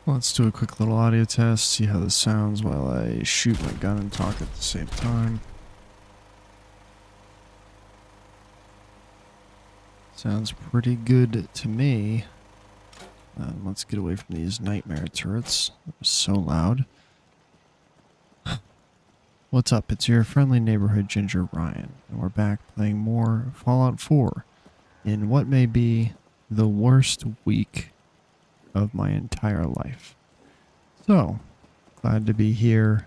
Let's do a quick little audio test, see how this sounds while I shoot my gun and talk at the same time. Sounds pretty good to me. Let's get away from these nightmare turrets. They're so loud. What's up? It's your friendly neighborhood Ginger Ryan, and we're back playing more Fallout 4 in what may be the worst week of my entire life. So, glad to be here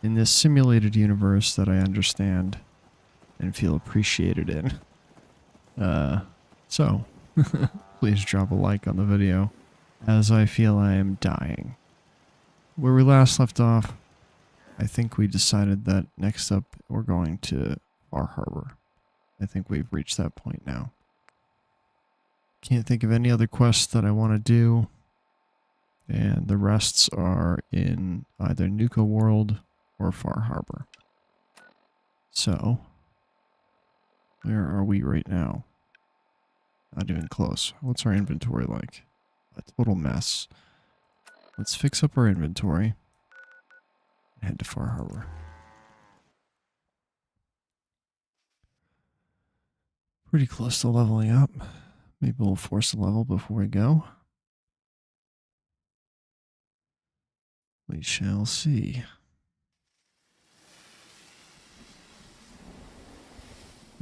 in this simulated universe that I understand and feel appreciated in. So, please drop a like on the video as I feel I am dying. Where we last left off, I think we decided that next up we're going to Far Harbor. I think we've reached that point now. Can't think of any other quests that I want to do. And the rests are in either Nuka World or Far Harbor. So, where are we right now? Not even close. What's our inventory like? A total mess. Let's fix up our inventory and head to Far Harbor. Pretty close to leveling up. Maybe we'll force a level before we go. We shall see.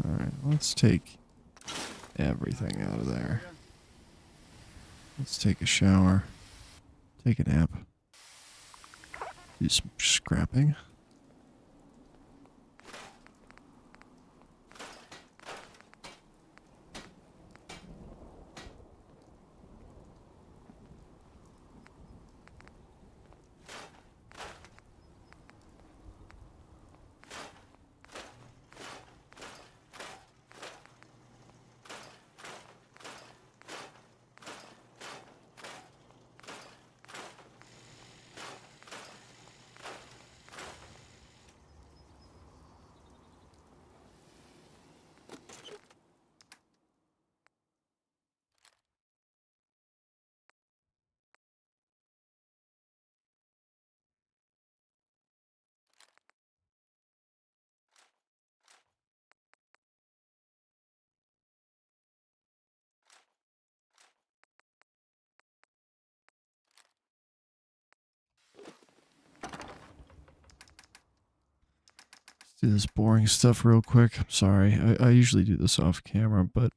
Alright, let's take everything out of there. Let's take a shower. Take a nap. Do some scrapping. Do this boring stuff real quick. I'm sorry. I usually do this off camera, but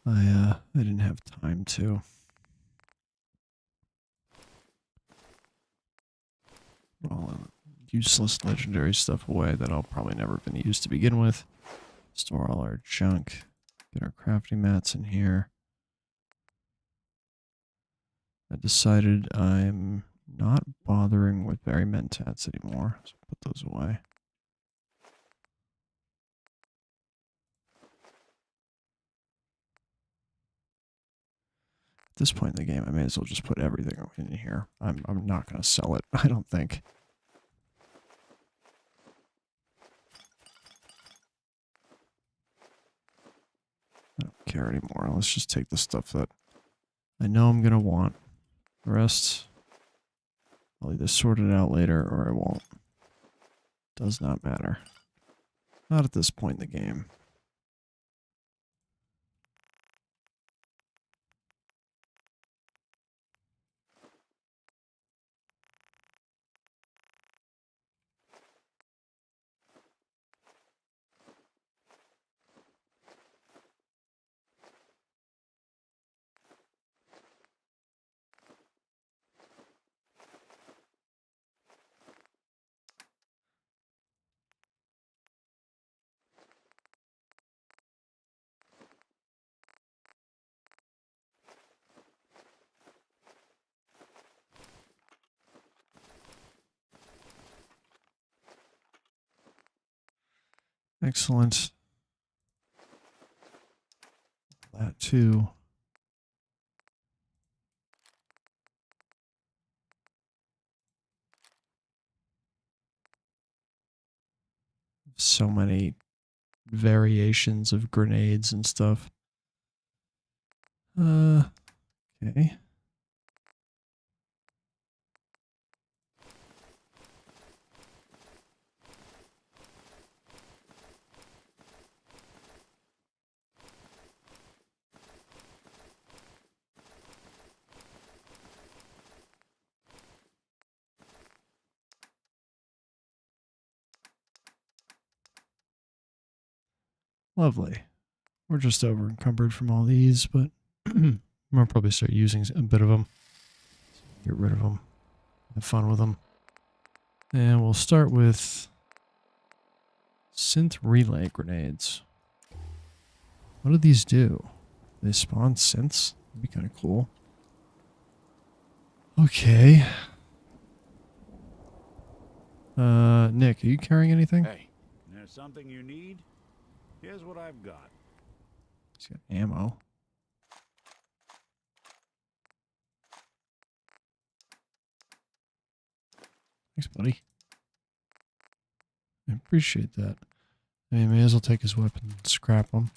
I didn't have time to. All useless legendary stuff away that I'll probably never have been used to begin with. Store all our junk. Get our crafting mats in here. I decided I'm not bothering with berry mentats anymore, so put those away. At this point in the game, I may as well just put everything in here. I'm not going to sell it, I don't think. I don't care anymore. Let's just take the stuff that I know I'm going to want. The rest, I'll either sort it out later or I won't. Does not matter. Not at this point in the game. Excellent. That too. So many variations of grenades and stuff. Okay. Lovely. We're just over encumbered from all these, but I'll probably start using a bit of them. Get rid of them. Have fun with them. And we'll start with synth relay grenades. What do these do? They spawn synths? That'd be kind of cool. Okay. Nick, are you carrying anything? Hey, there's something you need? Here's what I've got. He's got ammo. Thanks, buddy. I appreciate that. I may as well take his weapon and scrap him.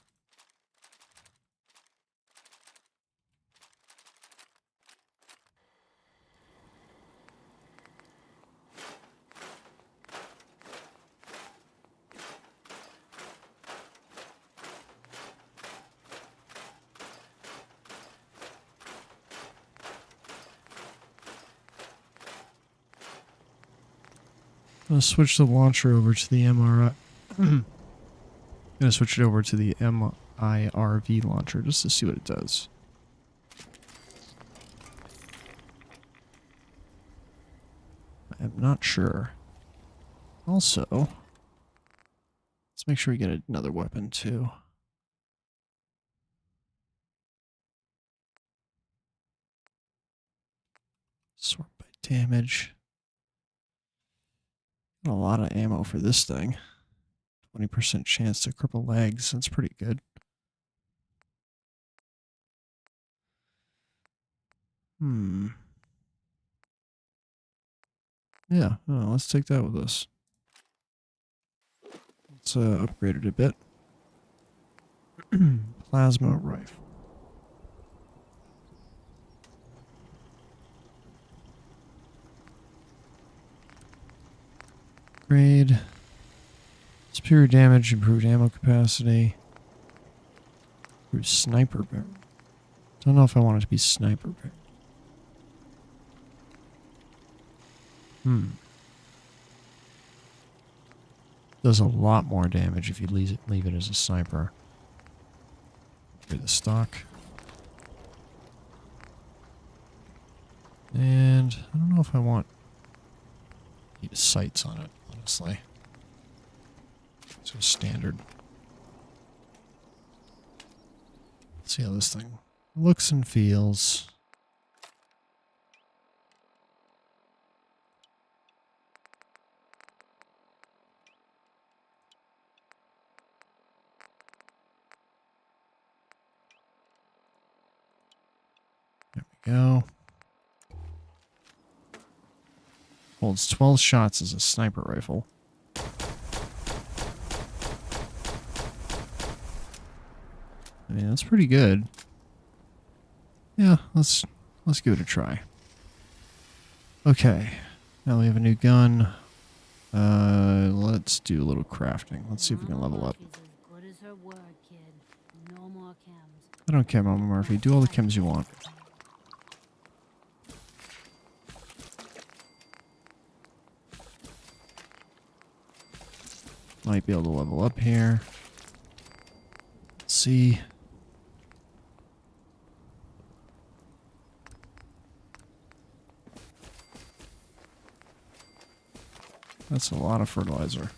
I'm gonna switch the launcher over to the MRI. Gonna switch it over to the MIRV launcher just to see what it does. I'm not sure. Also, let's make sure we get another weapon too. Sort by damage. Got a lot of ammo for this thing. 20% chance to cripple legs. That's pretty good. Yeah, let's take that with us. Let's upgrade it a bit. Plasma rifle. Upgrade. Superior damage, improved ammo capacity. Improved sniper barrel. Don't know if I want it to be sniper barrel. Does a lot more damage if you leave it as a sniper. Upgrade the stock. And I don't know if I want sights on it, honestly. So standard. Let's see how this thing looks and feels. There we go. Holds 12 shots as a sniper rifle. I mean, that's pretty good. Yeah, let's give it a try. Okay, now we have a new gun. Let's do a little crafting. Let's see if we can level up. I don't care, Mama Murphy. Do all the chems you want. Might be able to level up here. Let's see. That's a lot of fertilizer.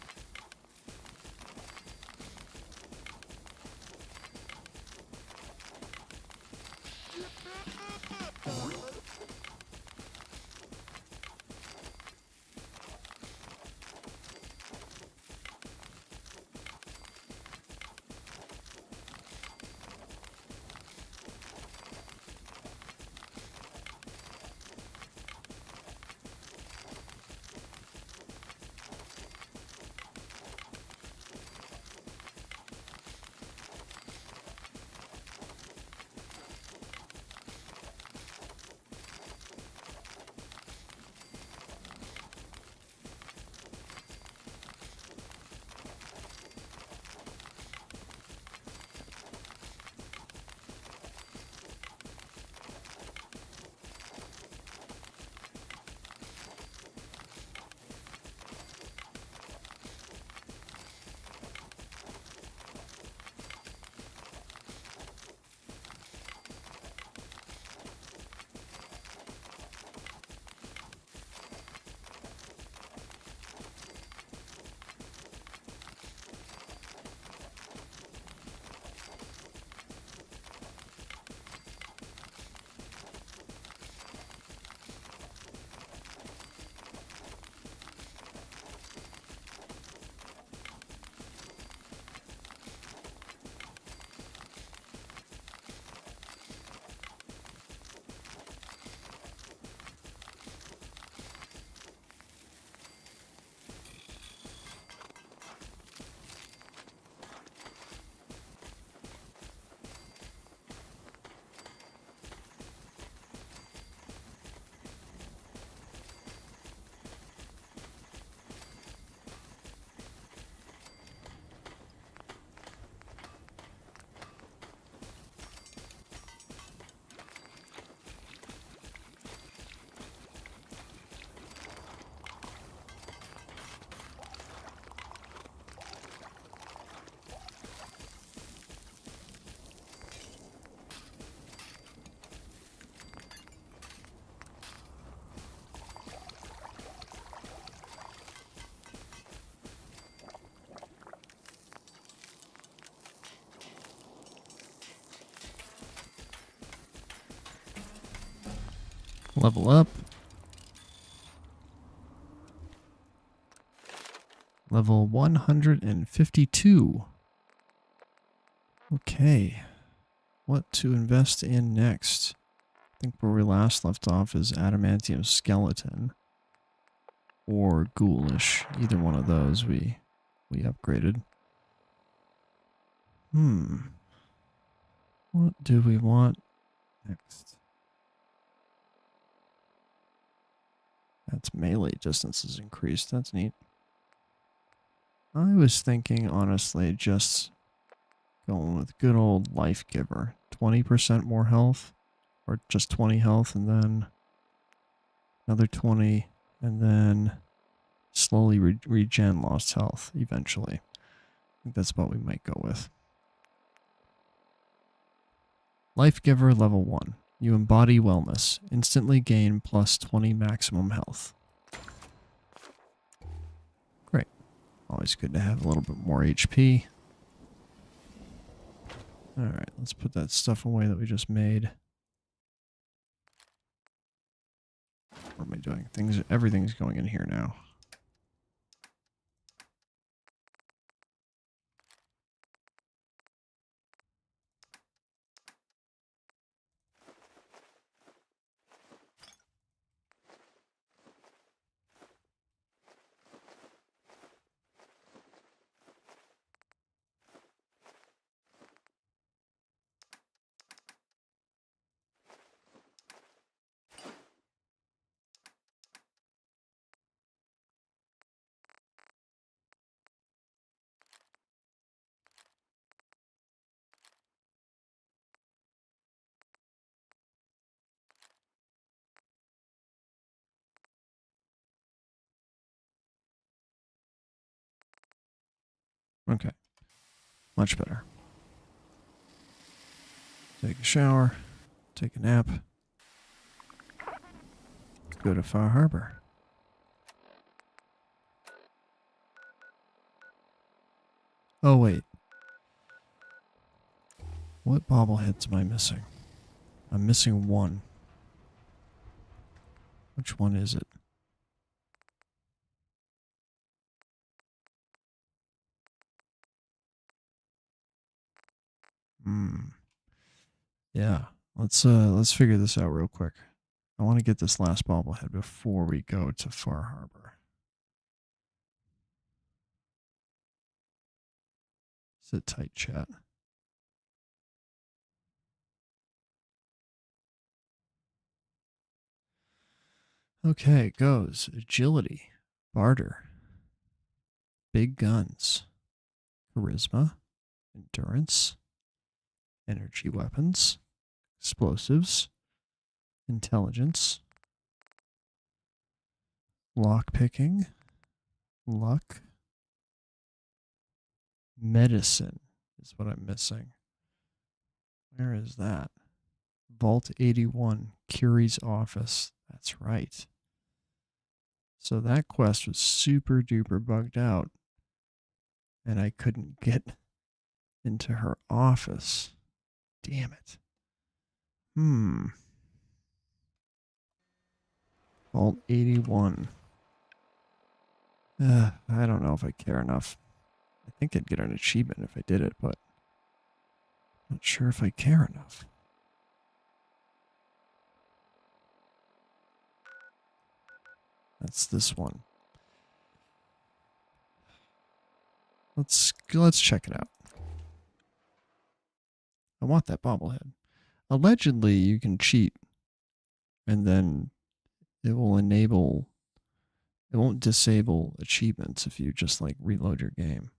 Level up. Level 152. Okay. What to invest in next? I think where we last left off is Adamantium Skeleton. Or Ghoulish. Either one of those we upgraded. What do we want next? That's melee distance is increased. That's neat. I was thinking, honestly, just going with good old Life Giver. 20% more health, or just 20 health, and then another 20, and then slowly regen lost health eventually. I think that's what we might go with. Life Giver level 1. You embody wellness. Instantly gain plus 20 maximum health. Great. Always good to have a little bit more HP. Alright, let's put that stuff away that we just made. What am I doing? Everything's going in here now. Okay. Much better. Take a shower. Take a nap. Let's go to Far Harbor. Oh, wait. What bobbleheads am I missing? I'm missing one. Which one is it? Yeah. Let's figure this out real quick. I want to get this last bobblehead before we go to Far Harbor. Sit tight, chat. Okay, it goes. Agility. Barter. Big guns. Charisma. Endurance. Energy weapons. Explosives. Intelligence. Lockpicking. Luck. Medicine is what I'm missing. Where is that? Vault 81. Curie's office. That's right. So that quest was super duper bugged out. And I couldn't get into her office. Damn it. Vault 81. I don't know if I care enough. I think I'd get an achievement if I did it, but I'm not sure if I care enough. That's this one. Let's check it out. I want that bobblehead. Allegedly, you can cheat, and then it won't disable achievements if you just like reload your game.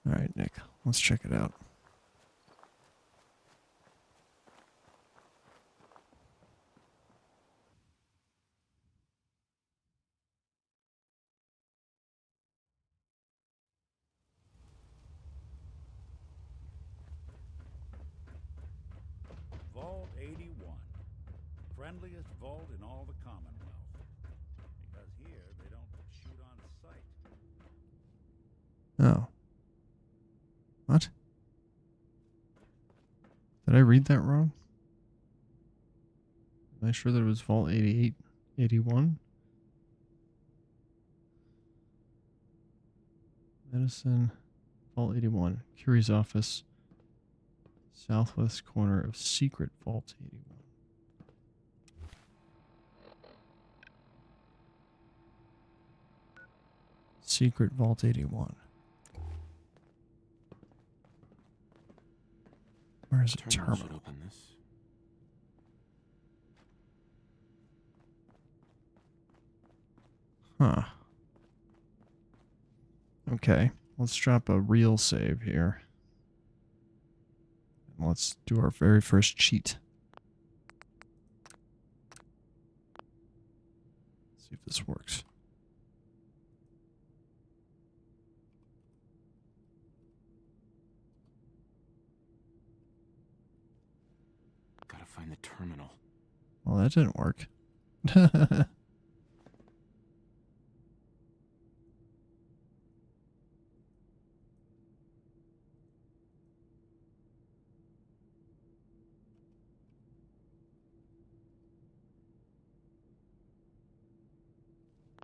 All right, Nick, let's check it out. Vault 81. Friendliest vault in all the Commonwealth. Because here they don't shoot on sight. Oh. What? Did I read that wrong? Am I sure that it was Vault 88, 81? Medicine, Vault 81. Curie's office. Southwest corner of Secret Vault 81. Secret Vault 81. Where is it? Terminal should Terminal. open this. Huh. Okay, let's drop a real save here. And let's do our very first cheat. See if this works. Gotta find the terminal. Well, that didn't work.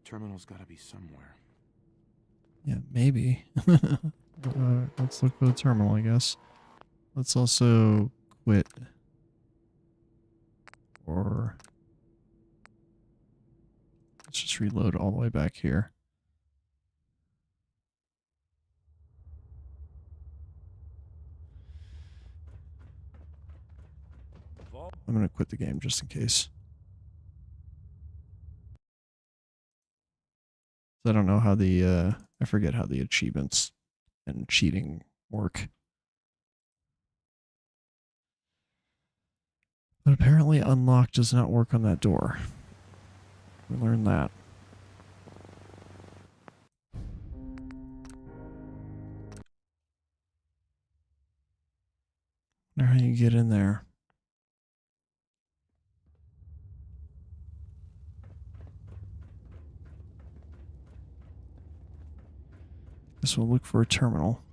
Terminal's gotta be somewhere. Yeah, maybe. Let's look for the terminal, I guess. Let's also quit. Or let's just reload all the way back here. Vault I'm going to quit the game just in case. I don't know how the, I forget how the achievements and cheating work. But apparently unlock does not work on that door. We learned that. Wonder how you get in there. Guess we'll look for a terminal.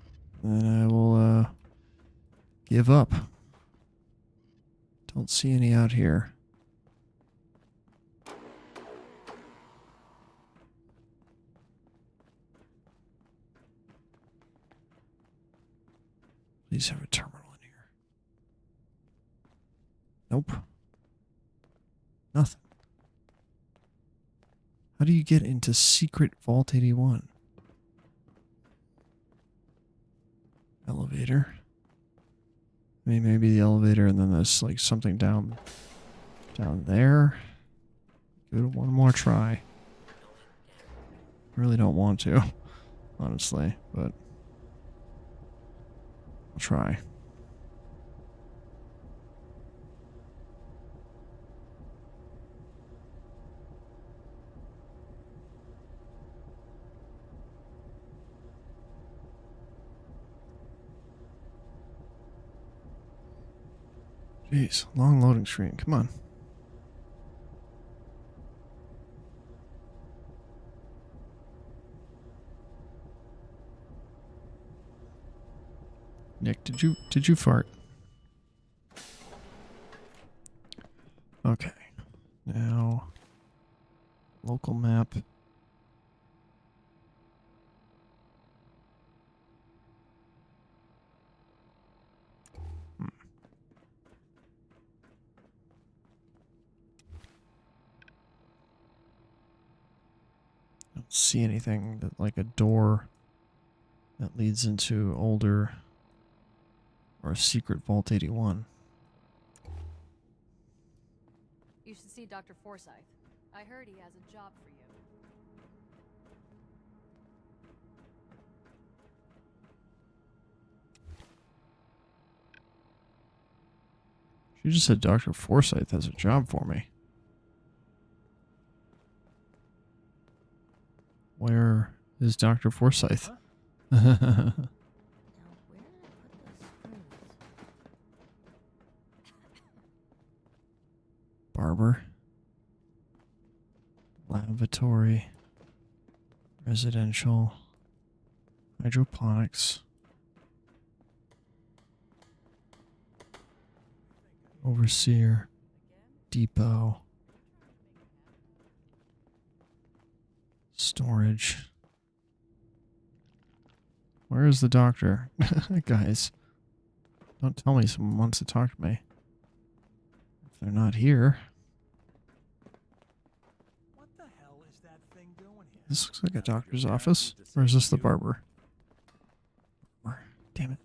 And I will give up. Don't see any out here. Please have a terminal in here. Nope. Nothing. How do you get into Secret Vault 81? Elevator. I mean, maybe the elevator and then there's like something down there. Give it one more try. I really don't want to, honestly, but I'll try. Jeez, long loading screen. Come on. Nick, did you fart? Okay. Now local map. Don't see anything that like a door that leads into older or a secret Vault 81. You should see Dr. Forsyth. I heard he has a job for you. She just said Dr. Forsyth has a job for me. Where is Dr. Forsyth? Now, where did I put those screws? Barber. Lavatory. Residential. Hydroponics. Overseer. Depot. Storage. Where is the doctor? Guys, don't tell me someone wants to talk to me. If they're not here. What the hell is that thing doing here? This looks like a doctor's office. Or is this the barber? Damn it.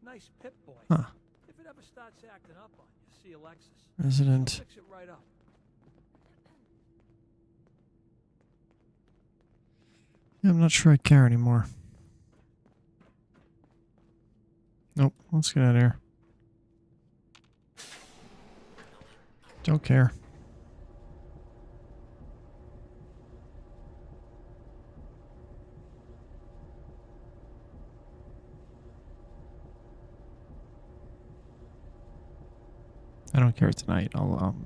Nice pit boy. Huh. If it ever starts acting up on you, see Alexis. Resident. She'll fix it right up. Yeah, I'm not sure I care anymore. Nope, let's get out of here. Don't care. I don't care tonight.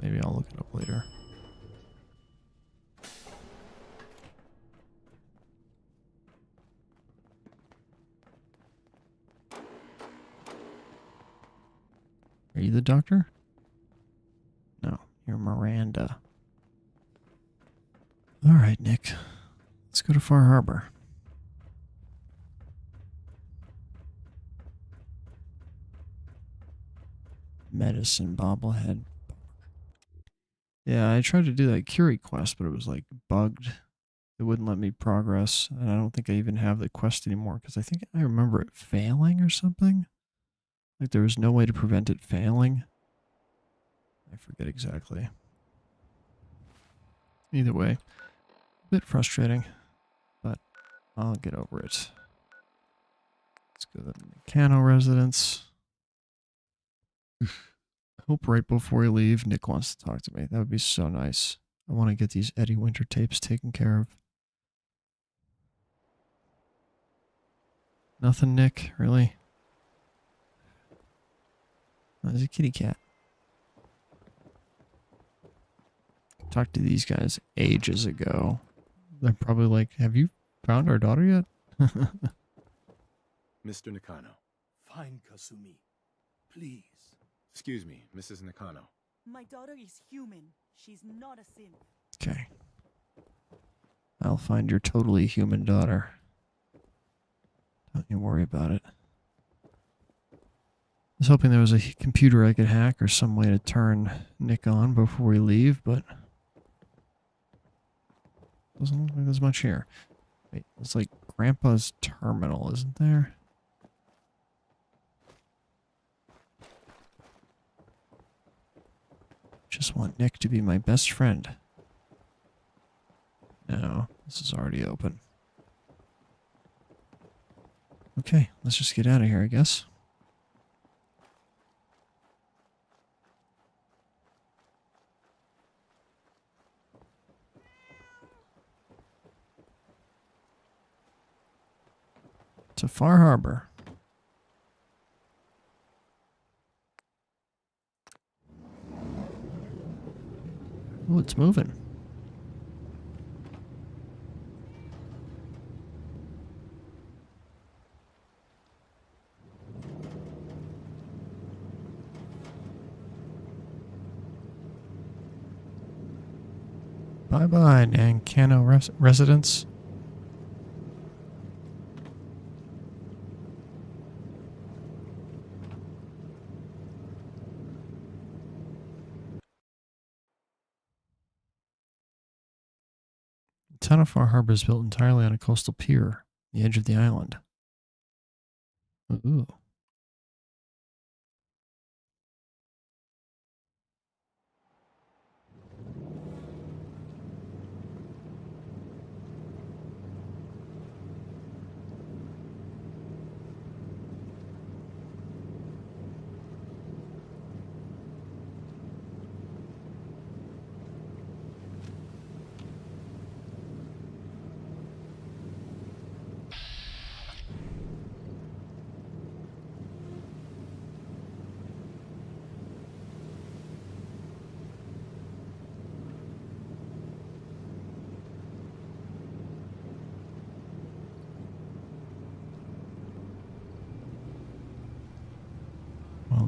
Maybe I'll look it up later. Are you the doctor? No, you're Miranda. All right, Nick. Let's go to Far Harbor. Medicine bobblehead. Yeah, I tried to do that Curie quest, but it was like bugged. It wouldn't let me progress, and I don't think I even have the quest anymore because I think I remember it failing or something. Like there was no way to prevent it failing. I forget exactly. Either way, a bit frustrating, but I'll get over it. Let's go to the Meccano residence. I hope right before we leave, Nick wants to talk to me. That would be so nice. I want to get these Eddie Winter tapes taken care of. Nothing, Nick? Really? Oh, there's a kitty cat. Talked to these guys ages ago. They're probably like, have you found our daughter yet? Mr. Nakano. Fine, Kasumi. Please. Excuse me, Mrs. Nakano. My daughter is human. She's not a sin. Okay. I'll find your totally human daughter. Don't you worry about it. I was hoping there was a computer I could hack or some way to turn Nick on before we leave, but doesn't look like there's much here. Wait, it's like Grandpa's terminal, isn't there? Just want Nick to be my best friend. No, this is already open. Okay, let's just get out of here, I guess. To Far Harbor. Oh, it's moving. Bye-bye, Nankano residents. The town of Far Harbor is built entirely on a coastal pier, the edge of the island. Ooh.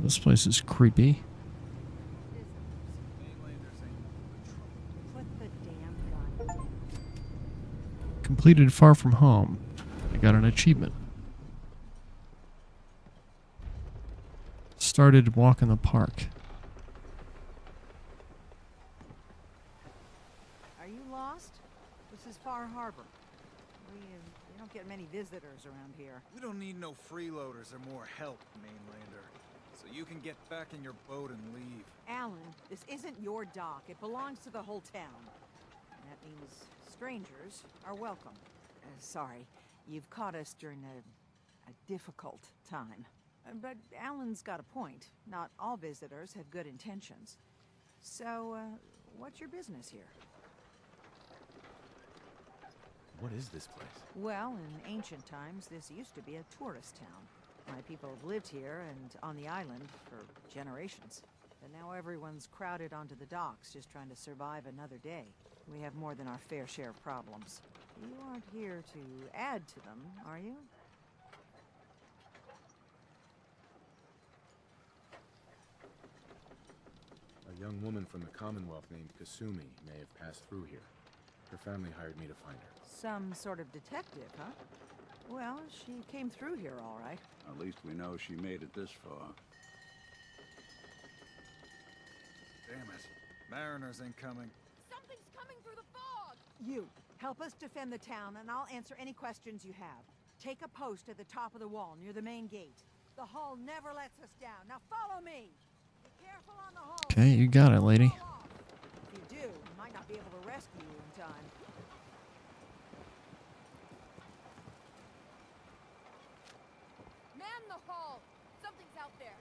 This place is creepy. Put the damn gun down. Completed Far From Home. I got an achievement. Started Walk in the Park. Are you lost? This is Far Harbor. We don't get many visitors around here. We don't need no freeloaders or more help, mainlander. So you can get back in your boat and leave. Alan, this isn't your dock. It belongs to the whole town. And that means strangers are welcome. Sorry, you've caught us during a difficult time. But Alan's got a point. Not all visitors have good intentions. So, what's your business here? What is this place? Well, in ancient times, this used to be a tourist town. My people have lived here and on the island for generations. But now everyone's crowded onto the docks, just trying to survive another day. We have more than our fair share of problems. You aren't here to add to them, are you? A young woman from the Commonwealth named Kasumi may have passed through here. Her family hired me to find her. Some sort of detective, huh? Well, she came through here all right. At least we know she made it this far. Damn it. Mariners ain't coming. Something's coming through the fog! You, help us defend the town, and I'll answer any questions you have. Take a post at the top of the wall near the main gate. The hull never lets us down. Now follow me! Be careful on the hull! Okay, you got it, lady. If you do, we might not be able to rescue you in time. Man the hull! Something's out there!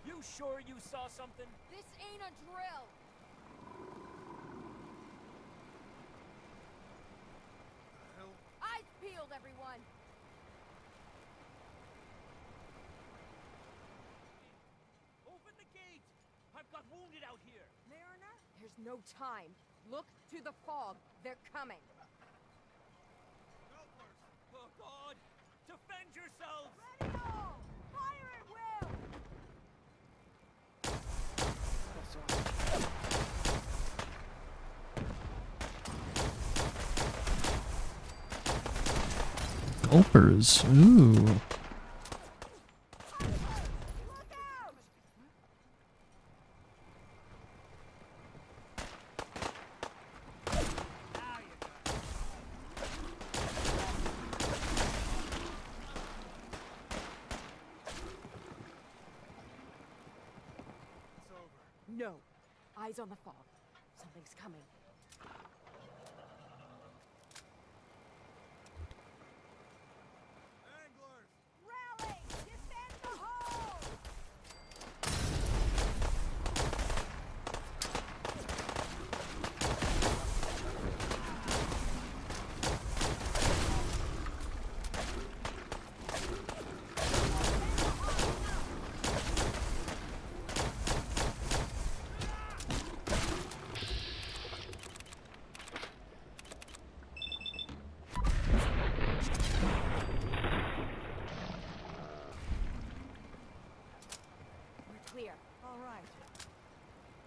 You sure you saw something? This ain't a drill! Eyes peeled, everyone! Open the gate! I've got wounded out here. Mariner? There's no time. Look to the fog. They're coming. Oh, God! Defend yourselves! Ready all! Fire at will! Gulpers. Ooh. Look out! No. Eyes on the fog. Something's coming. Rally! Defend the hull! We're clear. All right.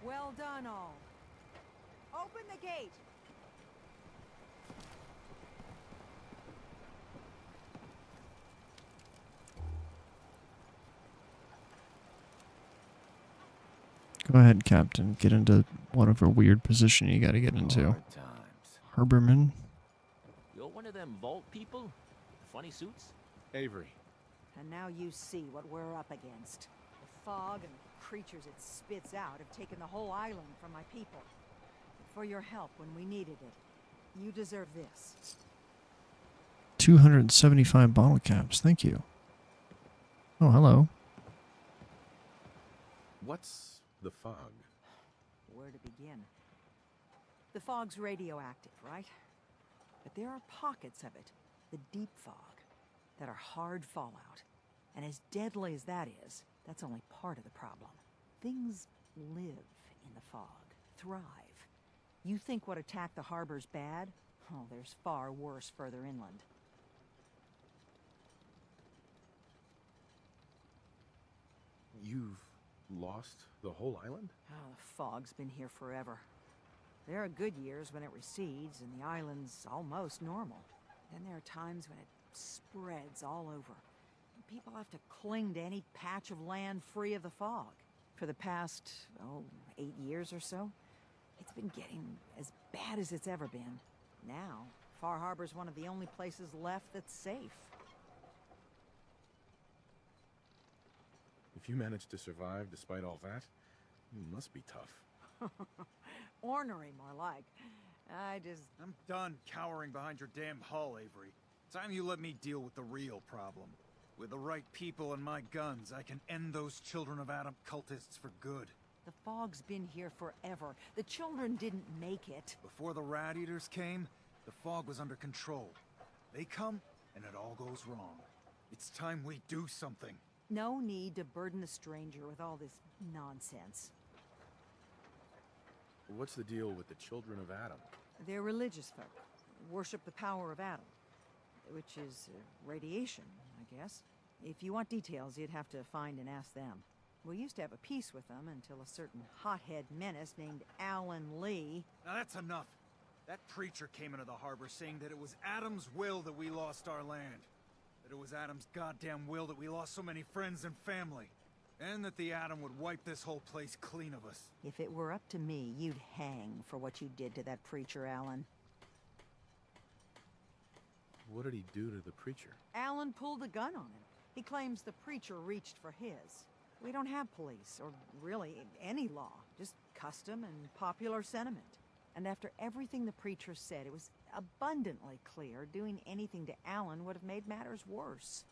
Well done, all. Open the gate. Go ahead, Captain. Get into whatever weird position you gotta get into. Hard times. Herberman. You're one of them vault people? With the funny suits? Avery. And now you see what we're up against. The fog and the creatures it spits out have taken the whole island from my people. For your help when we needed it, you deserve this. 275 bottle caps. Thank you. Oh, hello. What's the fog? Where to begin? The fog's radioactive, right? But there are pockets of it, the deep fog, that are hard fallout. And as deadly as that is, that's only part of the problem. Things live in the fog, thrive. You think what attacked the harbor's bad? Oh, there's far worse further inland. You've lost the whole island? Oh, the fog's been here forever. There are good years when it recedes and the island's almost normal. Then there are times when it spreads all over. And people have to cling to any patch of land free of the fog. For the past, 8 years or so, it's been getting as bad as it's ever been. Now, Far Harbor's one of the only places left that's safe. If you managed to survive despite all that, you must be tough. Ornery, more like. I'm done cowering behind your damn hull, Avery. Time you let me deal with the real problem. With the right people and my guns, I can end those Children of Adam cultists for good. The fog's been here forever. The children didn't make it. Before the Rat Eaters came, the fog was under control. They come, and it all goes wrong. It's time we do something. No need to burden the stranger with all this nonsense. What's the deal with the Children of Adam? They're religious folk. Worship the power of Adam. Which is radiation, I guess. If you want details, you'd have to find and ask them. We used to have a peace with them until a certain hothead menace named Alan Lee... Now that's enough. That preacher came into the harbor saying that it was Adam's will that we lost our land. That it was Adam's goddamn will that we lost so many friends and family. And that the Atom would wipe this whole place clean of us. If it were up to me, you'd hang for what you did to that preacher, Alan. What did he do to the preacher? Alan pulled a gun on him. He claims the preacher reached for his. We don't have police, or really any law. Just custom and popular sentiment. And after everything the preacher said, it was abundantly clear doing anything to Alan would have made matters worse.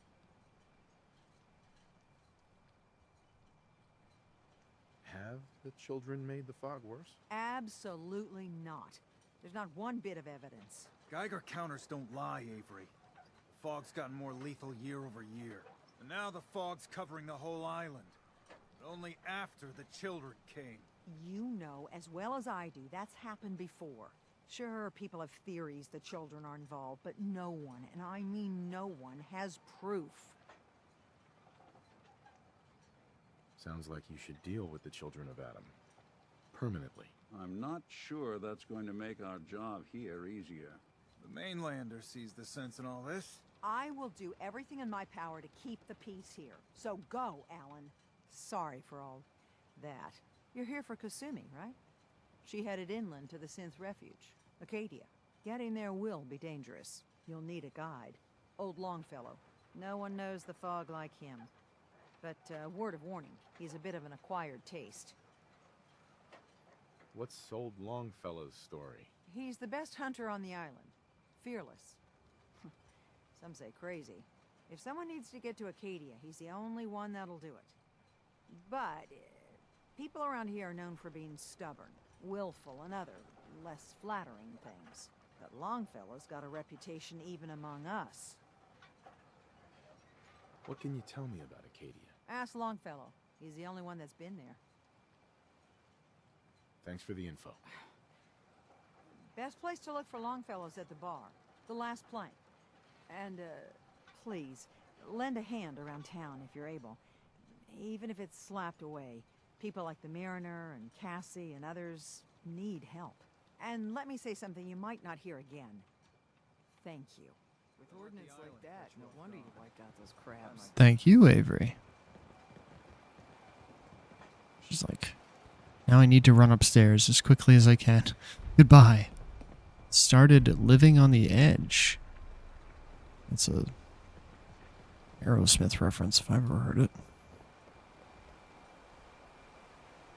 Have the children made the fog worse? Absolutely not. There's not one bit of evidence. Geiger counters don't lie, Avery. The fog's gotten more lethal year over year. And now the fog's covering the whole island. But only after the children came. You know as well as I do that's happened before. Sure, people have theories the children are involved, but no one, and I mean no one, has proof. Sounds like you should deal with the Children of Adam. Permanently. I'm not sure that's going to make our job here easier. The mainlander sees the sense in all this. I will do everything in my power to keep the peace here. So go, Alan. Sorry for all that. You're here for Kasumi, right? She headed inland to the Synth Refuge, Acadia. Getting there will be dangerous. You'll need a guide. Old Longfellow. No one knows the fog like him. But, word of warning, he's a bit of an acquired taste. What's Old Longfellow's story? He's the best hunter on the island. Fearless. Some say crazy. If someone needs to get to Acadia, he's the only one that'll do it. But, people around here are known for being stubborn, willful, and other, less flattering things. But Longfellow's got a reputation even among us. What can you tell me about Acadia? Ask Longfellow. He's the only one that's been there. Thanks for the info. Best place to look for Longfellow's at the bar. The last plank. And, please, lend a hand around town if you're able. Even if it's slapped away. People like the Mariner and Cassie and others need help. And let me say something you might not hear again. Thank you. With ordnance like that, no wonder you wiped out those crabs. Thank you, Avery. She's like, now I need to run upstairs as quickly as I can. Goodbye. Started living on the edge. It's a Aerosmith reference if I've ever heard it.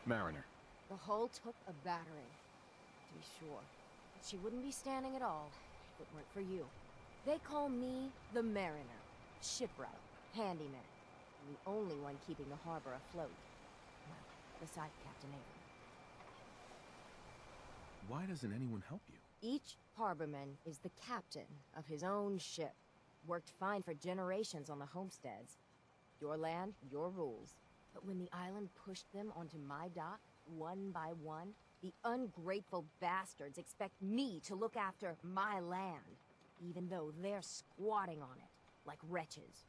Mariner. The hull took a battering, to be sure. But she wouldn't be standing at all if it weren't for you. They call me the Mariner, shipwright, handyman, and the only one keeping the harbor afloat. Well, besides Captain Avery. Why doesn't anyone help you? Each harborman is the captain of his own ship. Worked fine for generations on the homesteads. Your land, your rules. But when the island pushed them onto my dock, one by one, the ungrateful bastards expect me to look after my land, even though they're squatting on it like wretches.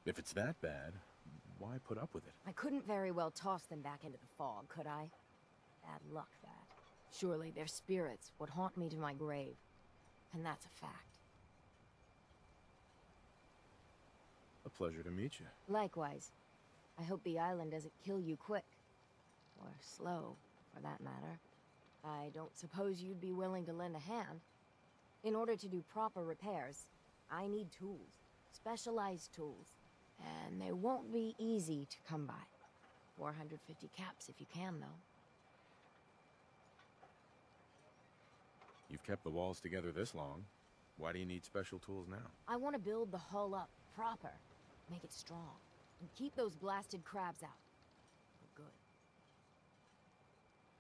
If it's that bad, why put up with it? I couldn't very well toss them back into the fog, could I? Bad luck, that. Surely their spirits would haunt me to my grave. And that's a fact. A pleasure to meet you. Likewise. I hope the island doesn't kill you quick. Or slow, for that matter. I don't suppose you'd be willing to lend a hand. In order to do proper repairs, I need tools. Specialized tools. And they won't be easy to come by. 450 caps if you can, though. You've kept the walls together this long. Why do you need special tools now? I want to build the hull up proper. Make it strong. And keep those blasted crabs out. For good.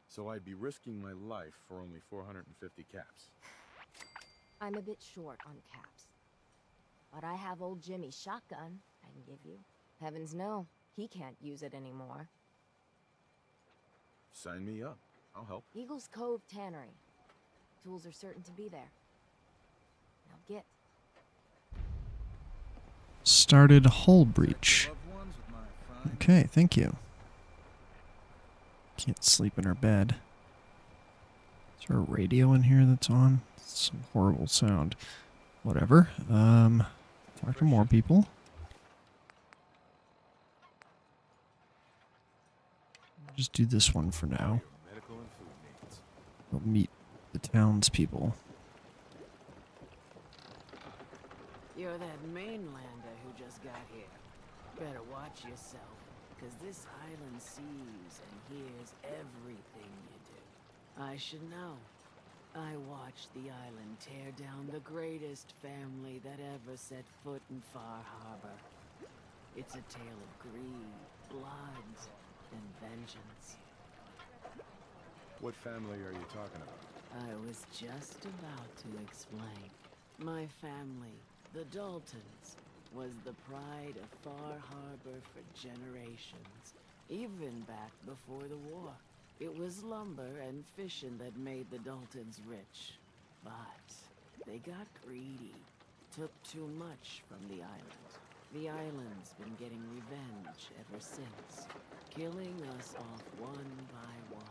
So I'd be risking my life for only 450 caps. I'm a bit short on caps. But I have old Jimmy's shotgun I can give you. Heavens no, he can't use it anymore. Sign me up. I'll help. Eagles Cove Tannery. Tools are certain to be there. Now get. Started hull breach. Loved ones with my fine Okay, thank you. Can't sleep in her bed. Is there a radio in here that's on? Some horrible sound. Whatever. Talk to more people. Just do this one for now. Medical and food needs. We'll meet the townspeople. You're that mainlander who just got here. Better watch yourself, because this island sees and hears everything you do. I should know. I watched the island tear down the greatest family that ever set foot in Far Harbor. It's a tale of greed, blood, and vengeance. What family are you talking about? I was just about to explain. My family, the Daltons, was the pride of Far Harbor for generations, even back before the war. It was lumber and fishing that made the Daltons rich. But they got greedy, took too much from the island. The island's been getting revenge ever since, killing us off one by one.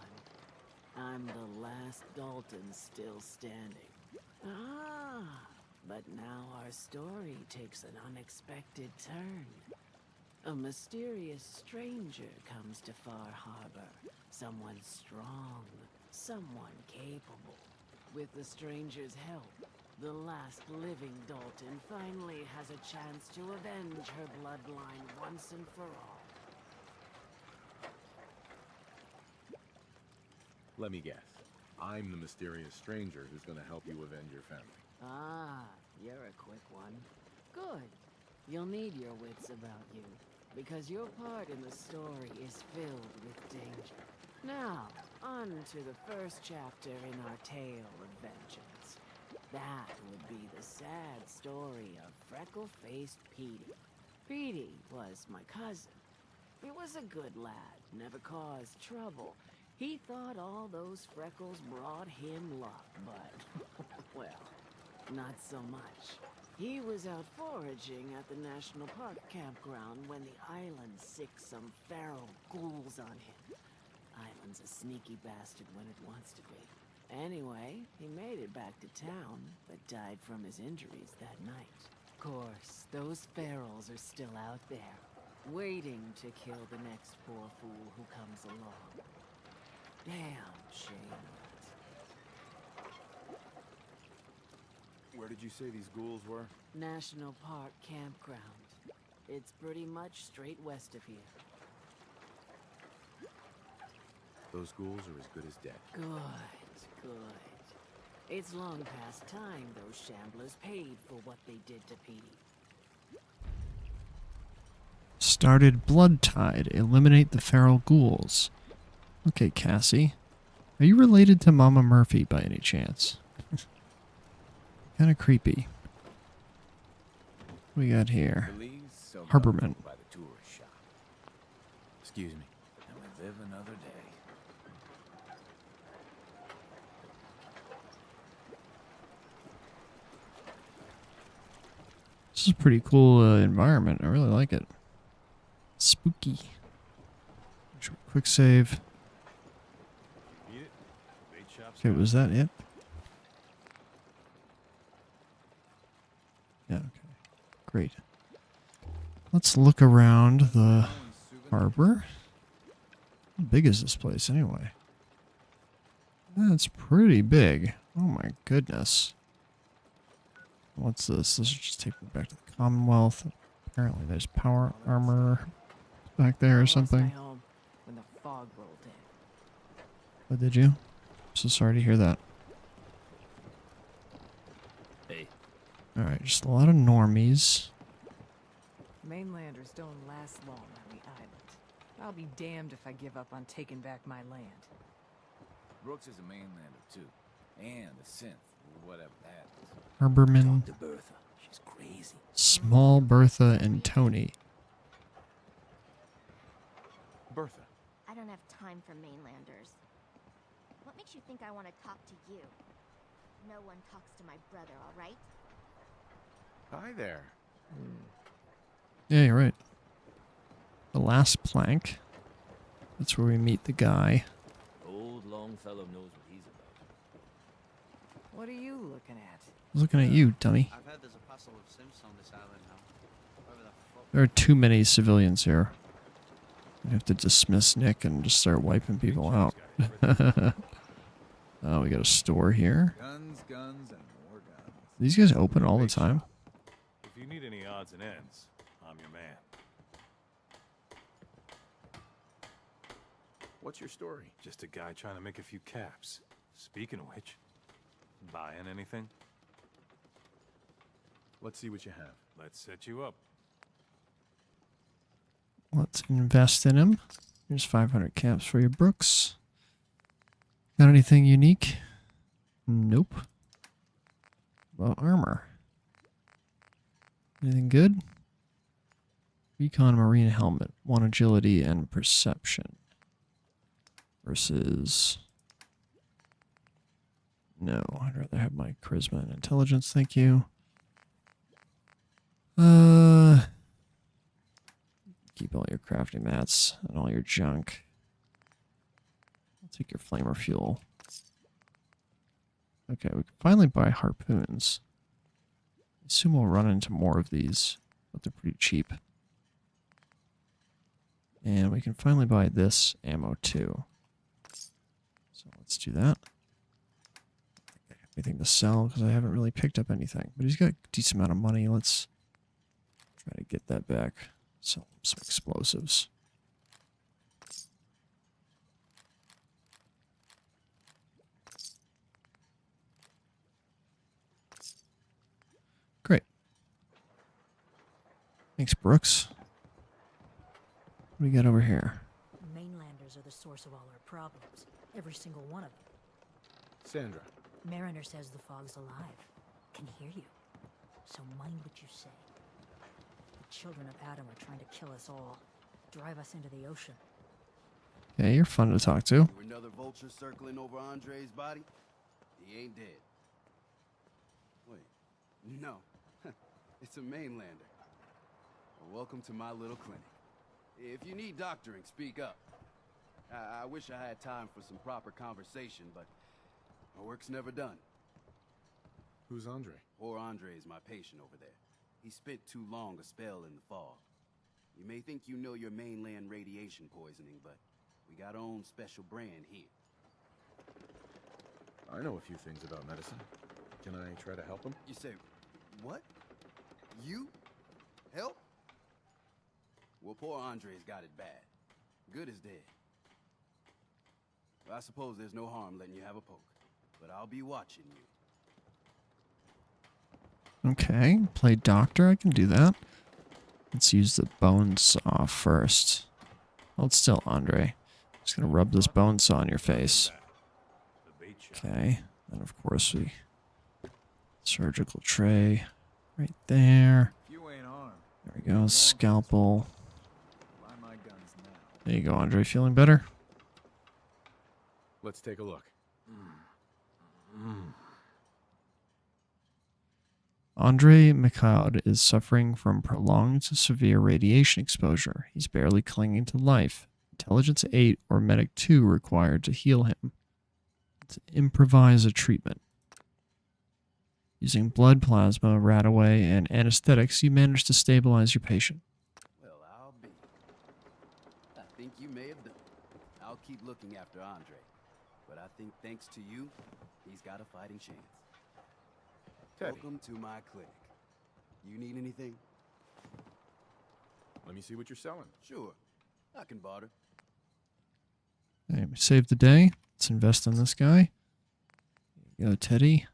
I'm the last Dalton still standing. Ah, but now our story takes an unexpected turn. A mysterious stranger comes to Far Harbor. Someone strong, someone capable. With the stranger's help, the last living Dalton finally has a chance to avenge her bloodline once and for all. Let me guess. I'm the mysterious stranger who's gonna help you avenge your family. Ah, you're a quick one. Good. You'll need your wits about you, because your part in the story is filled with danger. Now, on to the first chapter in our tale of vengeance. That would be the sad story of freckle-faced Petey. Petey was my cousin. He was a good lad, never caused trouble. He thought all those freckles brought him luck, but, well, not so much. He was out foraging at the National Park campground when the island sicked some feral ghouls on him. Island's a sneaky bastard when it wants to be. Anyway, he made it back to town, but died from his injuries that night. Of course, those ferals are still out there, waiting to kill the next poor fool who comes along. Damn shame. Where did you say these ghouls were? National Park campground. It's pretty much straight west of here. Those ghouls are as good as dead. Good, good. It's long past time those shamblers paid for what they did to Petey. Started Blood Tide. Eliminate the feral ghouls. Okay, Cassie. Are you related to Mama Murphy by any chance? Kind of creepy. What we got here? Harborman. By the tourist shop. Excuse me. And we live another day. This is a pretty cool environment. I really like it. Spooky. Quick save. Okay, was that it? Yeah, okay. Great. Let's look around the harbor. How big is this place anyway? That's pretty big. Oh my goodness. What's this? This will just take me back to the Commonwealth. Apparently there's power armor back there or something. When the fog rolled in. Oh, did you? I'm so sorry to hear that. Hey. Alright, just a lot of normies. Mainlanders don't last long on the island. I'll be damned if I give up on taking back my land. Brooks is a mainlander too. And the synth, whatever that is. Harborman. Talk to Bertha. She's crazy. Small Bertha and Tony. Bertha. I don't have time for mainlanders. What makes you think I want to talk to you? No one talks to my brother, all right? Hi there. Yeah, you're right. The last plank. That's where we meet the guy. Old Longfellow knows what he's about. What are you looking at? I was looking at you, dummy. I've heard there's a parcel of Sims on this island now. Wherever the fuck. There are too many civilians here. We have to dismiss Nick and just start wiping people out. Oh, we got a store here. Guns, guns, and more guns. These guys open all the time. If you need any odds and ends, I'm your man. What's your story? Just a guy trying to make a few caps. Speaking of which, buying anything? Let's see what you have. Let's set you up. Let's invest in him. Here's 500 caps for you, Brooks. Got anything unique? Nope. Well, armor. Anything good? Recon Marine helmet. 1 agility and perception. Versus... No, I'd rather have my charisma and intelligence, thank you. Keep all your crafting mats and all your junk. I'll take your flamer fuel. Okay, we can finally buy harpoons. I assume we'll run into more of these, but they're pretty cheap. And we can finally buy this ammo too. So let's do that. Anything to sell because I haven't really picked up anything. But he's got a decent amount of money. Let's try to get that back. Sell some explosives. Great. Thanks, Brooks. What do we got over here? Mainlanders are the source of all our problems. Every single one of them. Sandra. Mariner says the fog's alive. Can hear you. So mind what you say. The children of Adam are trying to kill us all. Drive us into the ocean. Yeah, you're fun to talk to. Another vulture circling over Andre's body? He ain't dead. Wait, no. It's a mainlander. Well, welcome to my little clinic. If you need doctoring, speak up. I wish I had time for some proper conversation, but my work's never done. Who's Andre? Poor Andre is my patient over there. He spent too long a spell in the fog. You may think you know your mainland radiation poisoning, but we got our own special brand here. I know a few things about medicine. Can I try to help him? You say, what? You? Help? Well, poor Andre's got it bad. Good as dead. Well, I suppose there's no harm letting you have a poke, but I'll be watching you. Okay, play doctor. I can do that. Let's use the bone saw first. Hold still, Andre. Just gonna rub this bone saw on your face. Okay, and of course we surgical tray right there. You ain't armed. There we go. Scalpel. Buy my guns now. There you go, Andre. Feeling better? Let's take a look. Andre McLeod is suffering from prolonged severe radiation exposure. He's barely clinging to life. Intelligence 8 or Medic 2 required to heal him. To improvise a treatment. Using blood plasma, Radaway, and anesthetics, you manage to stabilize your patient. Well, I'll be. I think you may have done it. I'll keep looking after Andre. But I think thanks to you, he's got a fighting chance. Teddy. Welcome to my clinic. You need anything? Let me see what you're selling. Sure. I can barter. Hey, we saved the day. Let's invest in this guy. Here you go, Teddy.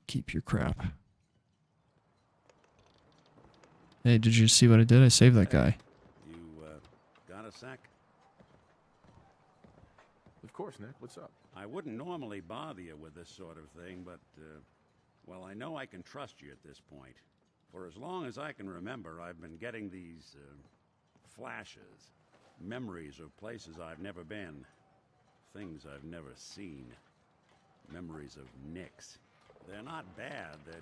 Keep your crap. Hey, did you see what I did? I saved that guy. You, got a sec? Of course, Nick. What's up? I wouldn't normally bother you with this sort of thing, but, well, I know I can trust you at this point. For as long as I can remember, I've been getting these, flashes. Memories of places I've never been. Things I've never seen. Memories of Nicks. They're not bad, they're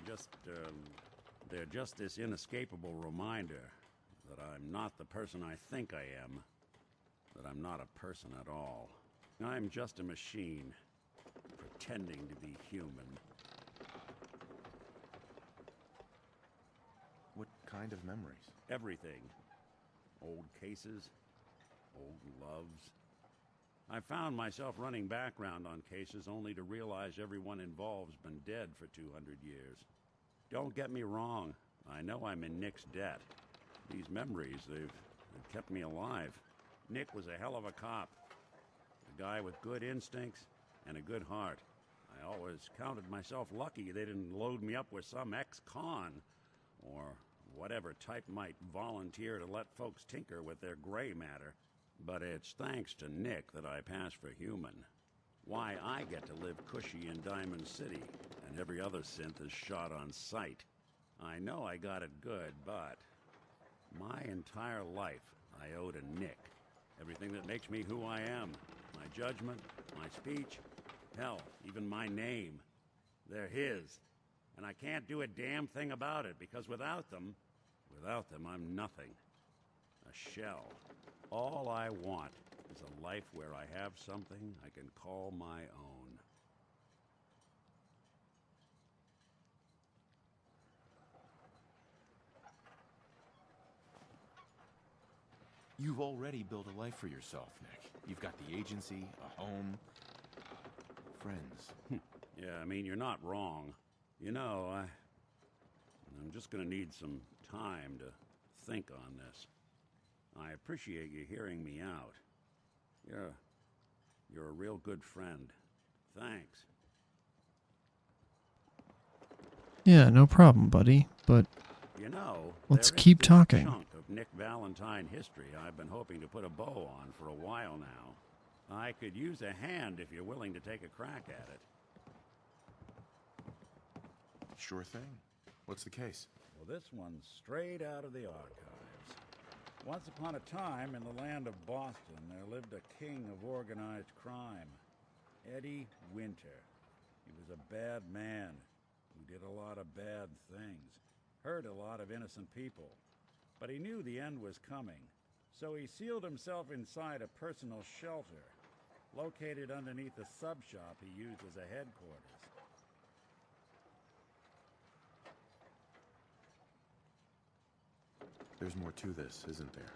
just this inescapable reminder that I'm not the person I think I am. That I'm not a person at all. I'm just a machine, pretending to be human. What kind of memories? Everything. Old cases, old loves. I found myself running background on cases only to realize everyone involved's been dead for 200 years. Don't get me wrong, I know I'm in Nick's debt. These memories, they've kept me alive. Nick was a hell of a cop. A guy with good instincts and a good heart. I always counted myself lucky they didn't load me up with some ex-con, or whatever type might volunteer to let folks tinker with their gray matter. But it's thanks to Nick that I pass for human. Why I get to live cushy in Diamond City, and every other synth is shot on sight. I know I got it good, but my entire life I owe to Nick. Everything that makes me who I am. My judgment, my speech, hell, even my name. They're his. And I can't do a damn thing about it, because without them, I'm nothing. A shell. All I want is a life where I have something I can call my own. You've already built a life for yourself, Nick. You've got the agency, a home, friends. Yeah, I mean, you're not wrong. You know, I'm just gonna need some time to think on this. I appreciate you hearing me out. You're a real good friend. Thanks. Yeah, no problem, buddy. But You know, let's there is keep this talking. chunk of Nick Valentine history I've been hoping to put a bow on for a while now. I could use a hand if you're willing to take a crack at it. Sure thing. What's the case? Well, this one's straight out of the archives. Once upon a time, in the land of Boston, there lived a king of organized crime, Eddie Winter. He was a bad man who did a lot of bad things, hurt a lot of innocent people. But he knew the end was coming, so he sealed himself inside a personal shelter, located underneath a sub-shop he used as a headquarters. There's more to this, isn't there?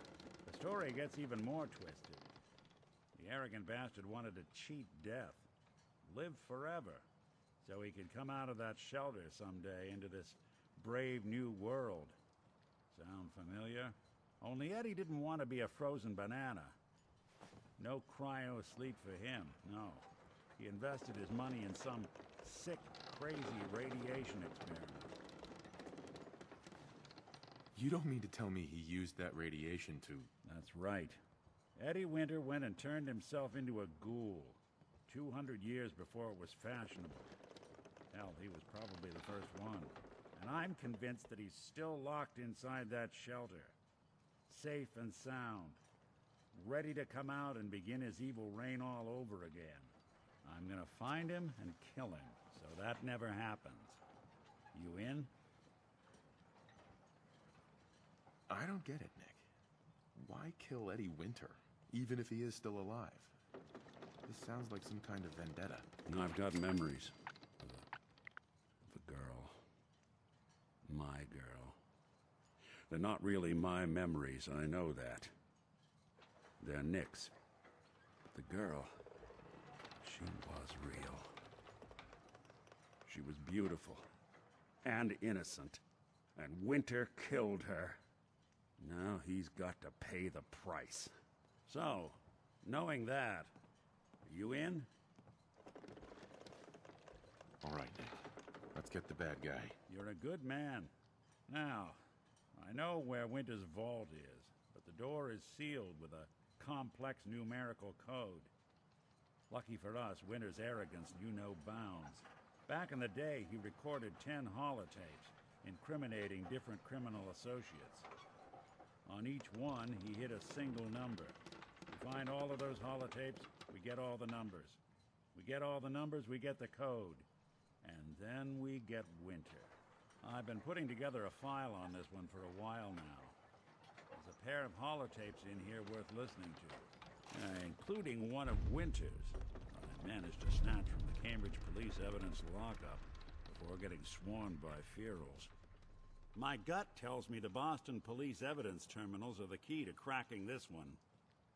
The story gets even more twisted. The arrogant bastard wanted to cheat death, live forever, so he could come out of that shelter someday into this brave new world. Sound familiar? Only Eddie didn't want to be a frozen banana. No cryo sleep for him, no. He invested his money in some sick, crazy radiation experiment. You don't mean to tell me he used that radiation to... That's right. Eddie Winter went and turned himself into a ghoul 200 years before it was fashionable. Hell, he was probably the first one. And I'm convinced that he's still locked inside that shelter. Safe and sound. Ready to come out and begin his evil reign all over again. I'm gonna find him and kill him, so that never happens. You in? I don't get it, Nick. Why kill Eddie Winter, even if he is still alive? This sounds like some kind of vendetta. No, I've got memories of a girl. My girl. They're not really my memories, I know that. They're Nick's. But the girl, she was real. She was beautiful and innocent, and Winter killed her. Now he's got to pay the price. So, knowing that, are you in? All right, Nick. Let's get the bad guy. You're a good man. Now, I know where Winter's vault is, but the door is sealed with a complex numerical code. Lucky for us, Winter's arrogance knew no bounds. Back in the day, he recorded 10 holotapes, incriminating different criminal associates. On each one, he hit a single number. We find all of those holotapes, we get all the numbers. We get all the numbers, we get the code. And then we get Winter. I've been putting together a file on this one for a while now. There's a pair of holotapes in here worth listening to, including one of Winter's. I managed to snatch from the Cambridge Police Evidence lockup before getting swarmed by ferals. My gut tells me the Boston Police Evidence Terminals are the key to cracking this one.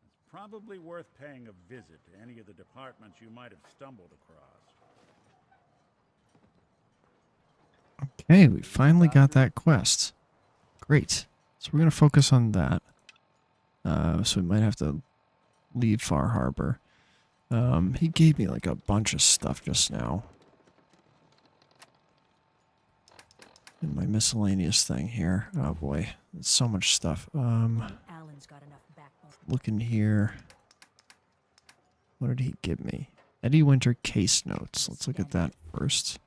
It's probably worth paying a visit to any of the departments you might have stumbled across. Okay, we finally got that quest. Great. So we're going to focus on that. So we might have to leave Far Harbor. He gave me like a bunch of stuff just now. In my miscellaneous thing here. Oh boy, there's so much stuff. Alan's got enough backbone. Looking here. What did he give me? Eddie Winter case notes. Let's look at that first.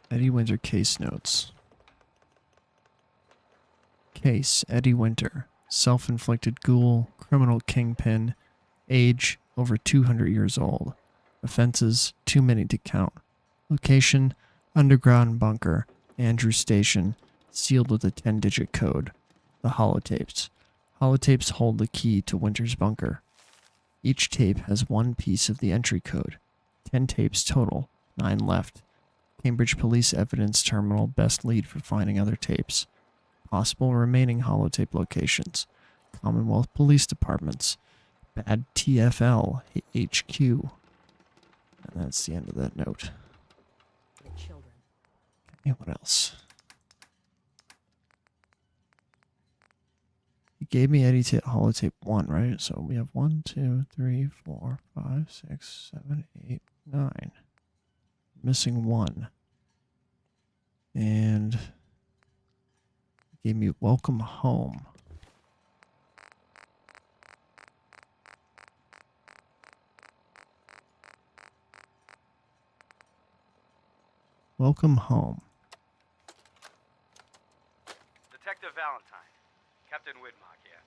Eddie Winter case notes. Case, Eddie Winter. Self-inflicted ghoul, criminal kingpin, age, over 200 years old. Offenses, too many to count. Location, underground bunker, Andrew Station, sealed with a 10-digit code. The holotapes. Holotapes hold the key to Winter's bunker. Each tape has one piece of the entry code. 10 tapes total, 9 left. Cambridge Police Evidence Terminal best lead for finding other tapes. Possible remaining holotape locations. Commonwealth Police Departments. Bad TFL HQ. And that's the end of that note. The children. Okay, what else? He gave me Eddie holotape 1, right? So we have 1, 2, 3, 4, 5, 6, 7, 8, 9. Missing 1. And he gave me Welcome Home. Welcome Home. Detective Valentine, Captain Widmark here.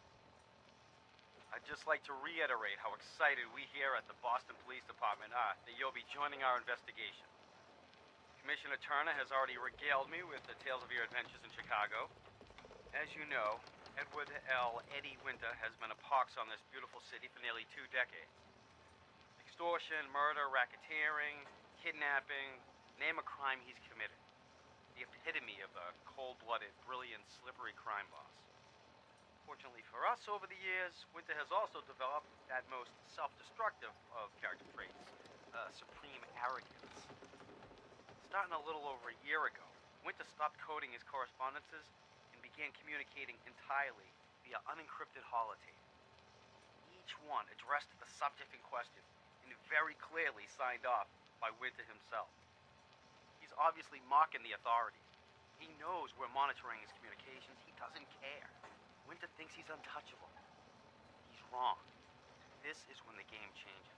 I'd just like to reiterate how excited we here at the Boston Police Department are that you'll be joining our investigation. Commissioner Turner has already regaled me with the tales of your adventures in Chicago. As you know, Edward L. Eddie Winter has been a pox on this beautiful city for nearly 2 decades. Extortion, murder, racketeering, kidnapping, name a crime he's committed. The epitome of a cold-blooded, brilliant, slippery crime boss. Fortunately for us, over the years, Winter has also developed that most self-destructive of character traits, supreme arrogance. Starting a little over a year ago, Winter stopped coding his correspondences and began communicating entirely via unencrypted holotape. Each one addressed the subject in question and very clearly signed off by Winter himself. He's obviously mocking the authorities. He knows we're monitoring his communications. He doesn't care. Winter thinks he's untouchable. He's wrong. This is when the game changes.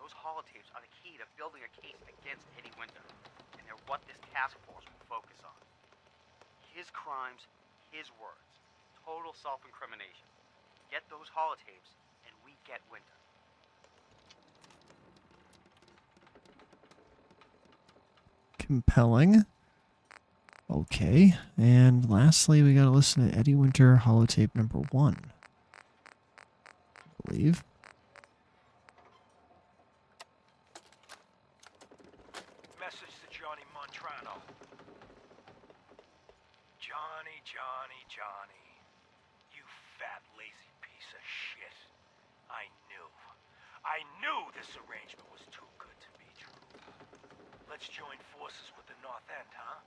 Those holotapes are the key to building a case against Eddie Winter, and they're what this task force will focus on. His crimes, his words. Total self-incrimination. Get those holotapes, and we get Winter. Compelling. Okay. And lastly, we gotta listen to Eddie Winter holotape number 1. I believe. Message to Johnny Montrano. Johnny, Johnny, Johnny. You fat, lazy piece of shit. I knew this arrangement was too good to be true. Let's join forces with the North End, huh?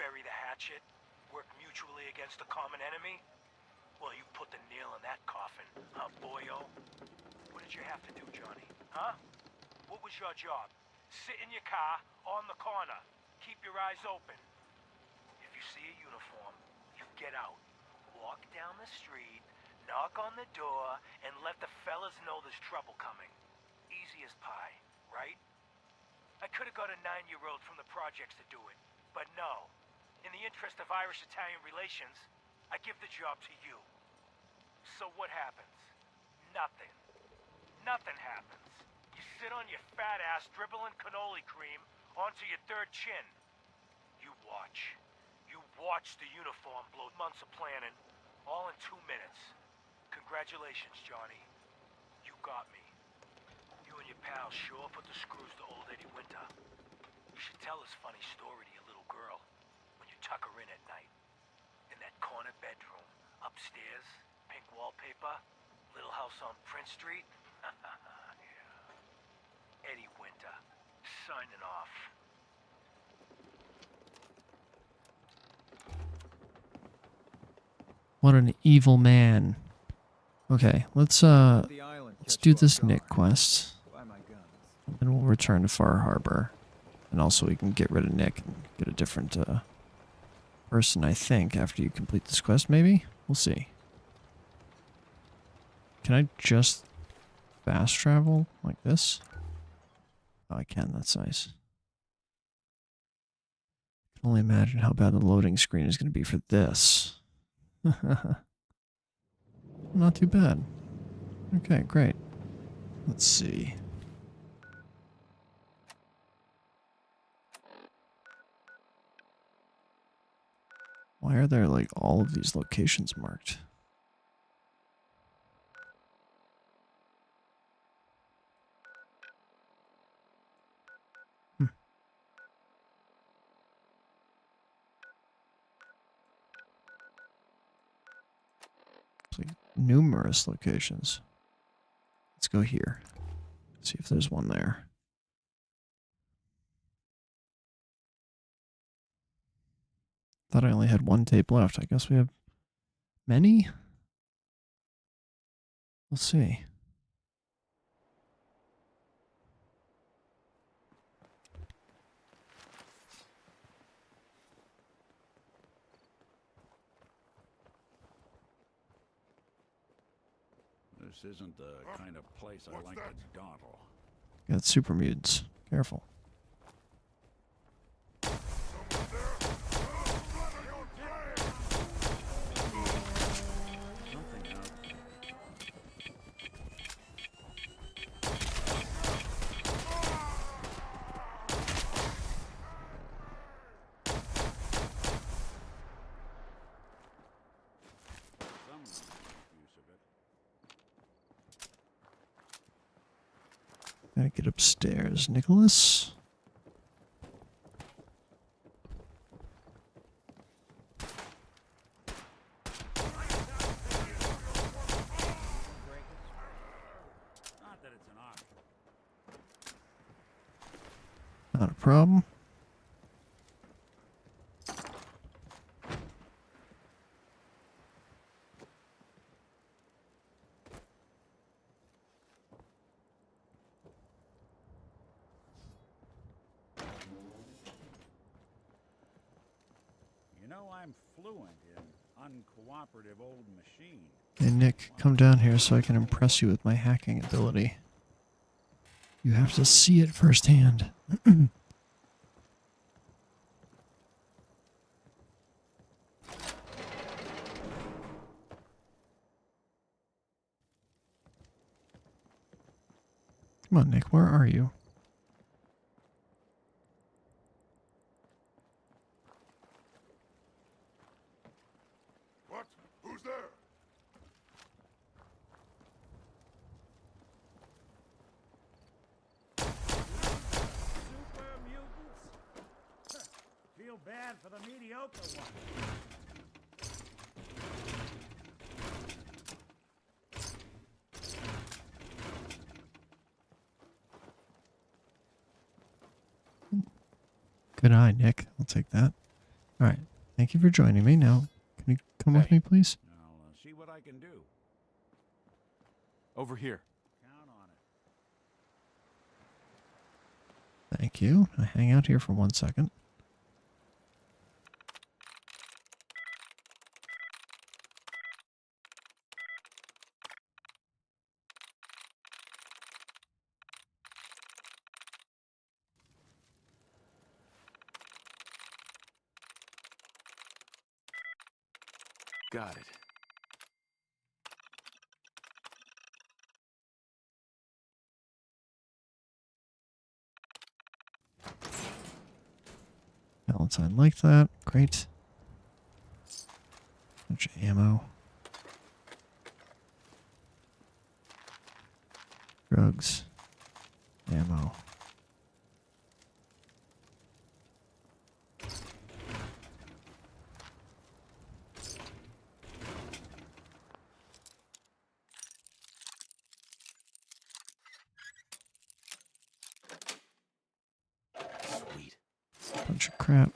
Bury the hatchet? Work mutually against a common enemy? Well, you put the nail in that coffin, huh, boyo? What did you have to do, Johnny? Huh? What was your job? Sit in your car, on the corner. Keep your eyes open. If you see a uniform, you get out. Walk down the street, knock on the door, and let the fellas know there's trouble coming. Easy as pie, right? I could have got a 9-year-old from the projects to do it, but no. In the interest of Irish-Italian relations, I give the job to you. So what happens? Nothing. Nothing happens. You sit on your fat ass dribbling cannoli cream onto your third chin. You watch. You watch the uniform blow months of planning, all in 2 minutes. Congratulations, Johnny. You got me. You and your pals sure put the screws to old Eddie Winter. You should tell this funny story to your little girl when you tuck her in at night. In that corner bedroom, upstairs, pink wallpaper, little house on Prince Street. Yeah. Eddie Winter, signing off. What an evil man. Okay, let's do this Nick quest. And we'll return to Far Harbor. And also we can get rid of Nick and get a different person, I think, after you complete this quest, maybe? We'll see. Can I just fast travel like this? Oh, I can. That's nice. I can only imagine how bad the loading screen is going to be for this. Not too bad. Okay, great. Let's see. Why are there, like, all of these locations marked? It's like numerous locations. Let's go here. See if there's one there. Thought I only had one tape left. I guess we have many? We'll see. This isn't the kind of place I like to dawdle. Got super mutants. Careful. Gotta get upstairs, Nicholas. Not that it's an option. Not a problem. I'm fluent in uncooperative old machine. Hey Nick, come down here so I can impress you with my hacking ability. You have to see it firsthand. Come on, Nick, where are you? What? Who's there? Super mutants? Feel bad for the mediocre ones. Good eye, Nick. I'll take that. Alright. Thank you for joining me. Now, can you come with me, please? I'll see what I can do. Over here. Count on it. Thank you. I hang out here for 1 second. Got it. Valentine liked that. Great. Bunch of ammo. Drugs. Ammo. Sweet. Bunch of crap.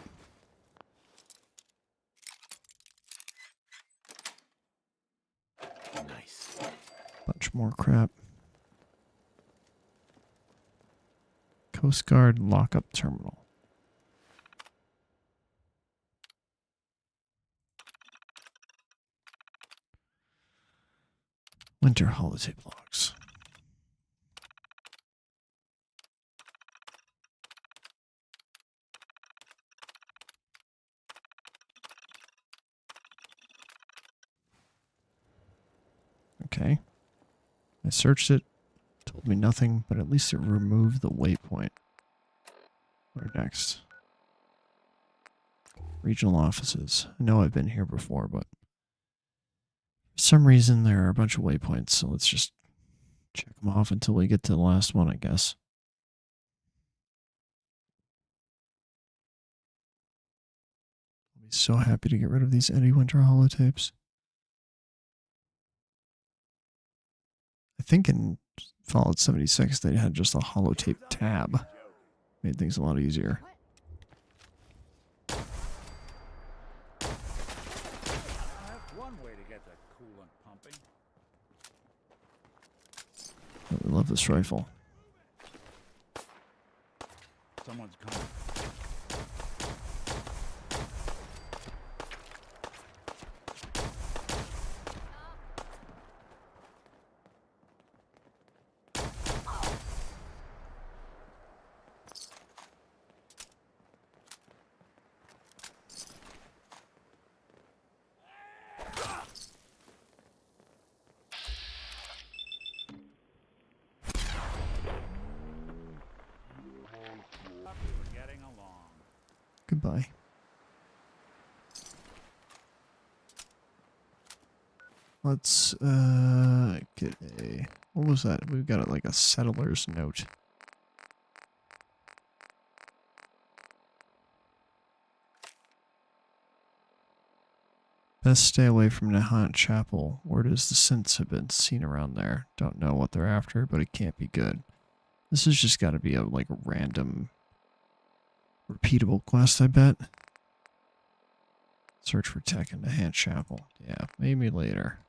Nice. Bunch more crap. Coast Guard lockup terminal. Winter holiday logs. Okay. I searched it. Told me nothing, but at least it removed the waypoint. Where next? Regional offices. I know I've been here before, but for some reason there are a bunch of waypoints, so let's just check them off until we get to the last one, I guess. I'll be so happy to get rid of these Eddie Winter holotapes. I think in Fallout 76 they had just a holotape tab. Made things a lot easier. That's one way to get the coolant pumping. I love this rifle. Someone's coming. We're getting along. Goodbye. Let's get a, what was that? We've got like a settler's note. Best stay away from Nahant Chapel. Word is the synths have been seen around there. Don't know what they're after, but it can't be good. This has just got to be a like random, repeatable quest, I bet. Search for tech in Nahant Chapel. Yeah, maybe later.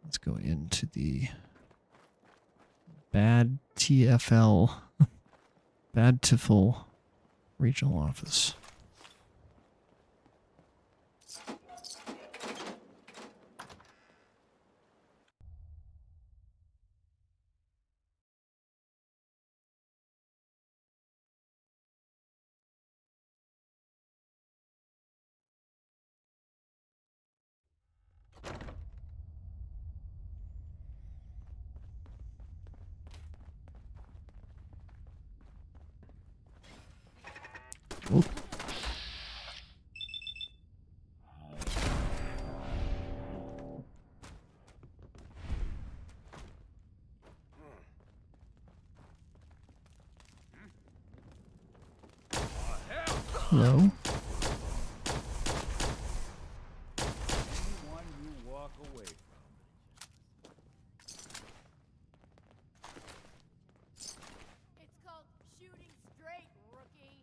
Let's go into the Bad TFL, Bad Tiffle regional office. Oh. Hello. Anyone you walk away from. It's called shooting straight, rookie.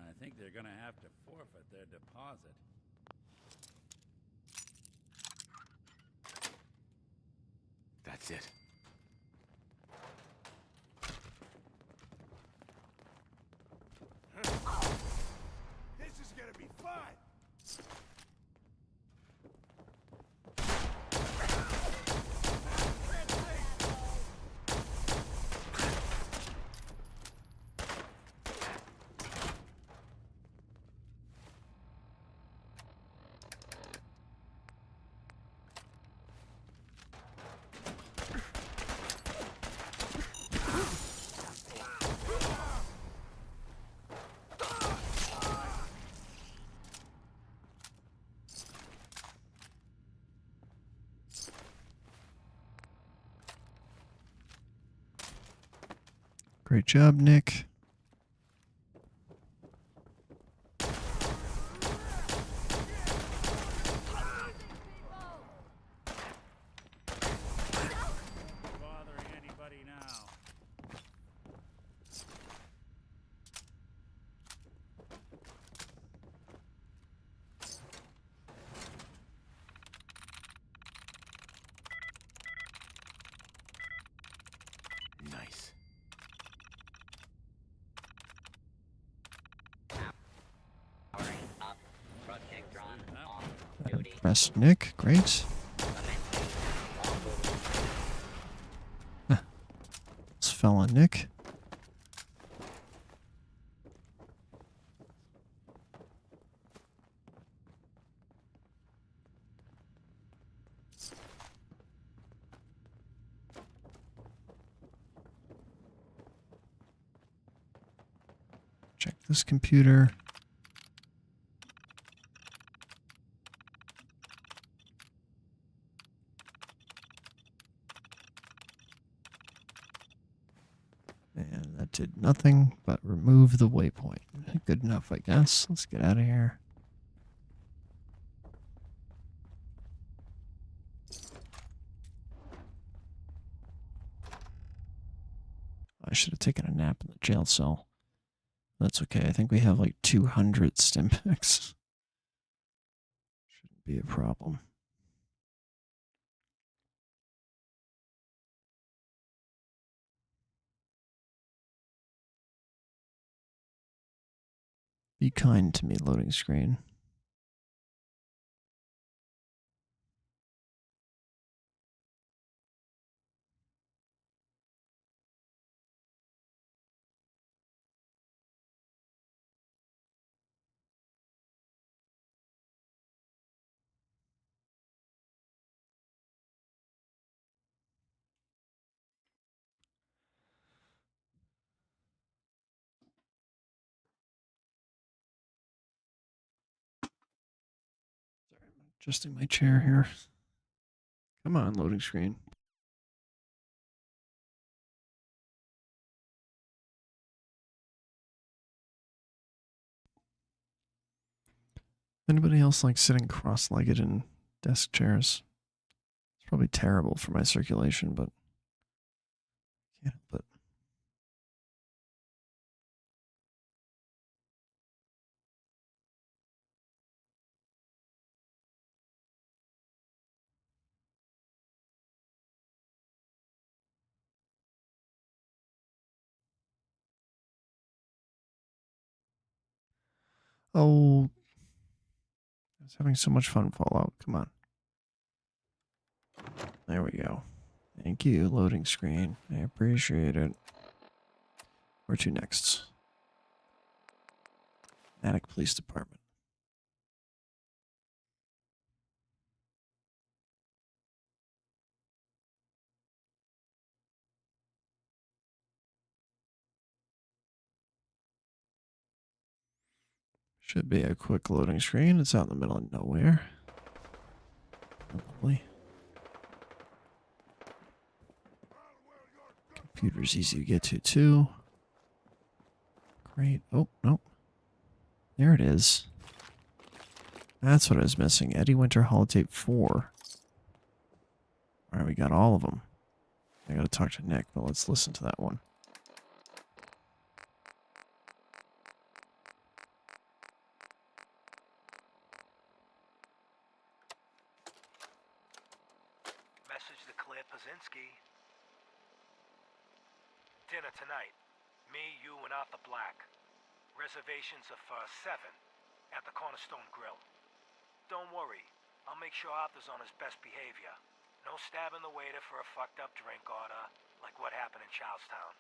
I think they're gonna have to forfeit their deposit. That's it. This is gonna be fun! Great job, Nick. Bothering anybody now? Nice. Press Nick. Great. This fella, Nick. Check this computer. And that did nothing but remove the waypoint. Good enough, I guess. Let's get out of here. I should have taken a nap in the jail cell. That's okay. I think we have like 200 Stimpaks. Shouldn't be a problem. Be kind to me, loading screen. Adjusting my chair here. Come on, loading screen. Anybody else like sitting cross-legged in desk chairs? It's probably terrible for my circulation, but can't help it. Oh, I was having so much fun, Fallout. Come on. There we go. Thank you, loading screen. I appreciate it. Where to next? Attic Police Department. Should be a quick loading screen. It's out in the middle of nowhere. Probably. Computer's easy to get to too. Great. Oh, nope. There it is. That's what I was missing. Eddie Winter Holotape 4. Alright, we got all of them. I gotta talk to Nick, but let's listen to that one. Message to Claire Pazinski. Dinner tonight. Me, you, and Arthur Black. Reservations are for 7 at the Cornerstone Grill. Don't worry, I'll make sure Arthur's on his best behavior. No stabbing the waiter for a fucked up drink order, like what happened in Charlestown.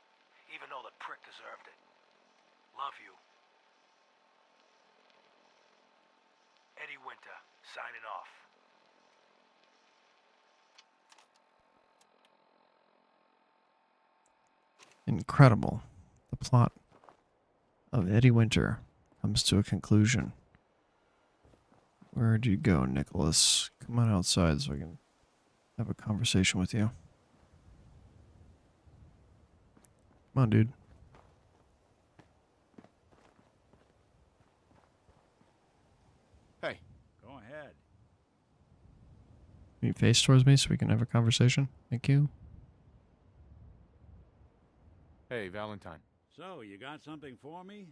Even though the prick deserved it. Love you. Eddie Winter, signing off. Incredible. The plot of Eddie Winter comes to a conclusion. Where'd you go, Nicholas? Come on outside so I can have a conversation with you. Come on, dude. Hey. Go ahead. Can you face towards me so we can have a conversation? Thank you. Hey, Valentine. So, you got something for me?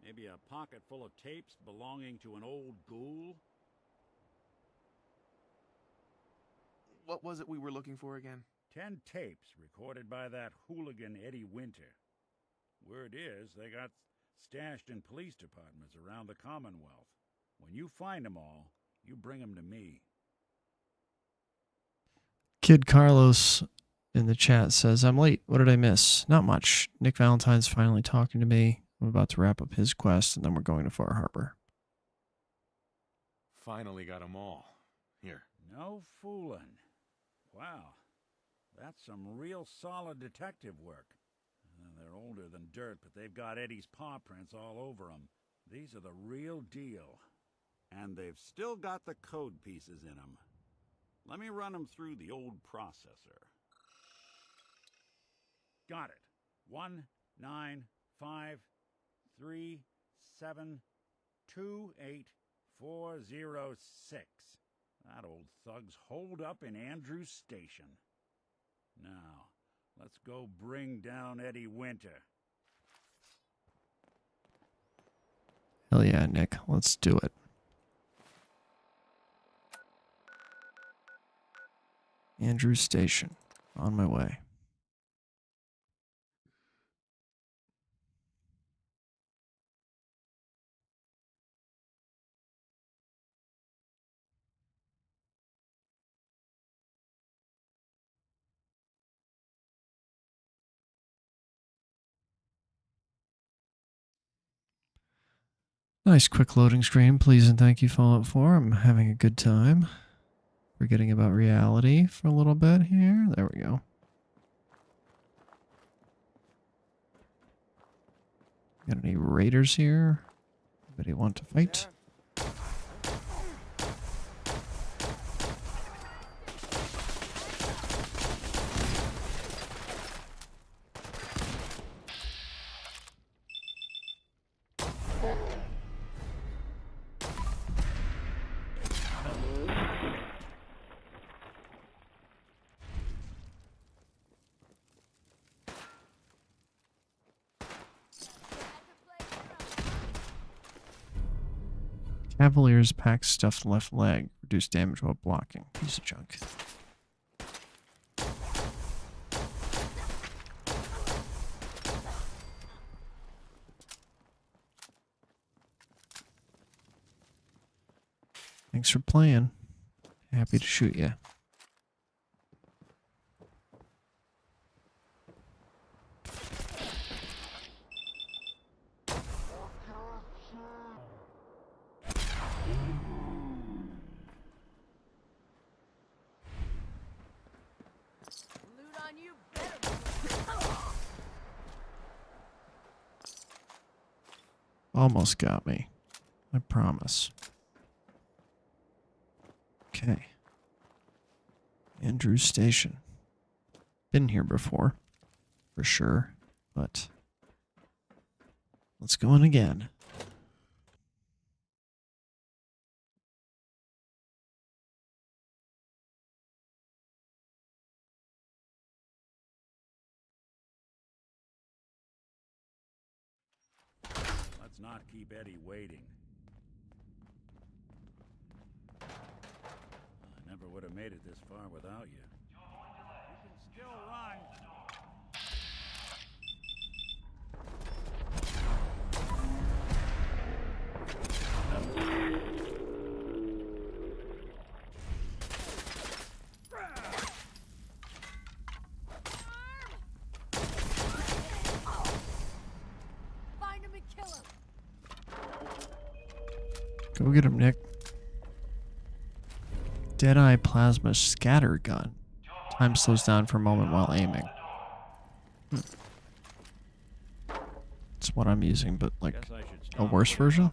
Maybe a pocket full of tapes belonging to an old ghoul? What was it we were looking for again? 10 tapes recorded by that hooligan Eddie Winter. Word is, they got stashed in police departments around the Commonwealth. When you find them all, you bring them to me. Kid Carlos in the chat says, I'm late. What did I miss? Not much. Nick Valentine's finally talking to me. I'm about to wrap up his quest, and then we're going to Far Harbor. Finally got them all. Here. No fooling. Wow. That's some real solid detective work. They're older than dirt, but they've got Eddie's paw prints all over them. These are the real deal. And they've still got the code pieces in them. Let me run them through the old processor. Got it. 19553728406. That old thug's holed up in Andrews Station. Now, let's go bring down Eddie Winter. Hell yeah, Nick. Let's do it. Andrews Station. On my way. Nice quick loading screen. Please and thank you, Fallout 4. I'm having a good time. Forgetting about reality for a little bit here. There we go. Got any raiders here? Anybody want to fight? Cavalier's pack stuffed left leg. Reduce damage while blocking. Piece of junk. Thanks for playing. Happy to shoot you. Almost got me. I promise. Okay. Andrews Station. Been here before, for sure, but let's go in again. Let's not keep Eddie waiting. I never would have made it this far without you. You can still run. Find him and kill him. Go get him, Nick. Deadeye Plasma Scatter Gun. Time slows down for a moment while aiming. It's what I'm using, but like a worse version?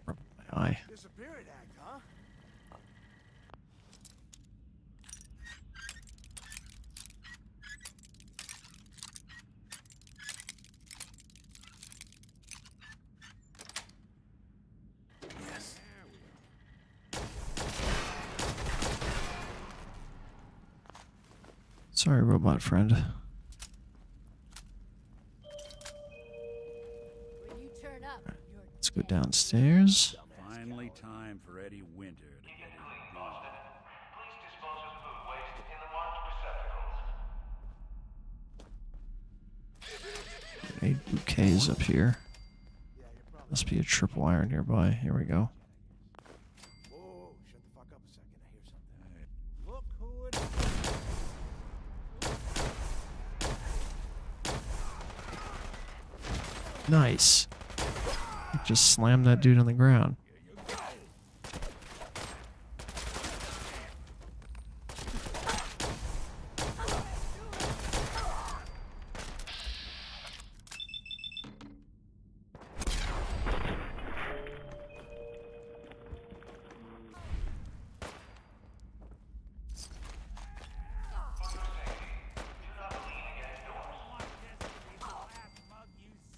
Rub my eye. Disappearing act, huh? Yes. Sorry, robot friend. When you turn up, you're Let's go downstairs. Finally time for Eddie Winter to get his due. Eight bouquets up here. Must be a tripwire nearby. Here we go. Whoa, shut the fuck up a second. I hear something. Look who it Nice. Just slammed that dude on the ground.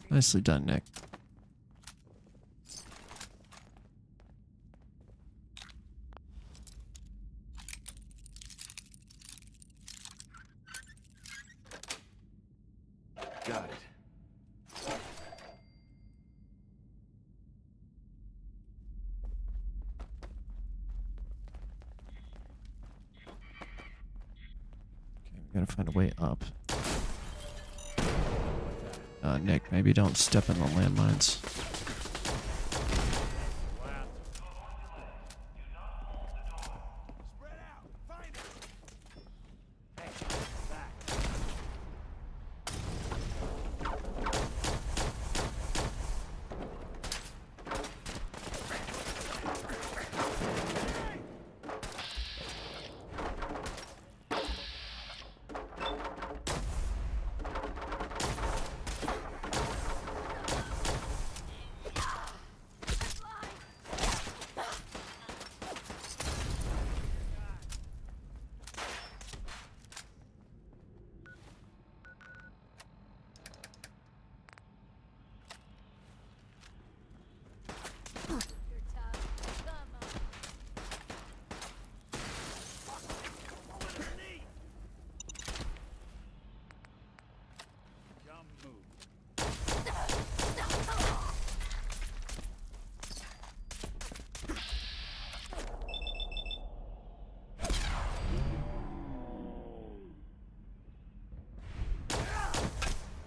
Nicely done, Nick. Got it. We gotta find a way up. Nick, maybe don't step in the landmines.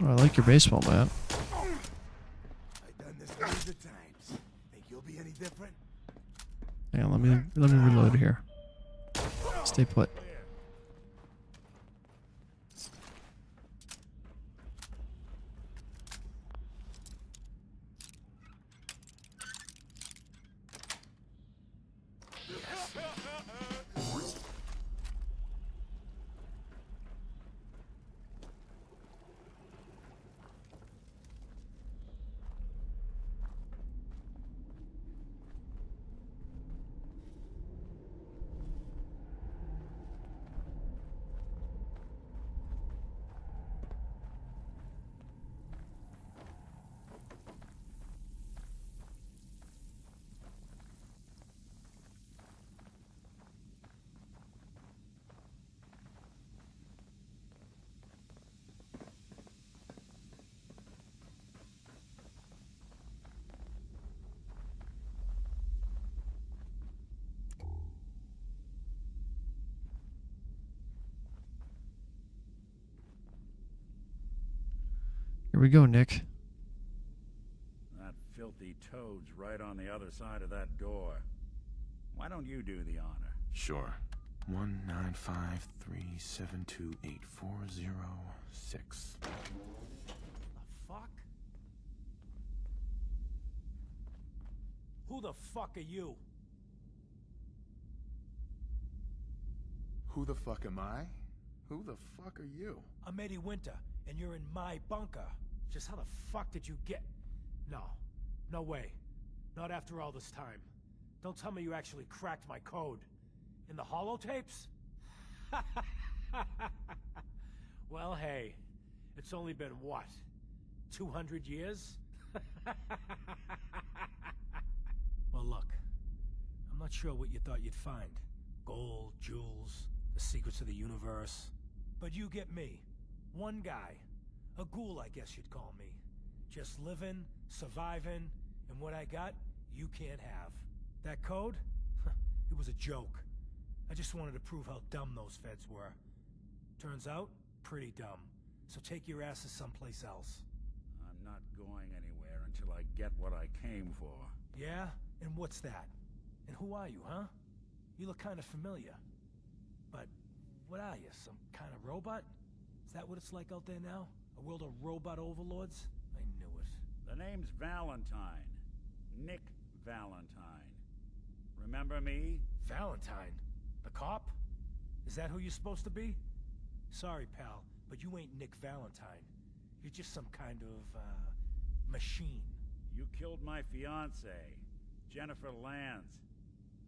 Oh, I like your baseball bat. I've done this hundreds of times. Think you'll be any different? Hang on, let me reload here. Stay put. Here we go, Nick. That filthy toad's right on the other side of that door. Why don't you do the honor? Sure. 19537284006. The fuck? Who the fuck are you? Who the fuck am I? Who the fuck are you? I'm Eddie Winter, and you're in my bunker. Just how the fuck did you get... No. No way. Not after all this time. Don't tell me you actually cracked my code. In the holotapes? Well, hey. It's only been, what? 200 years? Well, look. I'm not sure what you thought you'd find. Gold, jewels, the secrets of the universe. But you get me. One guy. A ghoul, I guess you'd call me. Just living, surviving, and what I got, you can't have. That code? It was a joke. I just wanted to prove how dumb those feds were. Turns out, pretty dumb. So take your asses someplace else. I'm not going anywhere until I get what I came for. Yeah? And what's that? And who are you, huh? You look kind of familiar. But what are you, some kind of robot? Is that what it's like out there now? A world of robot overlords? I knew it. The name's Valentine. Nick Valentine. Remember me? Valentine? The cop? Is that who you're supposed to be? Sorry, pal, but you ain't Nick Valentine. You're just some kind of, machine. You killed my fiancée, Jennifer Lands.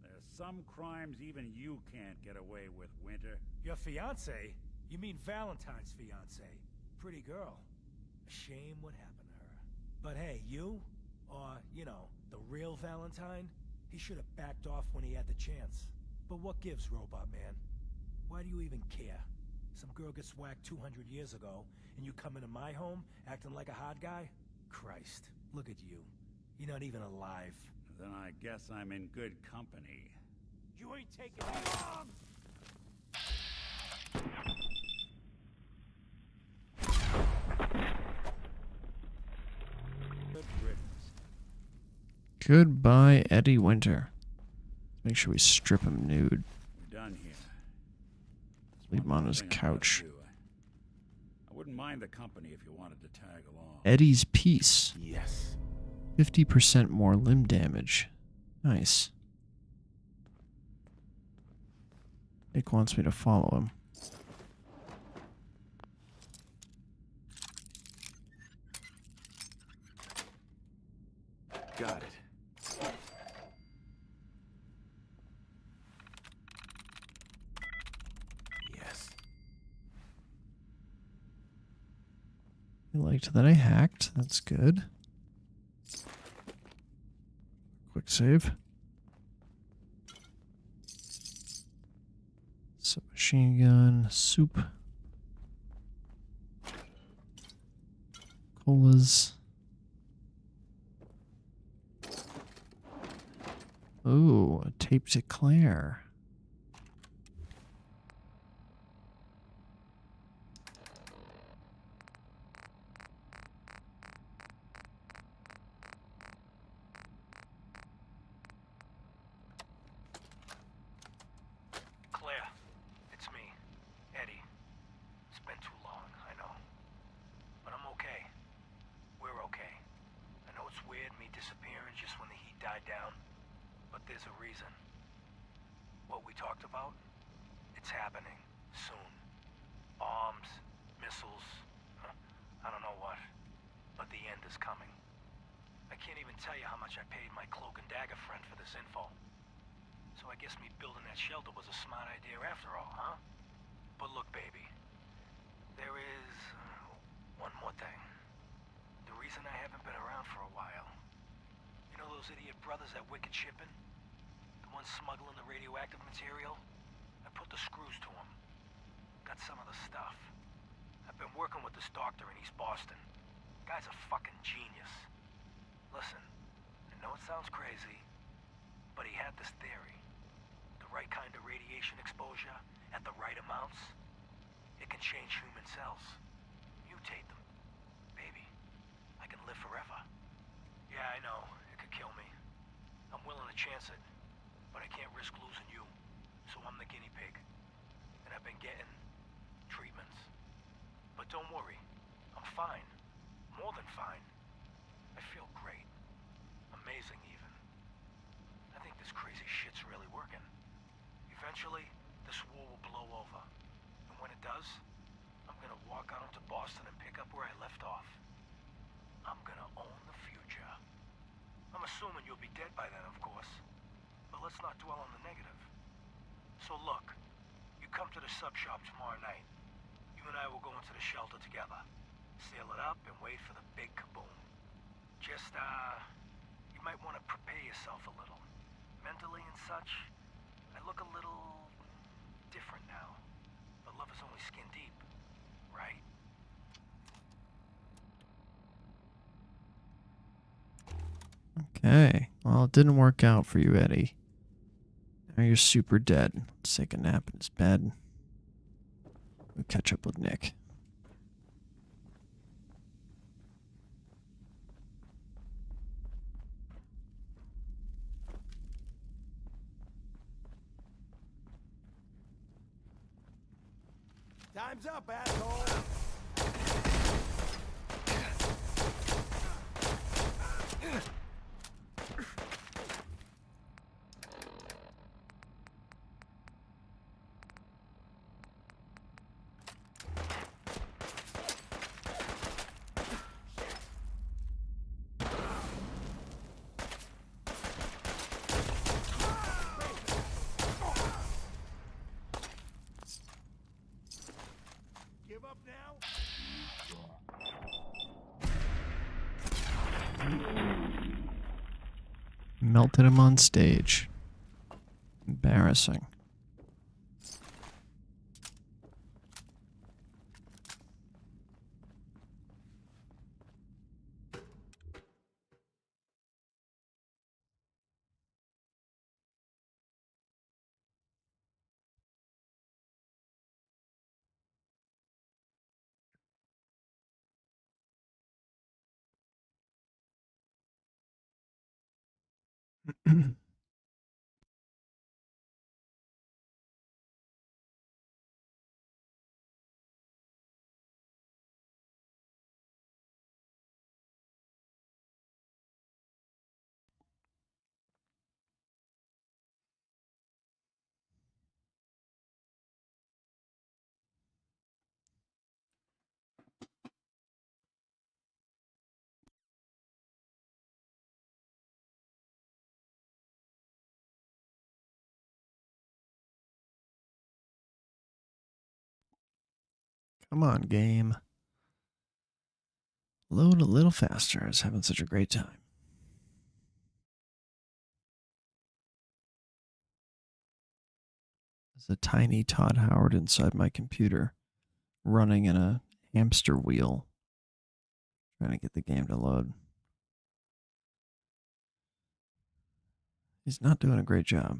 There's some crimes even you can't get away with, Winter. Your fiancée? You mean Valentine's fiancée? Pretty girl. A shame what happened to her. But hey, you? Or, you know, the real Valentine? He should have backed off when he had the chance. But what gives, Robot Man? Why do you even care? Some girl gets whacked 200 years ago, and you come into my home acting like a hot guy? Christ, look at you. You're not even alive. Then I guess I'm in good company. You ain't taking me long! Good riddance. Goodbye, Eddie Winter. Make sure we strip him nude. We're done here. Leave him on his couch. I wouldn't mind the company if you wanted to tag along. Eddie's Piece. Yes. 50% more limb damage. Nice. Nick wants me to follow him. Got it. Yes. I liked that I hacked. That's good. Quick save. Submachine gun, soup. Colas. Ooh, a tape to Claire. Claire, it's me, Eddie. It's been too long, I know. But I'm okay. We're okay. I know it's weird me disappearing just when the heat died down. But there's a reason. What we talked about? It's happening. Soon. Bombs, missiles, I don't know what. But the end is coming. I can't even tell you how much I paid my cloak and dagger friend for this info. So I guess me building that shelter was a smart idea after all, huh? But look, baby. There is one more thing. The reason I haven't been around for a while. You know those idiot brothers at Wicked Shipping? The ones smuggling the radioactive material? I put the screws to them. Got some of the stuff. I've been working with this doctor in East Boston. Guy's a fucking genius. Listen, I know it sounds crazy, but he had this theory. The right kind of radiation exposure, at the right amounts, it can change human cells. Mutate them. Baby, Yeah, I know. It could kill me. I'm willing to chance it, but I can't risk losing you. So I'm the guinea pig. And I've been getting treatments. But don't worry. I'm fine. More than fine. I feel great. Amazing, even. I think this crazy shit's really working. Eventually, this war will blow over. And when it does, I'm gonna walk out to Boston and pick up where I left off. I'm gonna own the future. I'm assuming you'll be dead by then, of course. But let's not dwell on the negative. So look, you come to the sub shop tomorrow night. You and I will go into the shelter together. Seal it up and wait for the big kaboom. Just, you might want to prepare yourself a little. Mentally and such, I look a little different now. But love is only skin deep, right? Okay. Well, it didn't work out for you, Eddie. Now you're super dead. Let's take a nap in his bed. We'll catch up with Nick. Time's up, asshole! Give up now? Melted him on stage. Embarrassing. Come on, game. Load a little faster. I was having such a great time. There's a tiny Todd Howard inside my computer, running in a hamster wheel, trying to get the game to load. He's not doing a great job.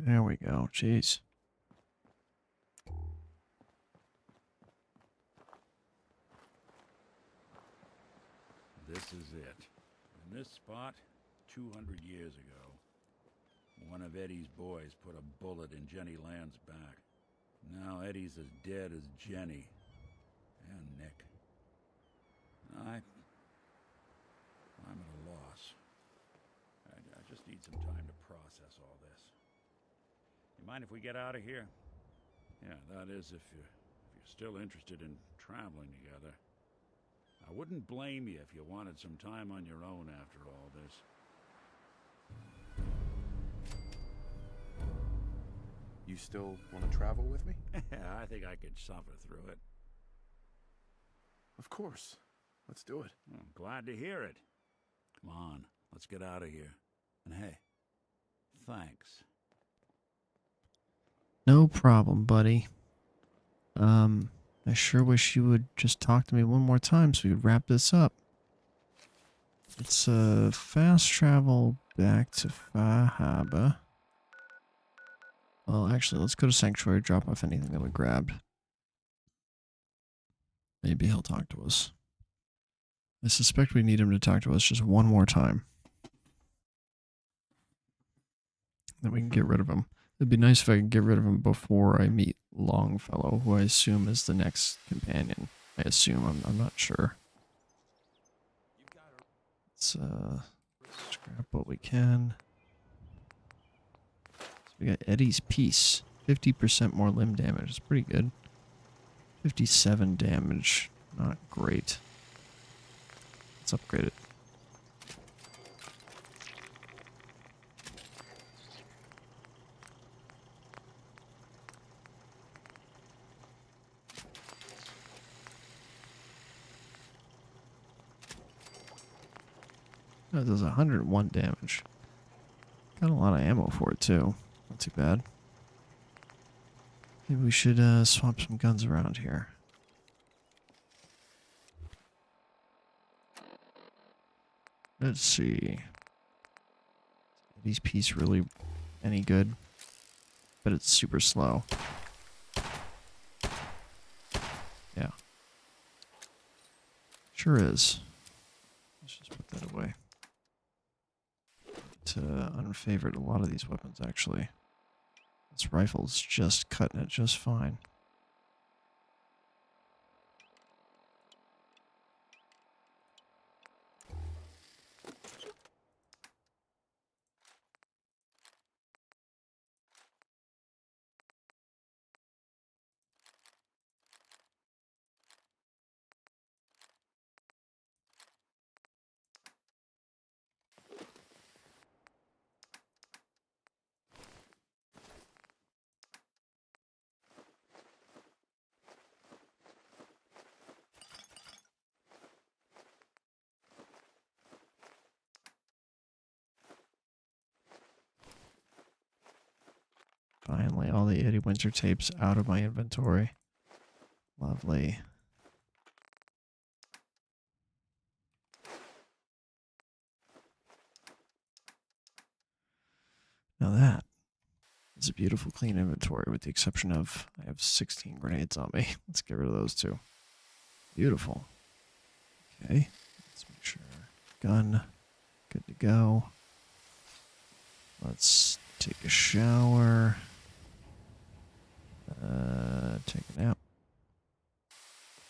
There we go. Jeez. This is it. In this spot, 200 years ago, one of Eddie's boys put a bullet in Jenny Land's back. Now Eddie's as dead as Jenny. And Nick. I'm at a loss. I just need some time to process all this. You mind if we get out of here? Yeah, that is if you're still interested in traveling together. I wouldn't blame you if you wanted some time on your own after all this. You still want to travel with me? I think I could suffer through it. Of course. Let's do it. I'm glad to hear it. Come on, let's get out of here. And hey, thanks. No problem, buddy. I sure wish you would just talk to me one more time so we could wrap this up. Let's fast travel back to Fahaba. Well, actually, let's go to Sanctuary, drop off anything that we grabbed. Maybe he'll talk to us. I suspect we need him to talk to us just one more time. Then we can get rid of him. It'd be nice if I could get rid of him before I meet Longfellow, who I assume is the next companion. I assume, I'm not sure. Let's scrap what we can. So we got Eddie's Piece. 50% more limb damage. It's pretty good. 57 damage. Not great. Let's upgrade it. That does 101 damage. Got a lot of ammo for it too. Not too bad. Maybe we should swap some guns around here. Let's see. Is Eddie's Piece really any good? But it's super slow. Yeah. Sure is. Let's just put that away. Unfavored a lot of these weapons, actually. This rifle's just cutting it just fine. Finally, all the Eddie Winter tapes out of my inventory. Lovely. Now that is a beautiful, clean inventory, with the exception of I have 16 grenades on me. Let's get rid of those too. Beautiful. Okay, let's make sure. Gun, good to go. Let's take a shower. Take a nap.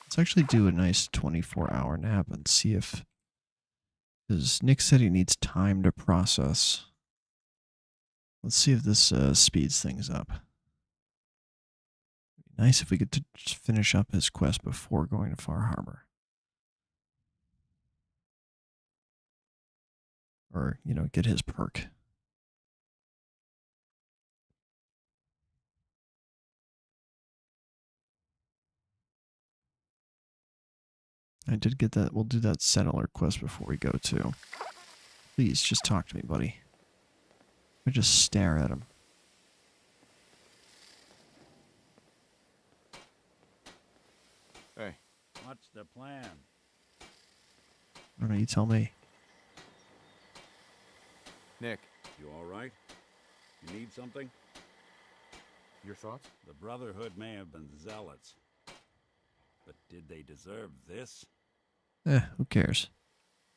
Let's actually do a nice 24-hour nap and see if... Because Nick said he needs time to process. Let's see if this speeds things up. It'd be nice if we could just finish up his quest before going to Far Harbor. Or, you know, get his perk. I did get that. We'll do that settler quest before we go too. Please, just talk to me, buddy. I just stare at him. Hey. What's the plan? I don't know, you tell me. Nick. You all right? You need something? Your thoughts? The Brotherhood may have been zealots, but did they deserve this? Who cares?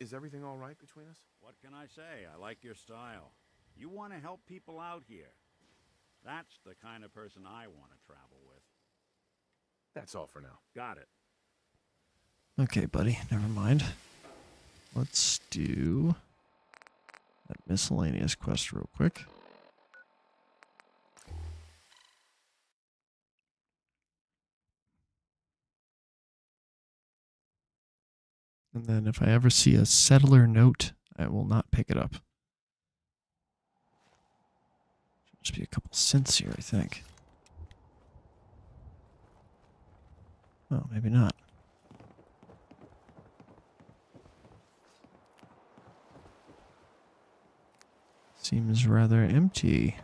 Is everything all right between us? What can I say? I like your style. You want to help people out here. That's the kind of person I want to travel with. That's all for now. Got it. Okay, buddy, never mind. Let's do that miscellaneous quest real quick. And then if I ever see a settler note, I will not pick it up. Should just be a couple cents here, I think. Oh, maybe not. Seems rather empty.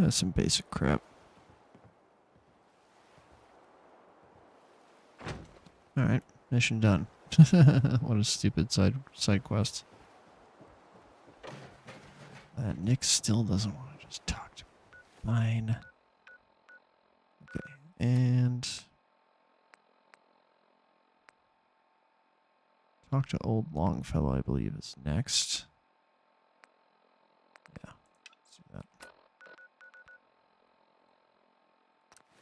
Some basic crap. Alright, mission done. What a stupid side quest. Nick still doesn't want to just talk to me. Fine. Okay, and talk to old Longfellow, I believe, is next. Yeah, let's do that.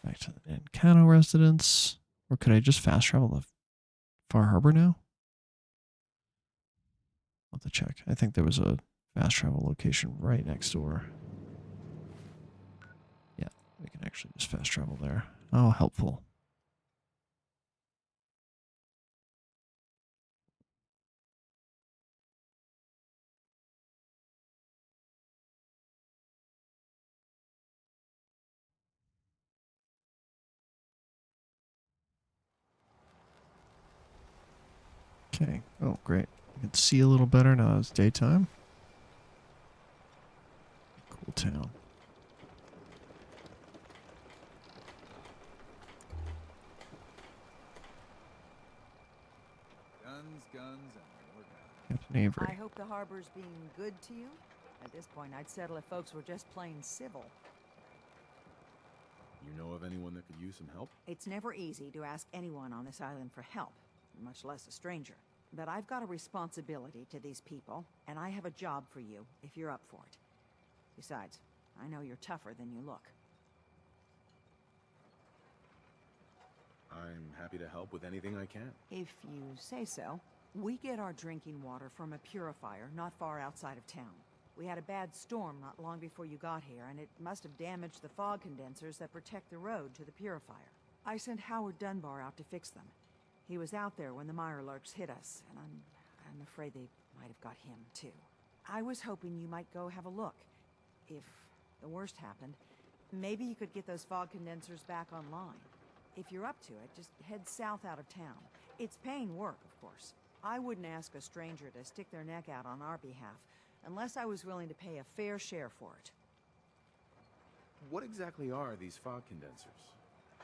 Back to the Nancano residence. Or could I just fast travel to Far Harbor now? I'll have to check. I think there was a fast travel location right next door. Yeah, we can actually just fast travel there. Oh, helpful. Okay. Oh, great. I can see a little better now that it's daytime. Cool town. Guns, guns, and more guns. Captain Avery. I hope the harbor's being good to you. At this point, I'd settle if folks were just plain civil. You know of anyone that could use some help? It's never easy to ask anyone on this island for help, much less a stranger. But I've got a responsibility to these people, and I have a job for you if you're up for it. Besides, I know you're tougher than you look. I'm happy to help with anything I can. If you say so. We get our drinking water from a purifier not far outside of town. We had a bad storm not long before you got here, and it must have damaged the fog condensers that protect the road to the purifier. I sent Howard Dunbar out to fix them. He was out there when the Mirelurks hit us, and I'm afraid they might have got him, too. I was hoping you might go have a look. If the worst happened, maybe you could get those fog condensers back online. If you're up to it, just head south out of town. It's paying work, of course. I wouldn't ask a stranger to stick their neck out on our behalf, unless I was willing to pay a fair share for it. What exactly are these fog condensers?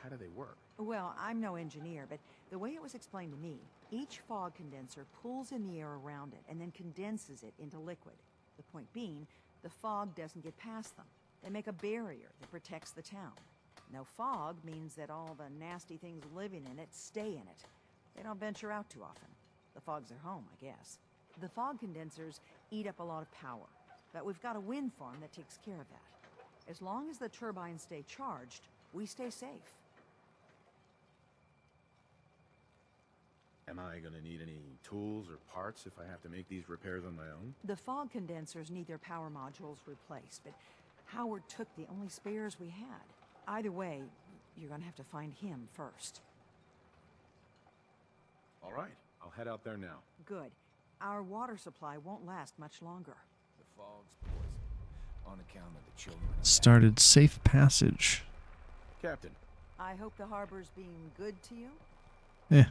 How do they work? Well, I'm no engineer, but the way it was explained to me, each fog condenser pulls in the air around it and then condenses it into liquid. The point being, the fog doesn't get past them. They make a barrier that protects the town. No fog means that all the nasty things living in it stay in it. They don't venture out too often. The fog's their home, I guess. The fog condensers eat up a lot of power, but we've got a wind farm that takes care of that. As long as the turbines stay charged, we stay safe. Am I gonna need any tools or parts if I have to make these repairs on my own? The fog condensers need their power modules replaced, but Howard took the only spares we had. Either way, you're gonna have to find him first. All right, I'll head out there now. Good. Our water supply won't last much longer. The fog's poison, on account of the children. Started safe passage. Captain. I hope the harbor's being good to you. Yeah.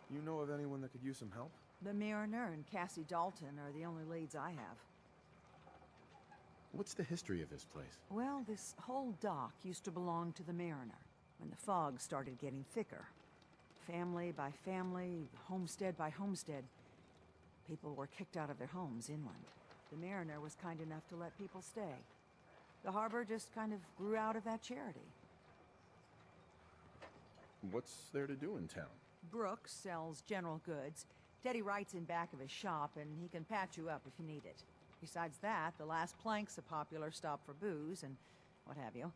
You know of anyone that could use some help? The Mariner and Cassie Dalton are the only leads I have. What's the history of this place? Well, this whole dock used to belong to the Mariner when the fog started getting thicker. Family by family, homestead by homestead, people were kicked out of their homes inland. The Mariner was kind enough to let people stay. The harbor just kind of grew out of that charity. What's there to do in town? Brooks sells general goods. Teddy Wright's in back of his shop, and he can patch you up if you need it. Besides that, the Last Plank's a popular stop for booze and what have you.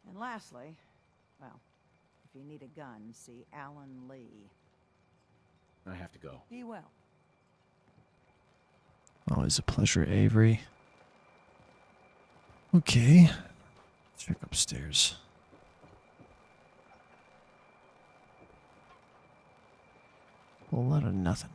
And lastly, well, if you need a gun, see Alan Lee. I have to go. Be well. Always a pleasure, Avery. Okay. Let's check upstairs. A whole lot of nothing.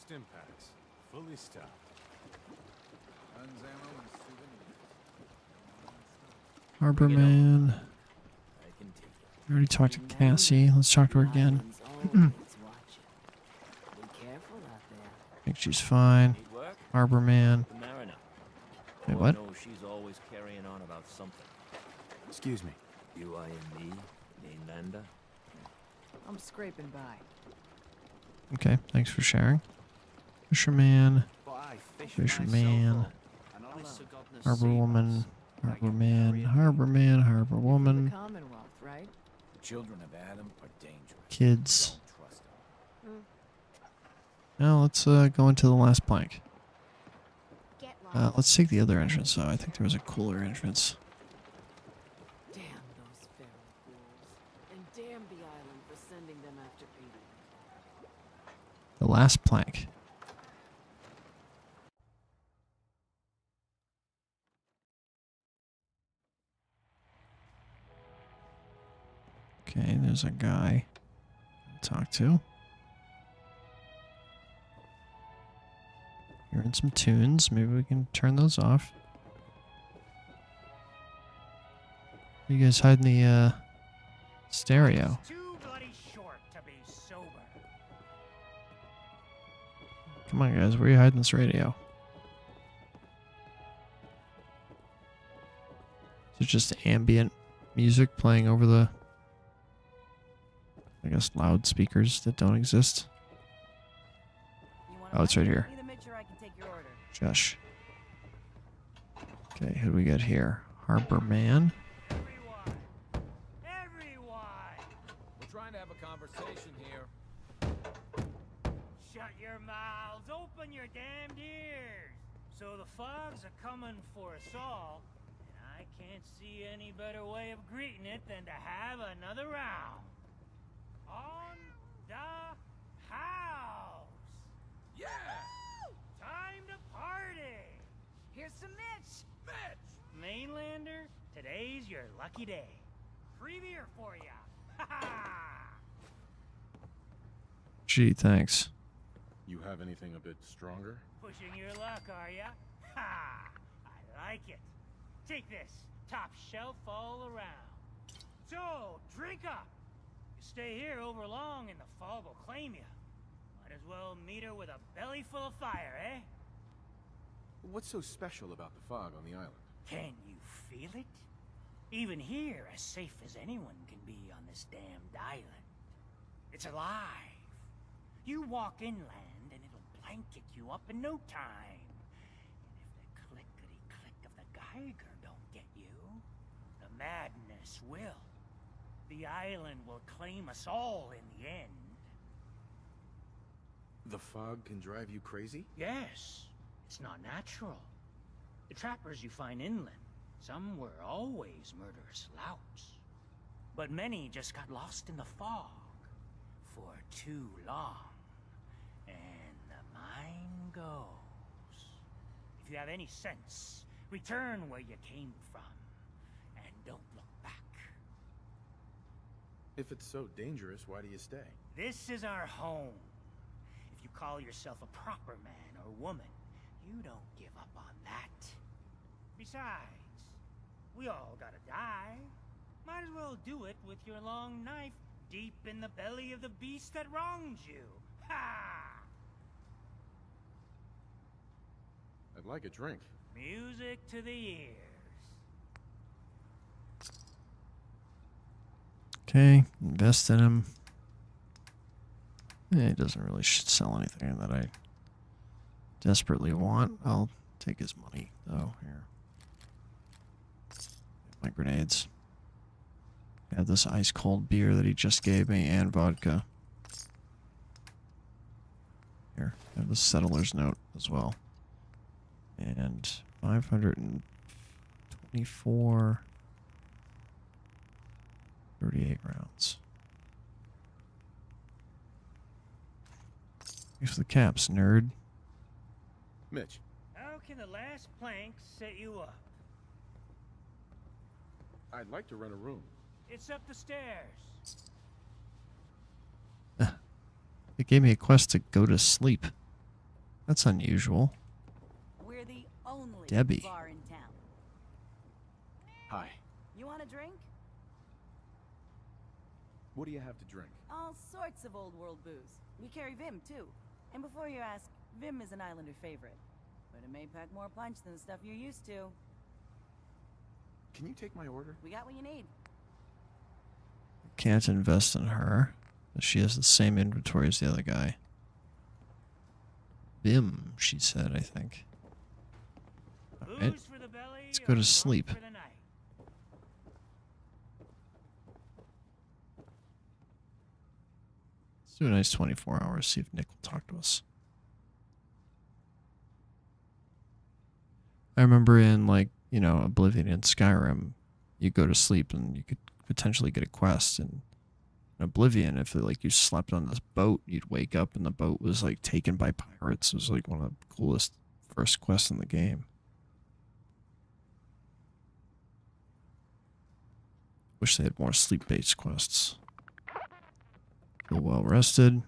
stim packs, fully stocked. Guns, ammo, and souvenirs. Harborman. I can take it. We already talked to Cassie. Let's talk to her again. I think she's fine. Harborman. The Mariner. Wait, Lord what? knows she's always carrying on about something. Excuse me. You IME, mainlander. I'm scraping by. Okay, thanks for sharing. Fisherman. Fisherman. Harborwoman. Harborman. Harborman. Harborwoman. The Commonwealth, right? The children of Adam are dangerous. Kids. Don't trust them. Now let's go into the last plank. Let's take the other entrance though. I think there was a cooler entrance. Damn those feral fools. And damn the island for sending them after Peter. The last plank. Okay, there's a guy to talk to. Hearing some tunes. Maybe we can turn those off. You guys hide in the stereo. Too bloody short to be sober. Come on, guys. Where are you hiding this radio? Is it just ambient music playing over the, I guess, loudspeakers that don't exist? Oh, it's right here. Josh. Okay, who do we got here? Harborman. We're trying to have a conversation here. Shut your mouths, open your damned ears. So the fogs are coming for us all, and I can't see any better way of greeting it than to have another round. On the house. Yeah! Time to party. Here's some Mitch. Mainlander, today's your lucky day. Free beer for ya. Ha ha! Gee, thanks. You have anything a bit stronger? Pushing your luck, are ya? Ha! I like it. Take this, top shelf all around. So, drink up. You stay here over long and the fog will claim you. Might as well meet her with a belly full of fire, eh? What's so special about the fog on the island? Can you feel it? Even here, as safe as anyone can be on this damned island. It's alive. You walk inland and it'll blanket you up in no time. And if the clickety-click of the Geiger don't get you, the madness will. The island will claim us all in the end. The fog can drive you crazy? Yes, it's not natural. The trappers you find inland, some were always murderous louts. But many just got lost in the fog for too long. And the mind goes. If you have any sense, return where you came from. And don't look back. If it's so dangerous, why do you stay? This is our home. If you call yourself a proper man or woman, you don't give up on that. Besides, we all gotta die. Might as well do it with your long knife deep in the belly of the beast that wronged you. Ha! I'd like a drink. Music to the ears. Okay, invest in him. He doesn't really sell anything that I desperately want. I'll take his money, though. Here. My grenades. I have this ice-cold beer that he just gave me, and vodka. Here, I have the settler's note as well. And 524... 38 rounds. Thanks for the caps, nerd. Mitch. How can the last plank set you up? I'd like to rent a room. It's up the stairs. It gave me a quest to go to sleep. That's unusual. We're the only Debbie. bar in town. Hi. You want a drink? What do you have to drink? All sorts of old world booze. We carry Vim, too. And before you ask, Vim is an Islander favorite. But it may pack more punch than the stuff you're used to. Can you take my order? We got what you need. Can't invest in her. She has the same inventory as the other guy. Bim, she said, I think. Alright. Let's go to sleep. Let's do a nice 24 hours, see if Nick will talk to us. I remember in, like, you know, Oblivion and Skyrim, you go to sleep and you could potentially get a quest. And in Oblivion, if like you slept on this boat, you'd wake up and the boat was like taken by pirates. It was like one of the coolest first quests in the game. Wish they had more sleep-based quests. Feel well rested.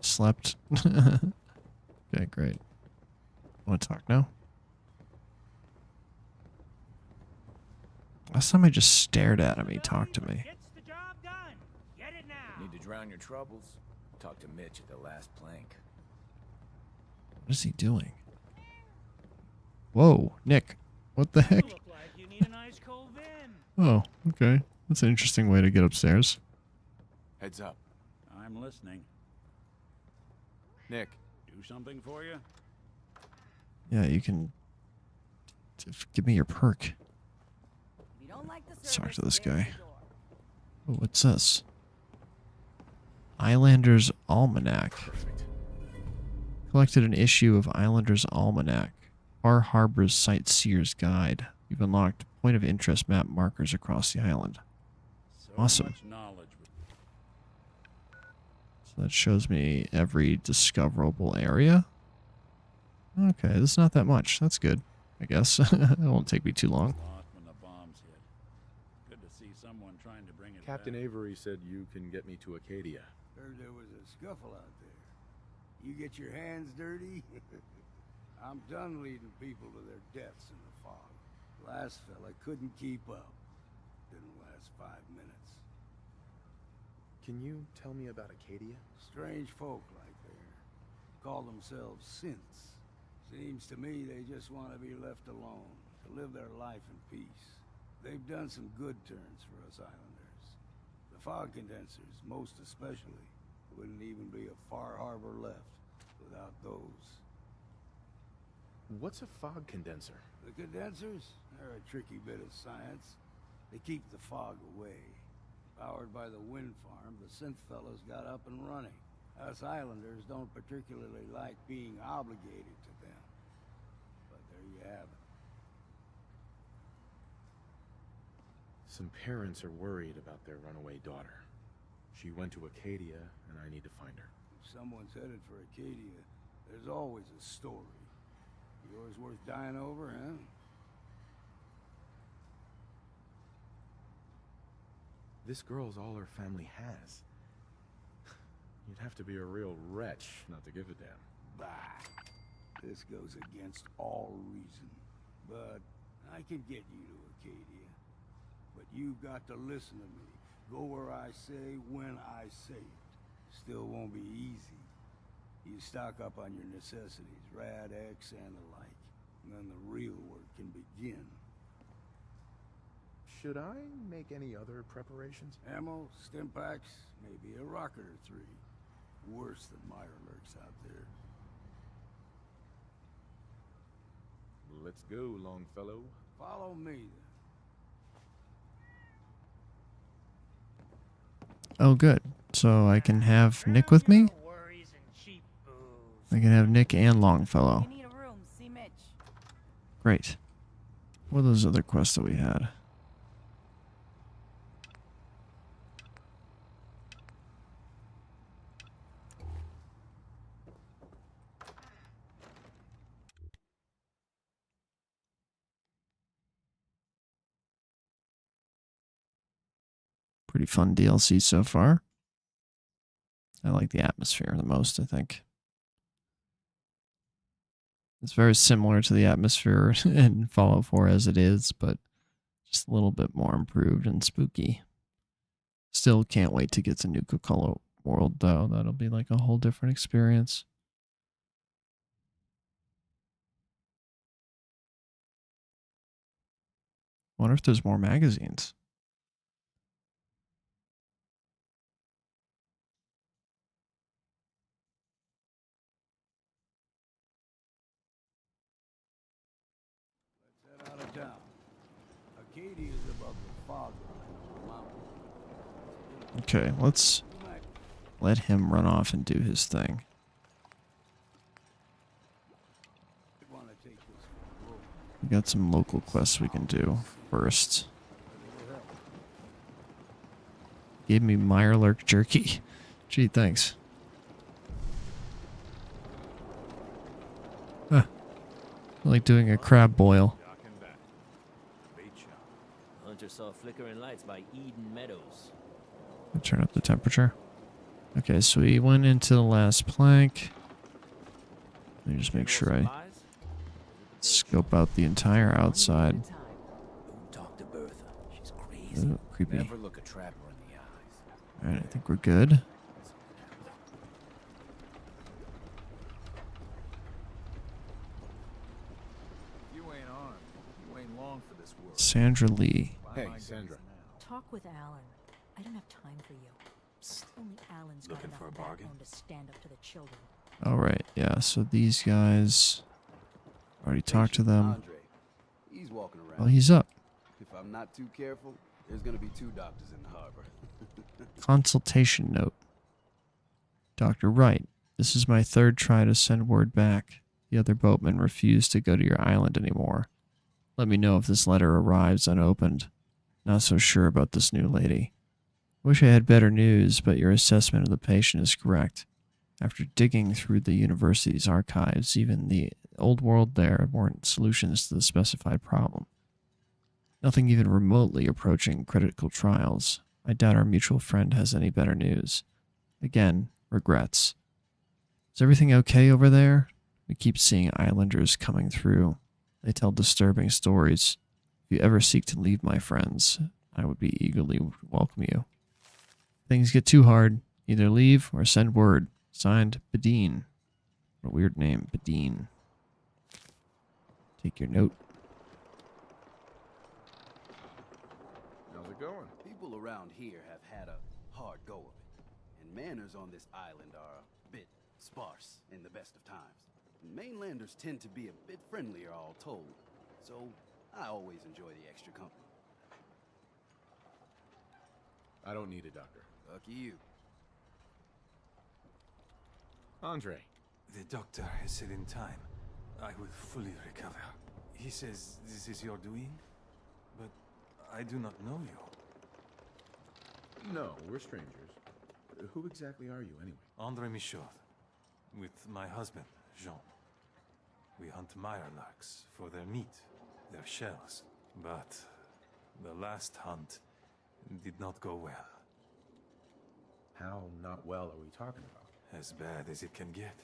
Slept. Okay, great. Want to talk now? Last time I just stared at him, he talked to me. Need to drown your troubles? Talk to Mitch at the last plank. What is he doing? Whoa, Nick. What the heck? Oh, okay. That's an interesting way to get upstairs. Heads up. I'm listening. Nick. Do something for you? Yeah, you can... Give me your perk. If you don't like the Let's talk service, to this there's guy. the door. Oh, what's this? Islander's Almanac. Collected an issue of Islander's Almanac. Bar Harbor's Sightseer's Guide. You've unlocked point of interest map markers across the island. Awesome. Much knowledge. So that shows me every discoverable area. Okay, this is not that much. That's good, I guess. It won't take me too long. Lost when the bombs hit. Good to see someone trying to bring it Captain back. Avery said you can get me to Acadia. Heard there was a scuffle out there. You get your hands dirty? I'm done leading people to their deaths in the fog. Last fella couldn't keep up. Didn't last 5 minutes. Can you tell me about Acadia? Strange folk like there. Call themselves synths. Seems to me they just want to be left alone, to live their life in peace. They've done some good turns for us islanders. The fog condensers, most especially, wouldn't even be a Far Harbor left without those. What's a fog condenser? The condensers? They're a tricky bit of science. They keep the fog away. Powered by the wind farm, the synth fellows got up and running. Us islanders don't particularly like being obligated to them. But there you have it. Some parents are worried about their runaway daughter. She went to Acadia, and I need to find her. If someone's headed for Acadia, there's always a story. Yours worth dying over, huh? This girl's all her family has. You'd have to be a real wretch not to give a damn. Bah. This goes against all reason. But I can get you to Acadia. But you've got to listen to me. Go where I say, when I say it. Still won't be easy. You stock up on your necessities, Rad-X and the like. And then the real work can begin. Should I make any other preparations? Ammo, stim packs, maybe a rocket or 3. Worse than Mirelurks out there. Let's go, Longfellow. Follow me, then. Oh, good. So I can have Nick with me? I can have Nick and Longfellow. You need a room. See Mitch. Great. What are those other quests that we had? Pretty fun DLC so far. I like the atmosphere the most, I think. It's very similar to the atmosphere in Fallout 4 as it is, but just a little bit more improved and spooky. Still can't wait to get to Nuka Cola World, though. That'll be like a whole different experience. Wonder if there's more magazines. Let's head out of town. Arcadia is above the fog line on the mountain. Okay, let's let him run off and do his thing. We got some local quests we can do first. Gave me Mirelurk jerky. Gee, thanks. Huh. I like doing a crab boil. Hunter saw flickering lights by Eden Meadows. Turn up the temperature. Okay, so we went into the last plank. Let me just make sure I scope out the entire outside. Ooh, creepy. Never look a trapper in the eyes. Alright, I think we're good. You ain't armed. You ain't long for this world. Sandra Lee. Hey, Sandra. Talk with Alan. I don't have time for you. Only Alan's got Looking enough for a bargain? backbone to stand up to the children. Alright, yeah, so these guys... Already talked to them. Andre, he's walking around. Well, he's up. If I'm not too careful, there's gonna be 2 doctors in the harbor. Consultation note. Dr. Wright, this is my 3rd try to send word back. The other boatmen refuse to go to your island anymore. Let me know if this letter arrives unopened. Not so sure about this new lady. Wish I had better news, but your assessment of the patient is correct. After digging through the university's archives, even the old world there weren't solutions to the specified problem. Nothing even remotely approaching critical trials. I doubt our mutual friend has any better news. Again, regrets. Is everything okay over there? We keep seeing islanders coming through. They tell disturbing stories. If you ever seek to leave, my friends, I would be eagerly welcome you. If things get too hard, either leave or send word. Signed, Badine. What a weird name, Badine. Take your note. How's it going? People around here have had a hard go of it, and manners on this island are a bit sparse in the best of times. Mainlanders tend to be a bit friendlier, all told, so I always enjoy the extra company. I don't need a doctor. Lucky you. Andre. The doctor has said in time, I will fully recover. He says this is your doing, but I do not know you. No, we're strangers. Who exactly are you, anyway? Andre Michaud, with my husband, Jean. We hunt Mirelurks for their meat, their shells. But the last hunt did not go well. How not well are we talking about? As bad as it can get.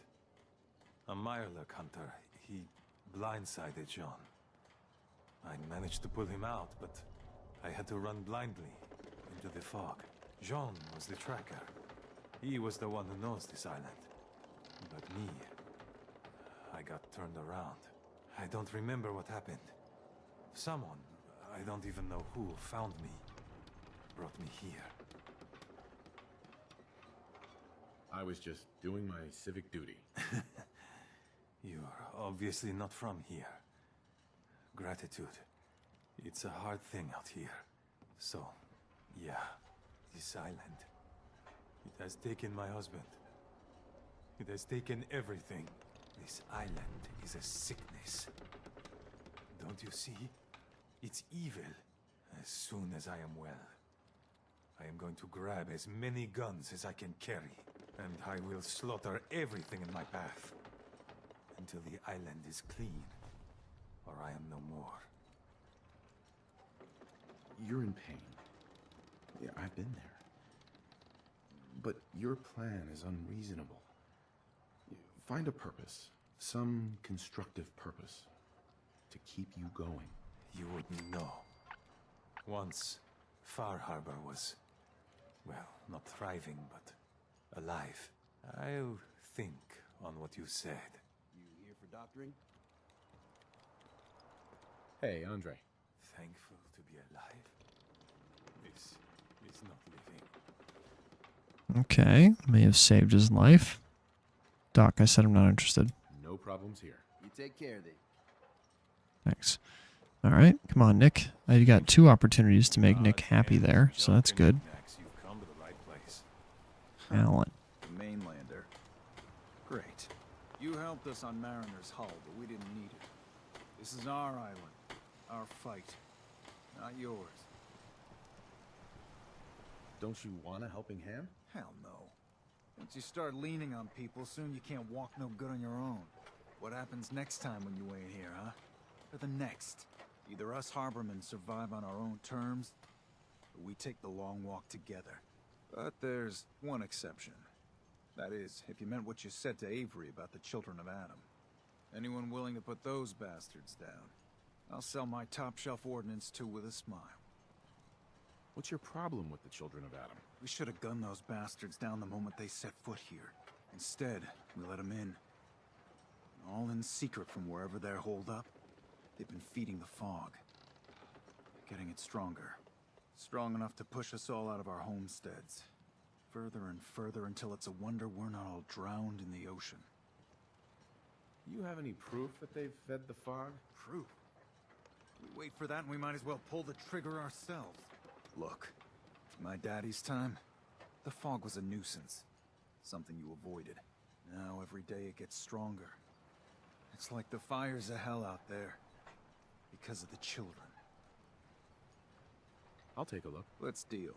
A Mirelurk hunter, he blindsided Jean. I managed to pull him out, but I had to run blindly into the fog. Jean was the tracker. He was the one who knows this island. But me, I got turned around. I don't remember what happened. Someone, I don't even know who, found me. Brought me here. I was just doing my civic duty. You're obviously not from here. Gratitude. It's a hard thing out here. So, yeah, this island. It has taken my husband. It has taken everything. This island is a sickness. Don't you see? It's evil. As soon as I am well, I am going to grab as many guns as I can carry. And I will slaughter everything in my path. Until the island is clean. Or I am no more. You're in pain. Yeah, I've been there. But your plan is unreasonable. Find a purpose. Some constructive purpose to keep you going. You wouldn't know. Once, Far Harbor was, well, not thriving, but alive. I'll think on what you said. You here for doctoring? Hey, Andre. Thankful to be alive. This is not living. Okay, may have saved his life. Doc, I said I'm not interested. No problems here. You take care, then. Thanks. All right, come on, Nick. You got 2 opportunities to make Nick happy there, so that's good. You've come to the right place. Alan. The Mainlander. Great. You helped us on Mariner's hull, but we didn't need it. This is our island. Our fight. Not yours. Don't you want a helping hand? Hell no. Once you start leaning on people, soon you can't walk no good on your own. What happens next time when you ain't here, huh? Or the next? Either us harbormen survive on our own terms, or we take the long walk together. But there's one exception. That is, if you meant what you said to Avery about the Children of Adam. Anyone willing to put those bastards down, I'll sell my top-shelf ordnance to with a smile. What's your problem with the Children of Adam? We should have gunned those bastards down the moment they set foot here. Instead, we let them in. All in secret from wherever they're holed up. They've been feeding the fog. Getting it stronger. Strong enough to push us all out of our homesteads. Further and further until it's a wonder we're not all drowned in the ocean. You have any proof that they've fed the fog? Proof? We wait for that and we might as well pull the trigger ourselves. Look, in my daddy's time, the fog was a nuisance. Something you avoided. Now every day it gets stronger. It's like the fires of hell out there. Because of the children. I'll take a look. Let's deal.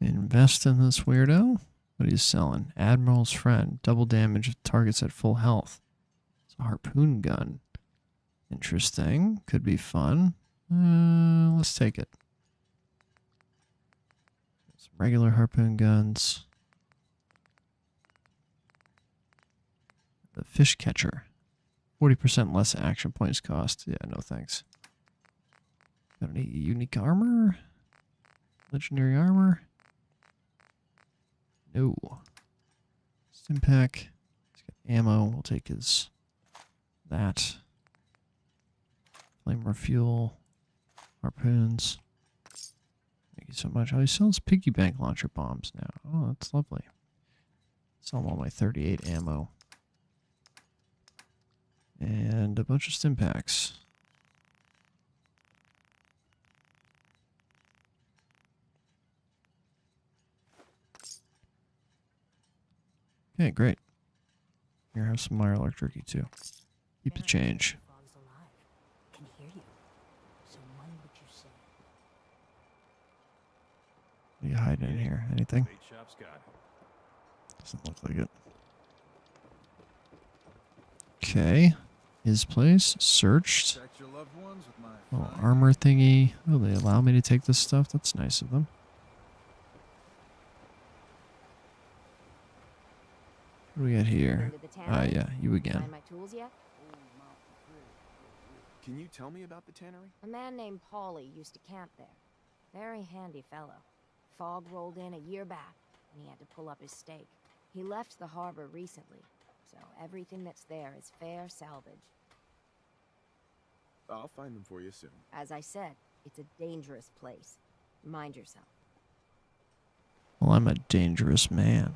Invest in this weirdo? What are you selling? Admiral's Friend. Double damage if targets at full health. It's a harpoon gun. Interesting. Could be fun. Let's take it. Some regular harpoon guns. The fish catcher. 40% less action points cost. Yeah, no thanks. Got any unique armor? Legendary armor? No. Stimpack. He's got ammo. We'll take his... that. Flame refuel. Harpoons. Thank you so much. Oh, he sells piggy bank launcher bombs now. Oh, that's lovely. Sell all my 38 ammo. And a bunch of Stimpaks. Okay, great. Here, have some Mirelurk jerky too. Keep the change. Can hear you. So mind what you say. What are you hiding in here? Anything? Bait shop's got it. Doesn't look like it. Okay. His place. Searched. Protect your loved ones with my Oh, armor thingy. Oh, they allow me to take this stuff? That's nice of them. What do we got here? Yeah, you again. Find my tools yet? Can you tell me about the tannery? A man named Paulie used to camp there. Very handy fellow. Fog rolled in a year back, and he had to pull up his stake. He left the harbor recently, so everything that's there is fair salvage. I'll find them for you soon. As I said, it's a dangerous place. Mind yourself. Well, I'm a dangerous man.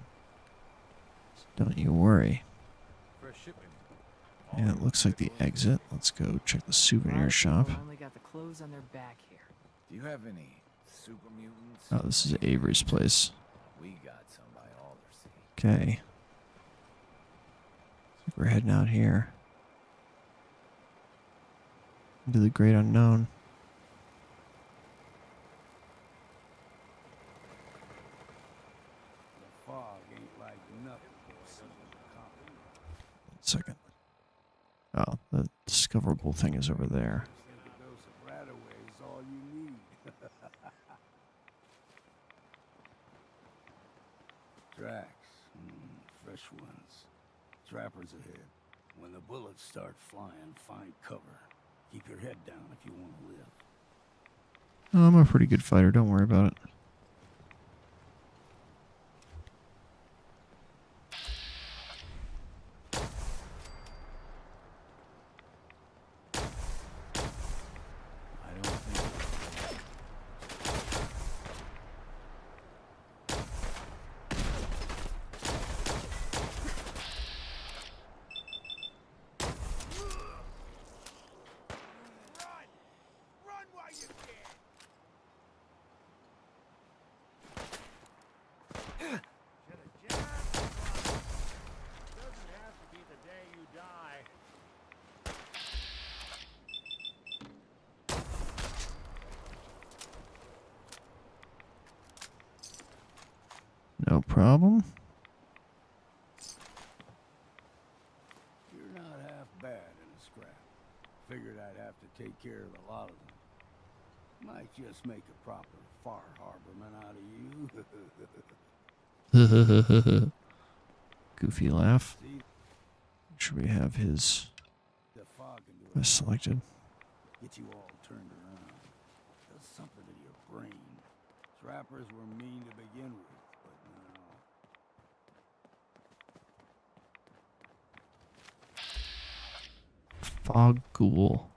So don't you worry. Fresh shipment. And it looks like the exit. Let's go check the souvenir shop. Only got the clothes on their back here. Do you have any super mutants? Oh, this is Avery's place. We got some by Aldersea. Okay. So we're heading out here. Into the great unknown. The fog ain't like nothing you've seen in the company. 1 second. Oh, the discoverable thing is over there. Think a dose of Radaway is all you need. Drax, Fresh ones. Trappers ahead. When the bullets start flying, find cover. Keep your head down if you want to live. Oh, I'm a pretty good fighter, don't worry about it. No problem. You're not half bad in a scrap. Figured I'd have to take care of a lot of them. Might just make a proper Far Harborman out of you. Goofy laugh. Should we have his selected? Get you all turned around. Does something to your brain. Trappers were mean to begin with. Fog Ghoul.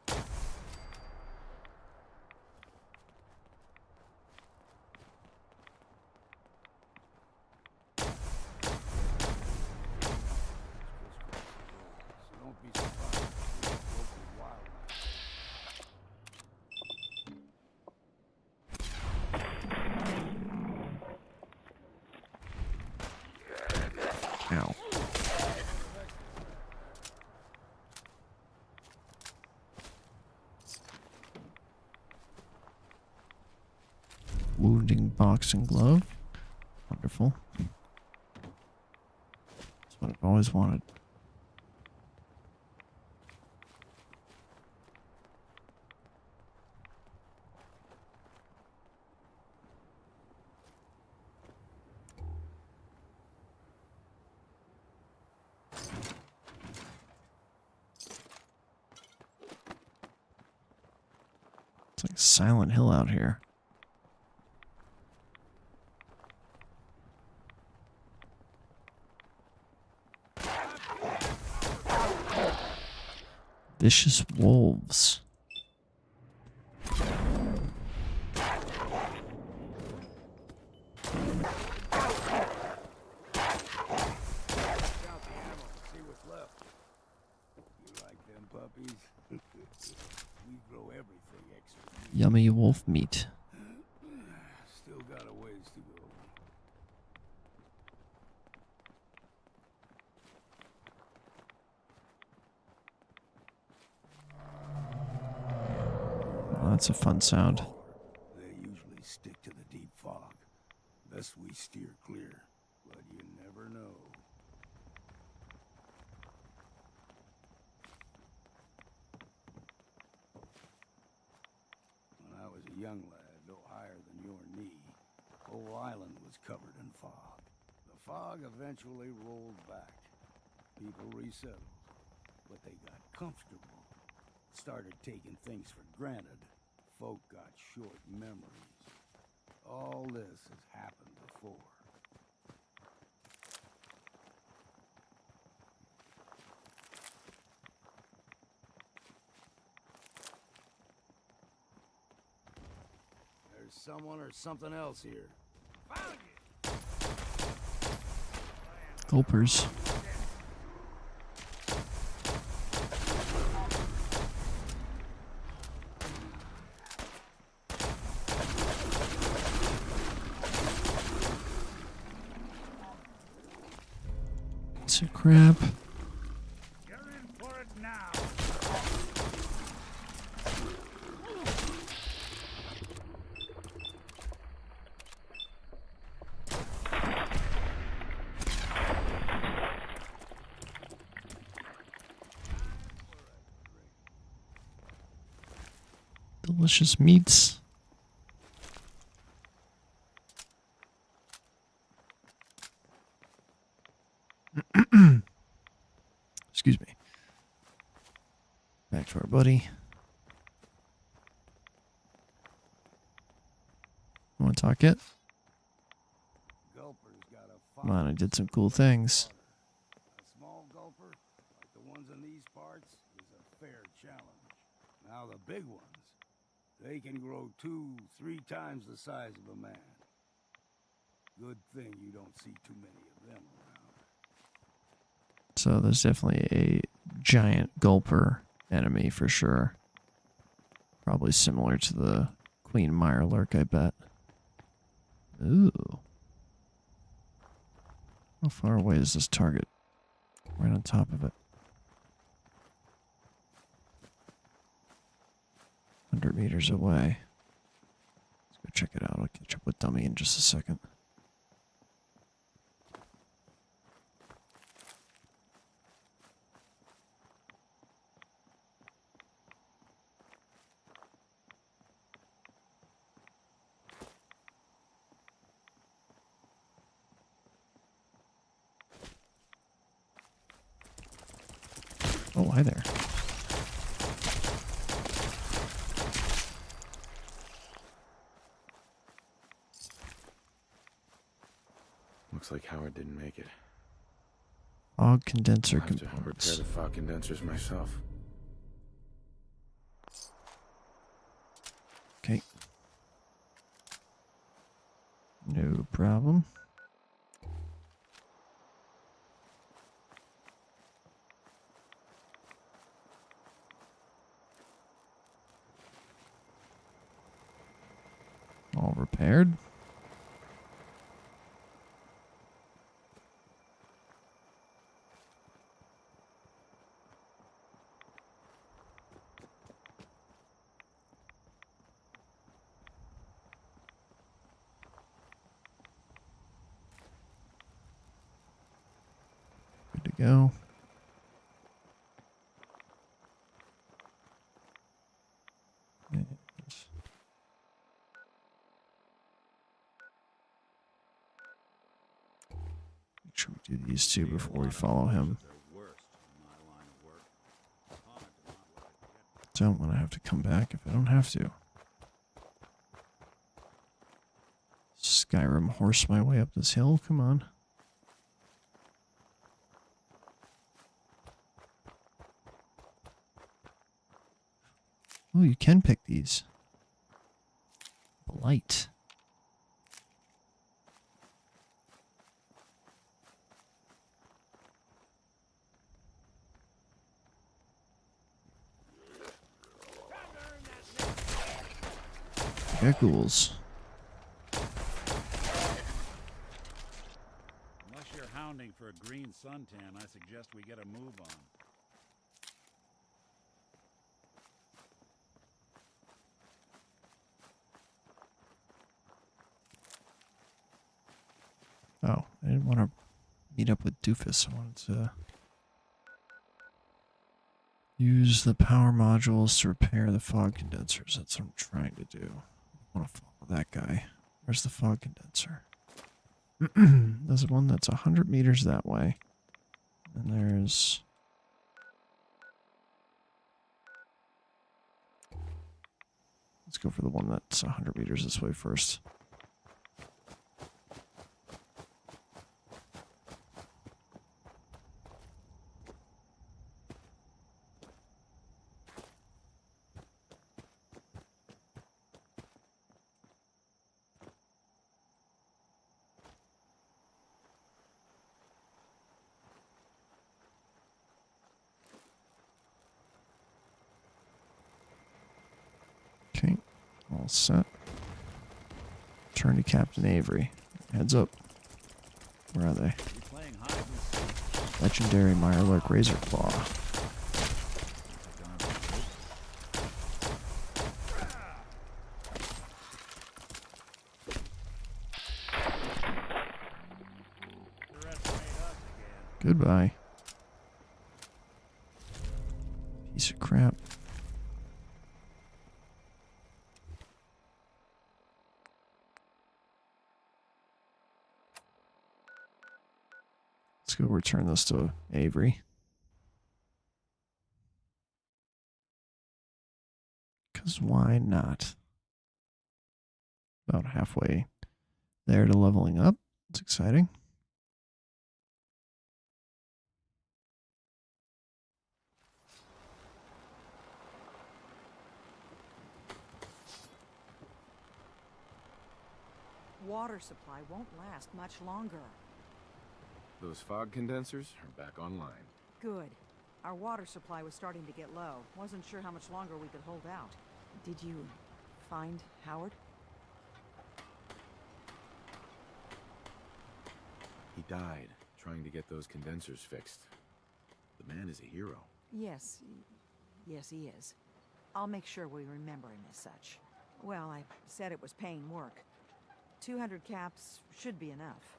Ow. Wounding boxing glove. Wonderful. That's what I've always wanted. It's like Silent Hill out here. Vicious wolves. Yummy wolf meat. Still got a ways to go. Oh, that's a fun sound. They usually stick to the deep fog. Best we steer clear, but you never know. When I was a young lad, no higher than your knee, whole island was covered in fog. The fog eventually rolled back. People resettled, but they got comfortable. Started taking things for granted. Folk got short memories. All this has happened before. There's someone or something else here. Gulpers. It's a crab. You're in for it now. Delicious meats. to our buddy. Want to talk yet? Come on, I did some cool things. A small gulper, like the ones in these parts, is a fair challenge. Now the big ones, they can grow 2-3 times the size of a man. Good thing you don't see too many of them around. So there's definitely a giant gulper enemy for sure. Probably similar to the Queen Mirelurk, I bet. Ooh. How far away is this target? Right on top of it. 100 meters away. Let's go check it out. I'll catch up with Dummy in just a second. Oh, hi there. Looks like Howard didn't make it. Fog condenser I'll have to components. repair the fog condensers myself. Okay. No problem. All repaired. Good to go. And make sure we do these two before we follow him. Don't want to have to come back if I don't have to. Skyrim horse my way up this hill, come on. Oh, you can pick these. Blight. Ghouls. Unless you're hounding for a green suntan, I suggest we get a move on. Oh, I didn't want to meet up with Doofus. I wanted to use the power modules to repair the fog condensers. That's what I'm trying to do. I want to follow that guy. Where's the fog condenser? There's one that's 100 meters that way. And there's... Let's go for the one that's 100 meters this way first. Okay, all set. Turn to Captain Avery. Heads up. Where are they? Legendary Mirelurk Razor Claw. Goodbye. Piece of crap. Let's go return this to Avery. Because why not? About halfway there to leveling up. It's exciting. Water supply won't last much longer. Those fog condensers are back online. Good. Our water supply was starting to get low. Wasn't sure how much longer we could hold out. Did you find Howard? He died trying to get those condensers fixed. The man is a hero. Yes. Yes, he is. I'll make sure we remember him as such. Well, I said it was paying work. 200 caps should be enough.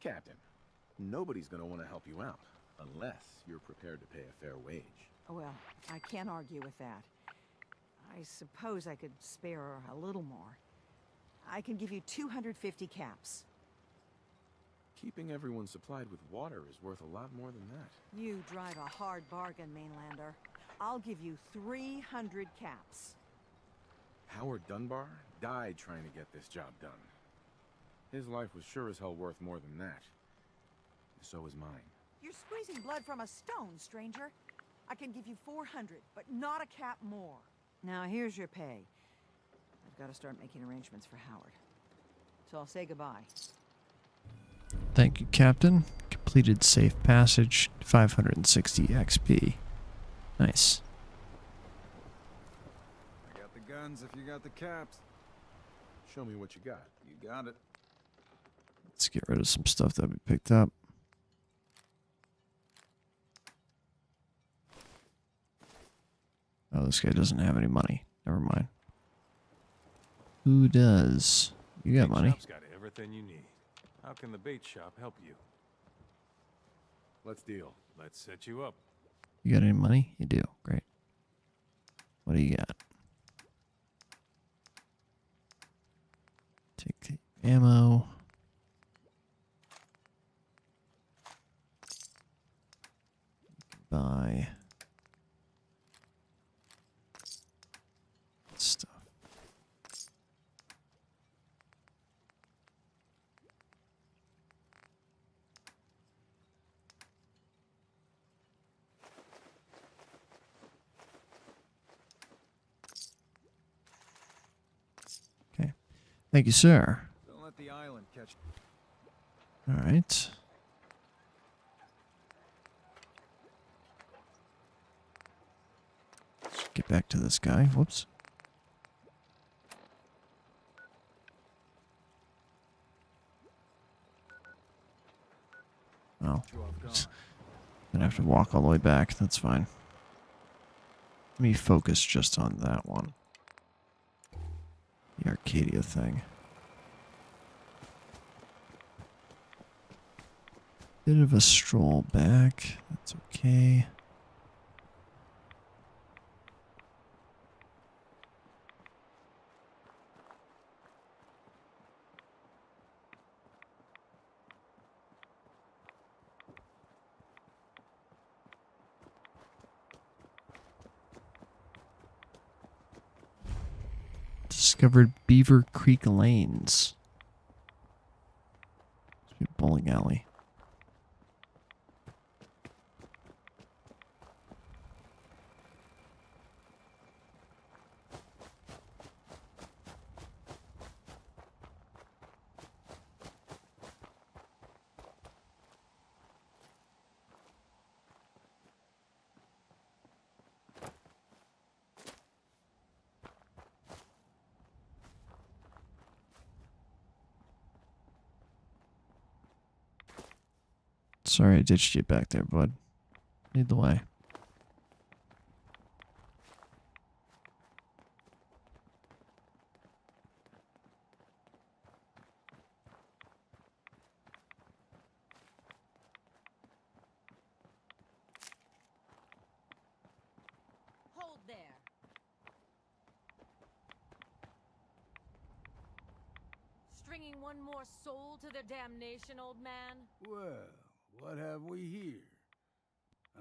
Captain, nobody's gonna want to help you out unless you're prepared to pay a fair wage. Well, I can't argue with that. I suppose I could spare a little more. I can give you 250 caps. Keeping everyone supplied with water is worth a lot more than that. You drive a hard bargain, Mainlander. I'll give you 300 caps. Howard Dunbar died trying to get this job done. His life was sure as hell worth more than that. So is mine. You're squeezing blood from a stone, stranger. I can give you 400, but not a cap more. Now here's your pay. I've got to start making arrangements for Howard. So I'll say goodbye. Thank you, Captain. Completed safe passage, 560 XP. Nice. I got the guns if you got the caps. Show me what you got. You got it. Let's get rid of some stuff that we picked up. Oh, this guy doesn't have any money. Never mind. Who does? You got money. Shop's got everything you need. How can the bait shop help you? Let's deal. Let's set you up. You got any money? You do. Great. What do you got? Take the ammo. Buy stuff. Okay. Thank you, sir. Don't let the island catch. All right. Let's get back to this guy. Whoops. Oh. Gonna have to walk all the way back. That's fine. Let me focus just on that one. The Arcadia thing. Bit of a stroll back. That's okay. Discovered Beaver Creek Lanes. Must be a bowling alley. Sorry I ditched you back there, bud. Lead the way. Hold there. Stringing one more soul to their damnation, old man? Well, what have we here?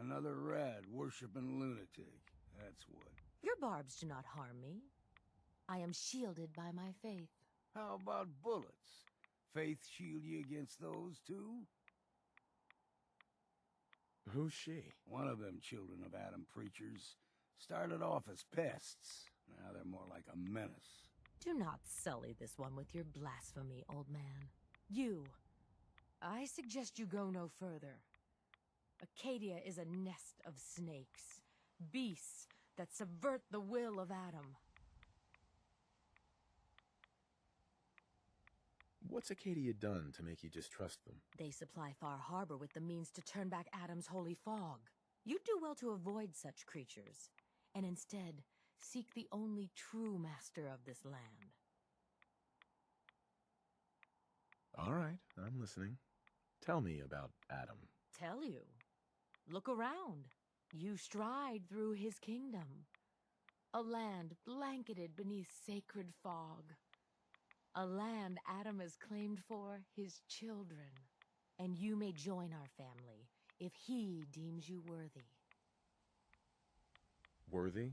Another rad worshipping lunatic. That's what. Your barbs do not harm me. I am shielded by my faith. How about bullets? Faith shield you against those too? Who's she? One of them children of Adam preachers. Started off as pests. Now they're more like a menace. Do not sully this one with your blasphemy, old man. You. I suggest you go no further. Acadia is a nest of snakes. Beasts that subvert the will of Adam. What's Acadia done to make you distrust them? They supply Far Harbor with the means to turn back Adam's holy fog. You do well to avoid such creatures, and instead seek the only true master of this land. All right, I'm listening. Tell me about Adam. Tell you. Look around. You stride through his kingdom. A land blanketed beneath sacred fog. A land Adam has claimed for his children. And you may join our family if he deems you worthy. Worthy?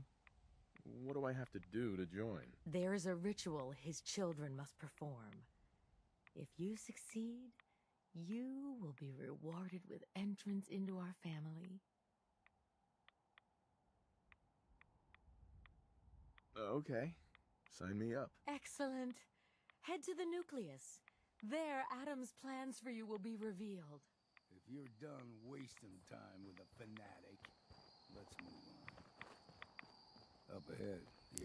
What do I have to do to join? There is a ritual his children must perform. If you succeed, you will be rewarded with entrance into our family. Okay, sign me up. Excellent. Head to the nucleus. There, Adam's plans for you will be revealed. If you're done wasting time with a fanatic, let's move on. Up ahead.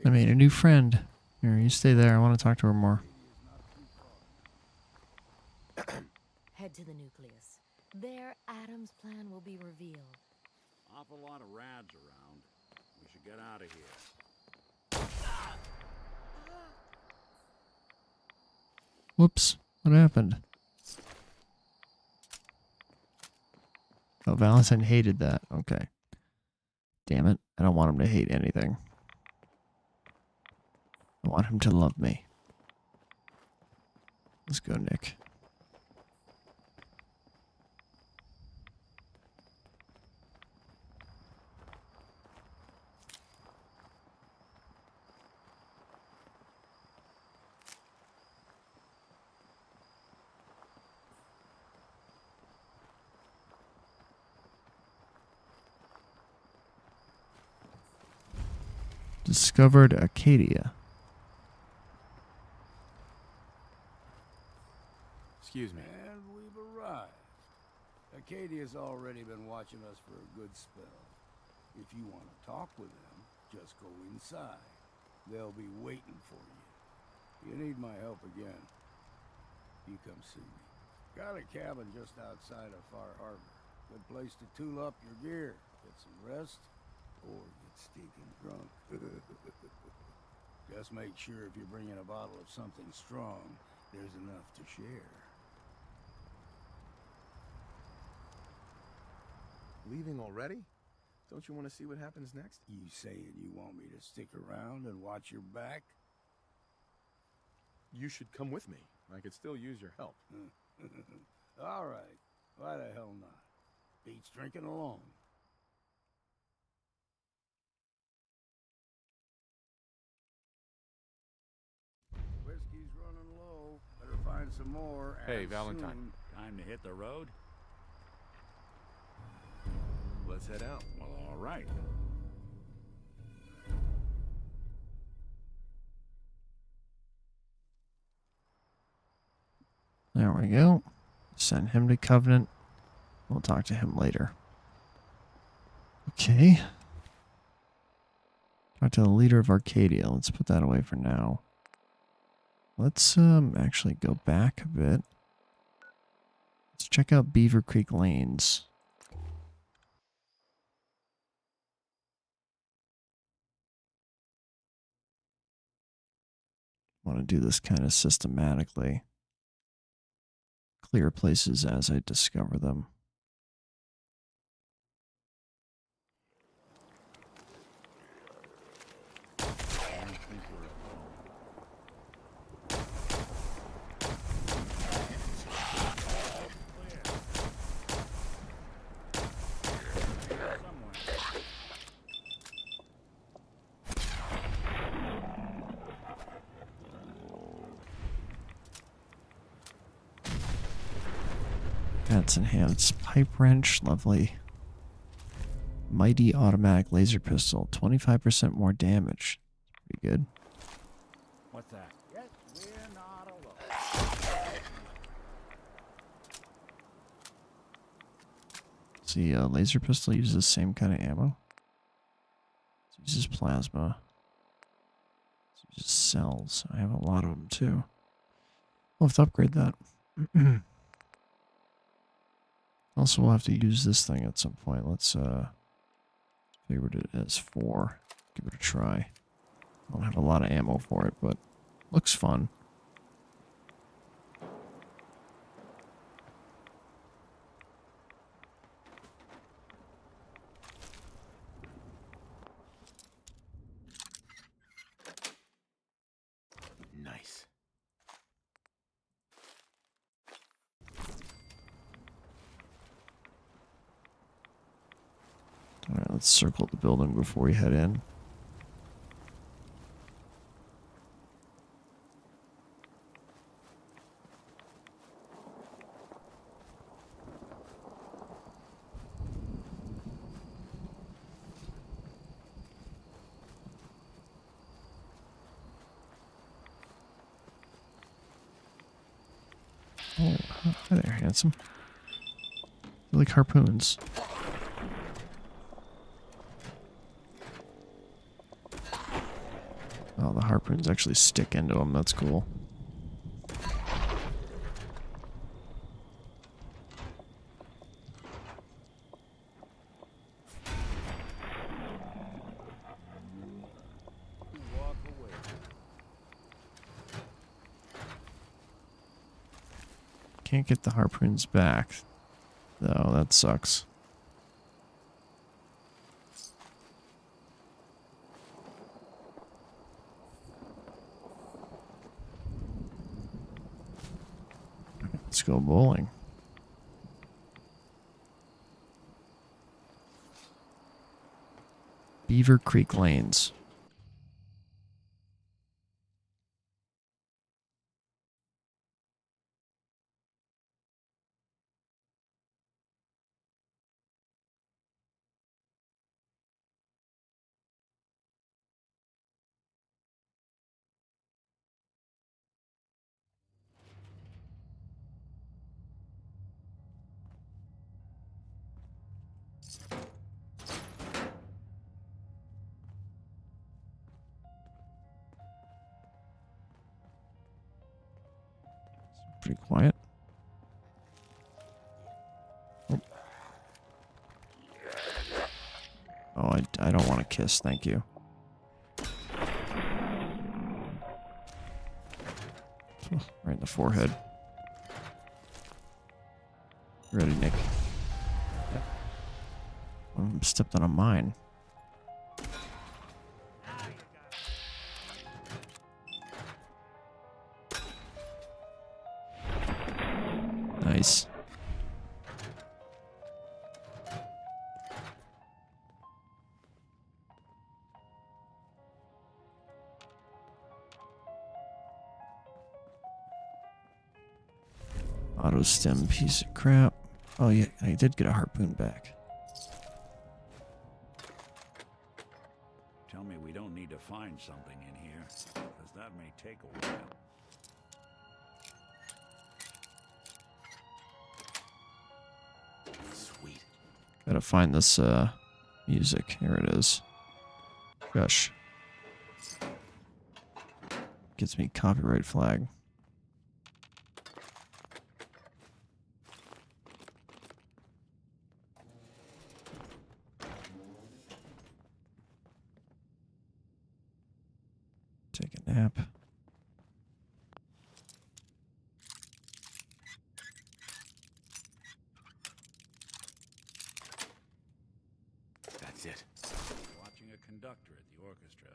I made a new friend. Here, you stay there. I want to talk to her more. Head to the nucleus. There, Adam's plan will be revealed. Awful lot of rads around. We should get out of here. Whoops. What happened? Oh, Valentine hated that. Okay. Damn it. I don't want him to hate anything. I want him to love me. Let's go, Nick. Discovered Acadia. Excuse me. And we've arrived. Acadia's already been watching us for a good spell. If you want to talk with them, just go inside. They'll be waiting for you. You need my help again, you come see me. Got a cabin just outside of Far Harbor. Good place to tool up your gear, get some rest, or get stinking drunk. Just make sure if you're bringing a bottle of something strong, there's enough to share. Leaving already? Don't you want to see what happens next? You saying you want me to stick around and watch your back? You should come with me. I could still use your help. All right. Why the hell not? Beats drinking alone. Whiskey's running low. Better find some more. Hey, and Valentine. soon. Time to hit the road? Let's head out. Well, all right. There we go. Send him to Covenant. We'll talk to him later. Okay. Talk to the leader of Arcadia. Let's put that away for now. Let's actually go back a bit. Let's check out Beaver Creek Lanes. Want to do this kind of systematically. Clear places as I discover them. That's enhanced pipe wrench, lovely. Mighty automatic laser pistol, 25% more damage. Pretty good. What's that? Yes, we're not alone. See, laser pistol uses the same kind of ammo. It uses plasma. It uses cells. I have a lot of them too. We'll have to upgrade that. Also, we'll have to use this thing at some point. Let's favorite it as 4. Give it a try. I don't have a lot of ammo for it, but looks fun. Nice. Alright, let's circle the building before we head in. Oh, hi there, handsome. You like harpoons? Oh, the harpoons actually stick into them. That's cool. Can't get the harpoons back, though. That sucks. Let's go bowling. Beaver Creek Lanes. Pretty quiet. Oh, I don't want to kiss, thank you. Oh, right in the forehead. You ready, Nick? Yep. One of them stepped on a mine. Nice. Auto stem piece of crap. Oh yeah, I did get a harpoon back. Tell me we don't need to find something in here, because that may take a while. Sweet. Gotta find this music. Here it is. Gosh. Gets me copyright flag. Take a nap. That's it. Watching a conductor at the orchestra.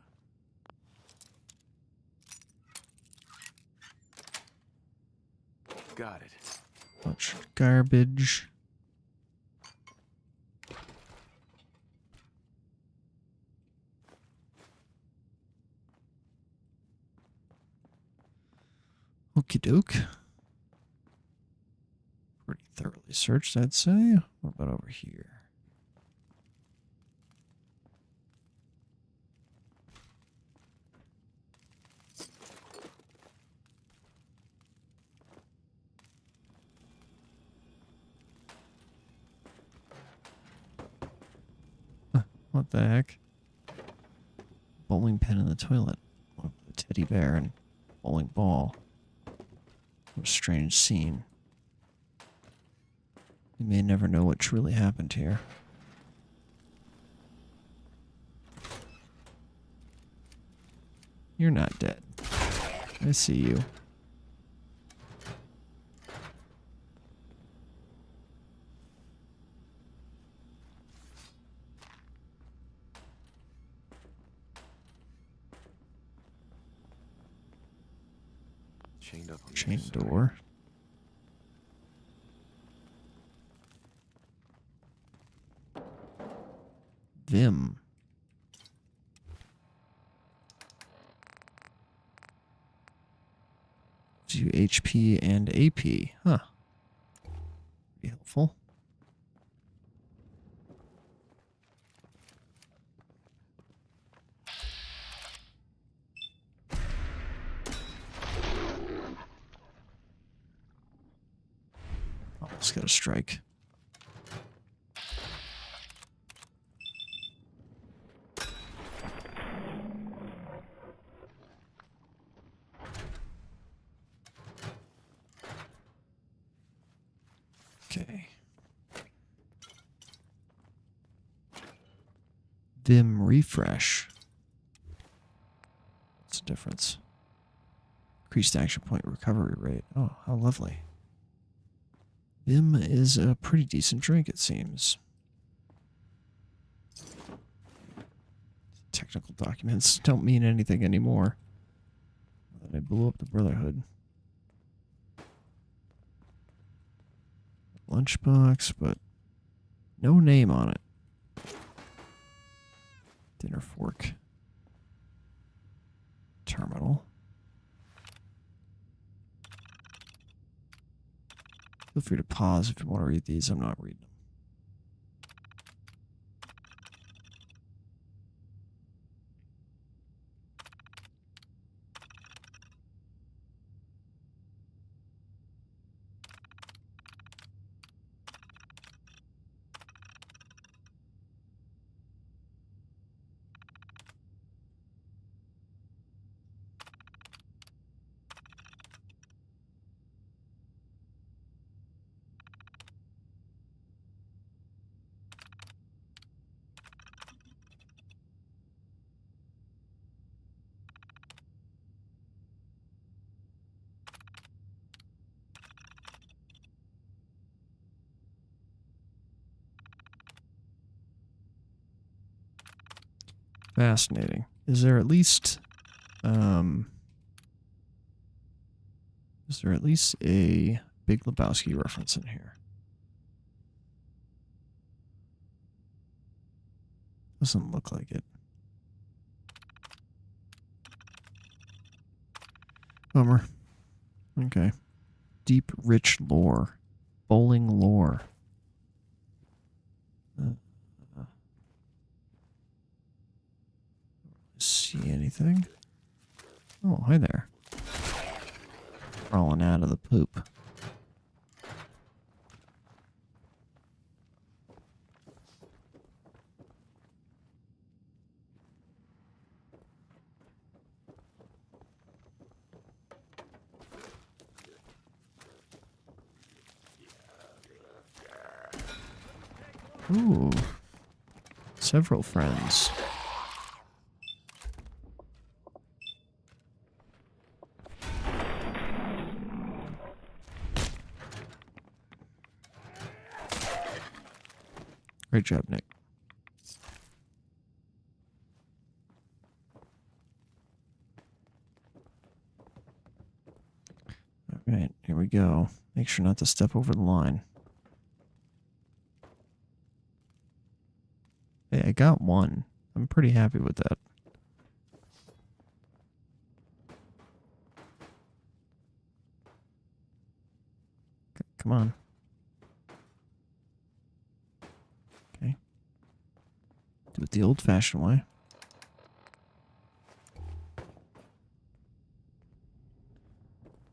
Got it. Much garbage. Okie doke. Pretty thoroughly searched, I'd say. What about over here? What the heck? Bowling pin in the toilet. A teddy bear and bowling ball. What a strange scene. We may never know what truly happened here. You're not dead. I see you. Chained up on the Chain other side. door. Vim. Gives you HP and AP. Huh. Be helpful. Almost got a strike. Okay. Vim refresh. What's the difference? Increased action point recovery rate. Oh, how lovely. Vim is a pretty decent drink, it seems. Technical documents don't mean anything anymore. I blew up the Brotherhood. Lunchbox, but no name on it. Dinner fork. Terminal. Feel free to pause if you want to read these. I'm not reading them. Fascinating. Is there at least a Big Lebowski reference in here? Doesn't look like it. Bummer. Okay. Deep, rich lore. Bowling lore. See anything? Oh, hi there. Crawling out of the poop. Ooh. Several friends. Great job, Nick. All right, here we go. Make sure not to step over the line. Hey, I got one. I'm pretty happy with that. Come on. the old-fashioned way.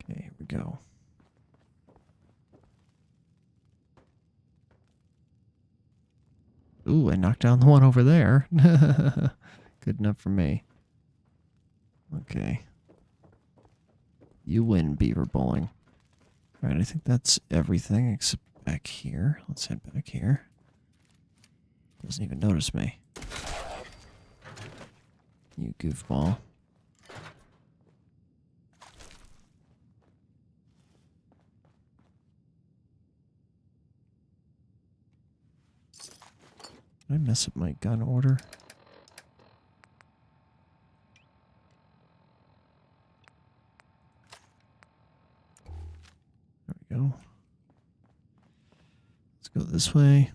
Okay, here we go. Ooh, I knocked down the one over there. Good enough for me. Okay. You win, Beaver Bowling. Alright, I think that's everything except back here. Let's head back here. Doesn't even notice me. You goofball. Did I mess up my gun order? There we go. Let's go this way.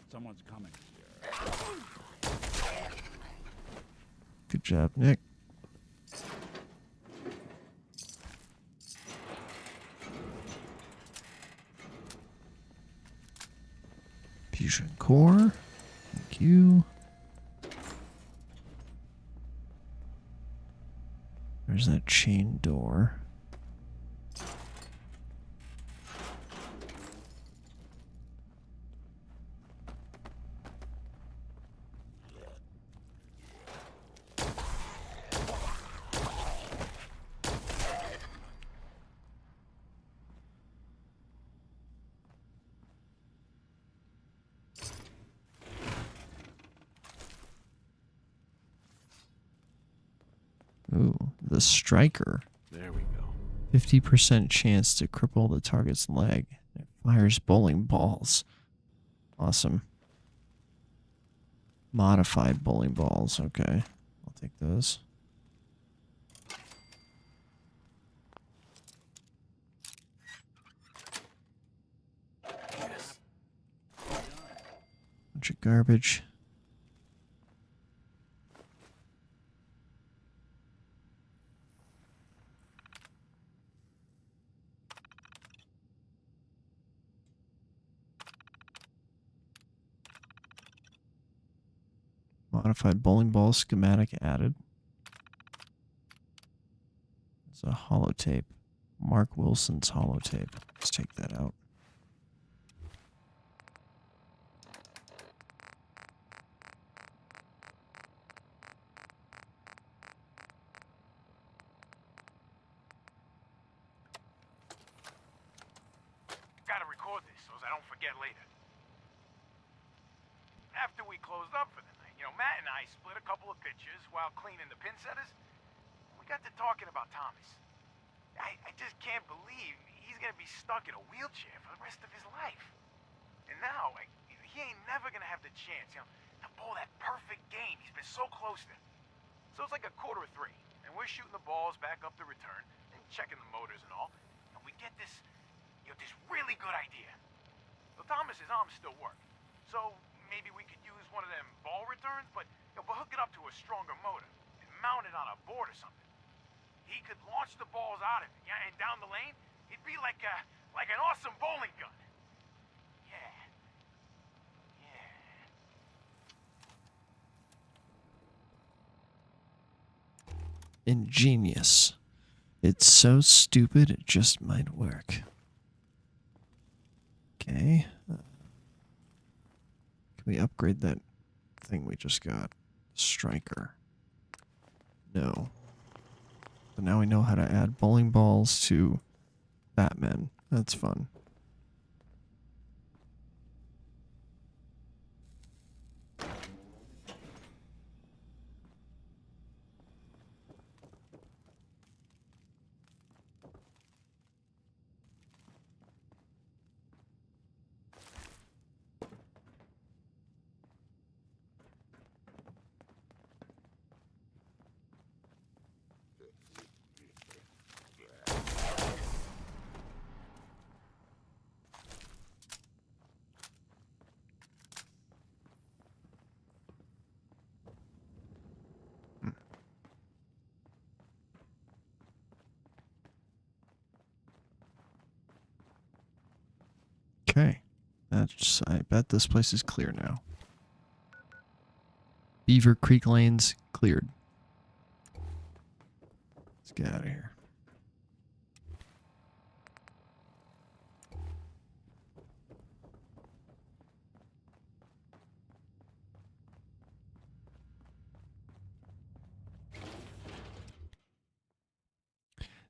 Someone's coming. Good job, Nick. Fusion core. Thank you. There's that chain door. Ooh, the striker. There we go. 50% chance to cripple the target's leg. It fires bowling balls. Awesome. Modified bowling balls. Okay. I'll take those. Yes. Bunch of garbage. Modified bowling ball schematic added. It's a holotape. Mark Wilson's holotape. Let's take that out. Gotta record this so I don't forget later. After we closed up for the night, Matt and I split a couple of pictures while cleaning the pin setters. We got to talking about Thomas. I just can't believe he's gonna be stuck in a wheelchair for the rest of his life. And now, he ain't never gonna have the chance, to bowl that perfect game he's been so close to. So it's like 2:45, and we're shooting the balls back up the return and checking the motors and all, and we get this really good idea. So Thomas's arms still work, so maybe we could use one of them ball returns, but hook it up to a stronger motor and mount it on a board or something. He could launch the balls out of it, and down the lane, it'd be like an awesome bowling gun. Ingenious. It's so stupid it just might work. Okay. Can we upgrade that thing we just got? Striker. No. But now we know how to add bowling balls to Batman. That's fun. Okay. I bet this place is clear now. Beaver Creek Lanes cleared. Let's get out of here.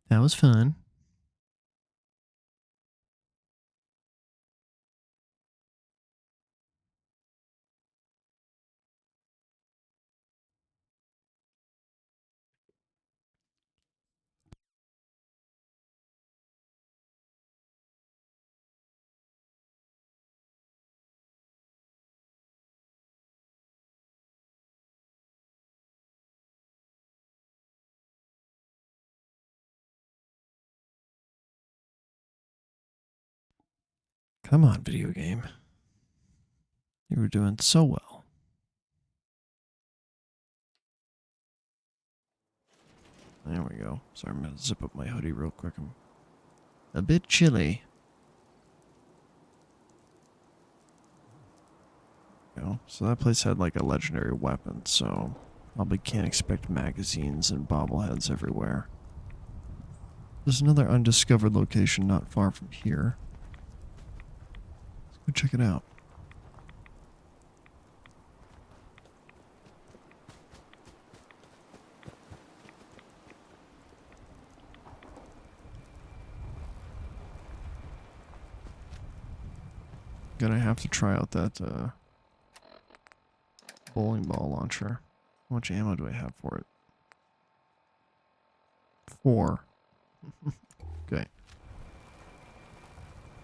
That was fun. Come on, video game. You were doing so well. There we go. Sorry, I'm going to zip up my hoodie real quick. I'm a bit chilly. So that place had like a legendary weapon, so probably can't expect magazines and bobbleheads everywhere. There's another undiscovered location not far from here. Let's go check it out. Gonna have to try out that bowling ball launcher. How much ammo do I have for it? 4. Okay.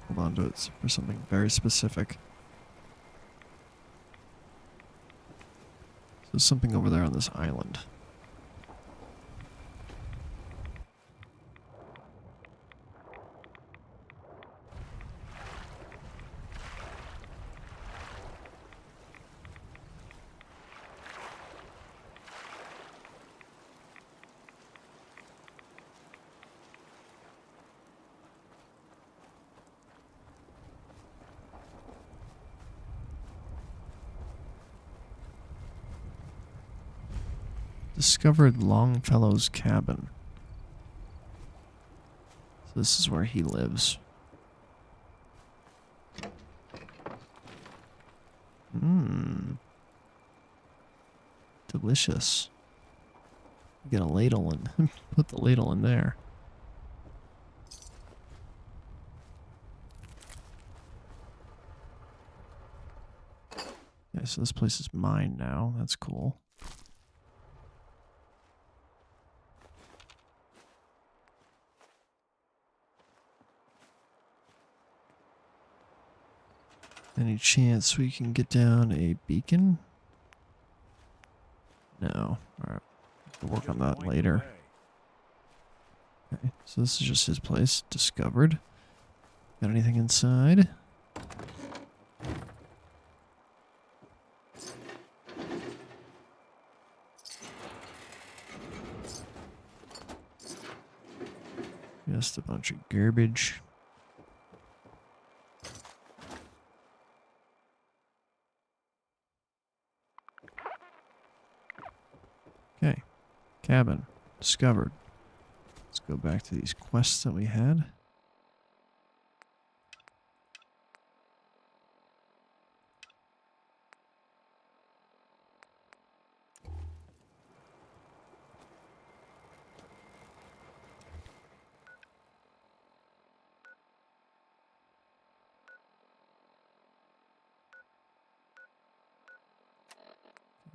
Hold on to it for something very specific. So there's something over there on this island. Discovered Longfellow's cabin. So this is where he lives. Mmm. Delicious. Get a ladle and put the ladle in there. Okay, so this place is mine now. That's cool. Any chance we can get down a beacon? No. Alright. We'll work on that later. Okay, so this is just his place. Discovered. Got anything inside? Just a bunch of garbage. Okay, cabin discovered. Let's go back to these quests that we had.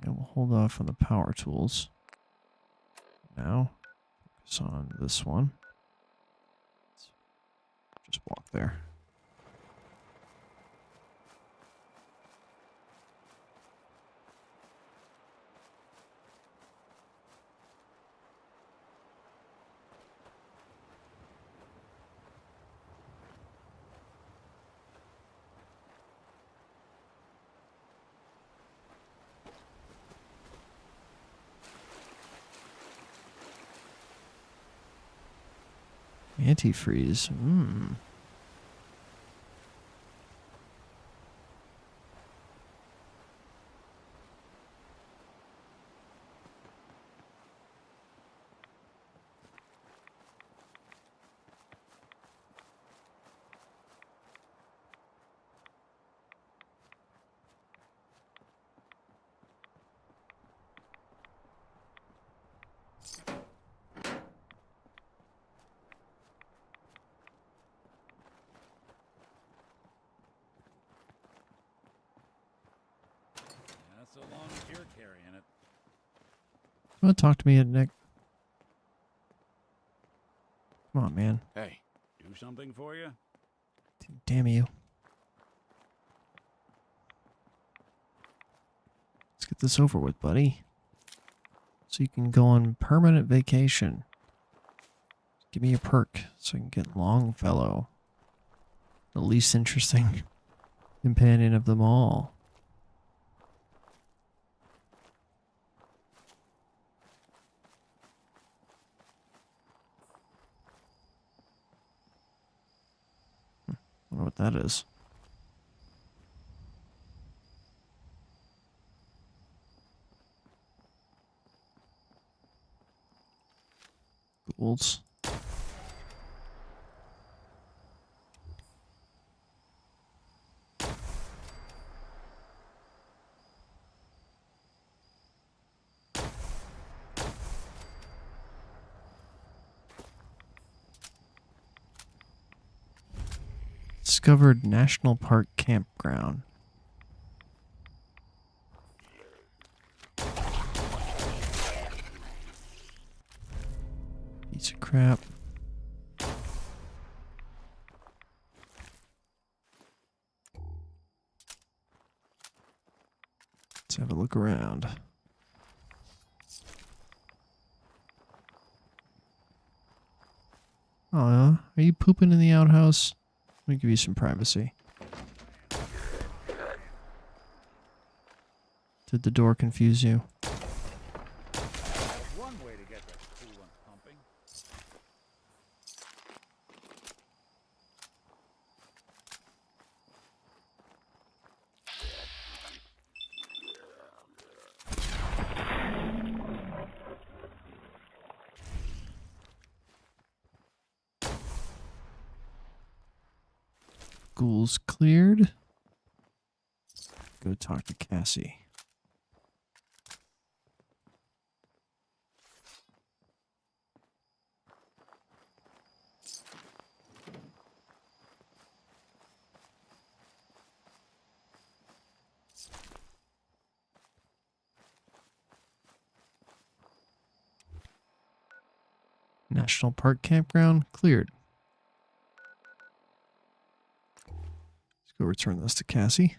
And we'll hold off on the power tools. Now, focus on this one. Just walk there. Antifreeze. Want to talk to me, Nick? Come on, man. Hey. Do something for you? Damn you. Let's get this over with, buddy. So you can go on permanent vacation. Give me a perk so I can get Longfellow. The least interesting companion of them all. I wonder what that is. Golds. Discovered National Park Campground. Piece of crap. Let's have a look around. Oh, are you pooping in the outhouse? Let me give you some privacy. Did the door confuse you? One way to get that coolant pumping. Ghouls cleared. Go talk to Cassie. National Park Campground cleared. Let's go return this to Cassie.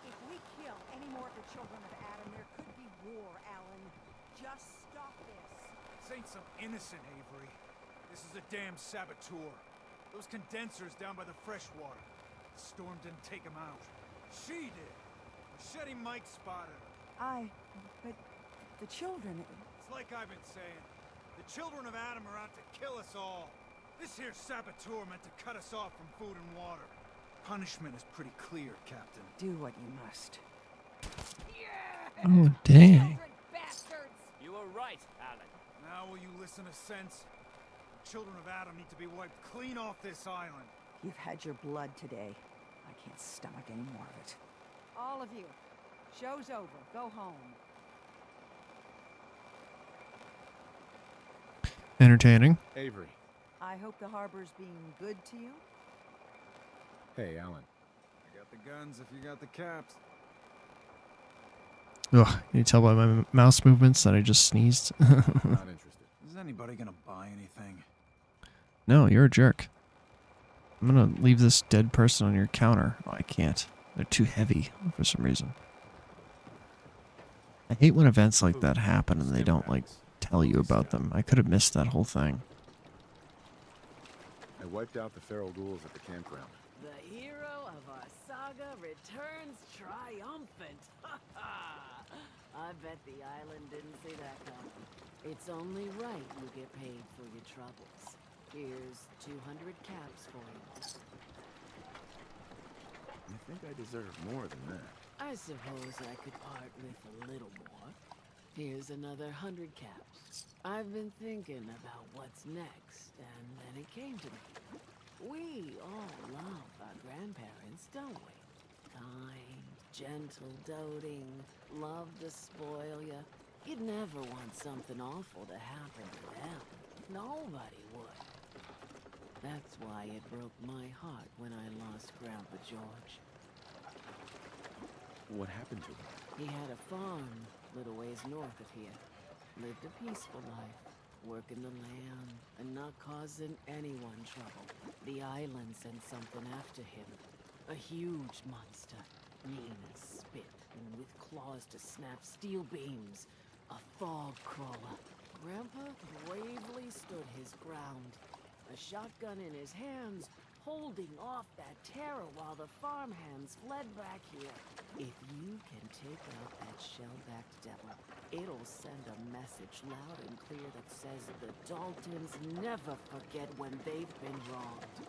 If we kill any more of the children of Adam, there could be war, Alan. Just stop this. This ain't some innocent, Avery. This is a damn saboteur. Those condensers down by the freshwater. The storm didn't take them out. She did. Machete Mike spotted her. But the children... It's like I've been saying. The children of Adam are out to kill us all. This here saboteur meant to cut us off from food and water. Punishment is pretty clear, Captain. Do what you must. Oh, dang. You were right, Alan. Now will you listen to sense? The children of Adam need to be wiped clean off this island. You've had your blood today. I can't stomach any more of it. All of you. Show's over. Go home. Entertaining. Avery. I hope the harbor's being good to you. Hey, Alan. I got the guns if you got the caps. Ugh, can you tell by my mouse movements that I just sneezed? Not interested. Is anybody gonna buy anything? No, you're a jerk. I'm gonna leave this dead person on your counter. Oh, I can't. They're too heavy for some reason. I hate when events like that happen and they don't, like, tell you about them. I could have missed that whole thing. I wiped out the feral ghouls at the campground. The hero of our saga returns triumphant. I bet the island didn't see that coming. It's only right you get paid for your troubles. Here's 200 caps for you. I think I deserve more than that. I suppose I could part with a little more. Here's another 100 caps. I've been thinking about what's next, and then it came to me. We all love our grandparents, don't we? Kind, gentle doting, love to spoil ya. You'd never want something awful to happen to them. Nobody would. That's why it broke my heart when I lost Grandpa George. What happened to him? He had a farm, little ways north of here. Lived a peaceful life, working the land, and not causing anyone trouble. The island sent something after him. A huge monster, mean as spit, and with claws to snap steel beams. A fog crawler. Grandpa bravely stood his ground. A shotgun in his hands, holding off that terror while the farmhands fled back here. If you can take out that shell-backed devil, it'll send a message loud and clear that says the Daltons never forget when they've been wronged.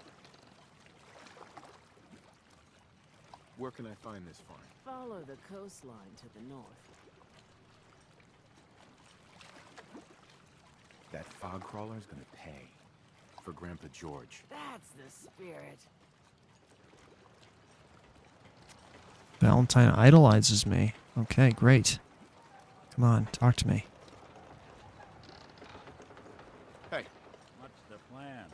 Where can I find this farm? Follow the coastline to the north. That fog crawler's gonna pay. For Grandpa George. That's the spirit. Valentine idolizes me. Okay, great. Come on, talk to me. Hey. What's the plan?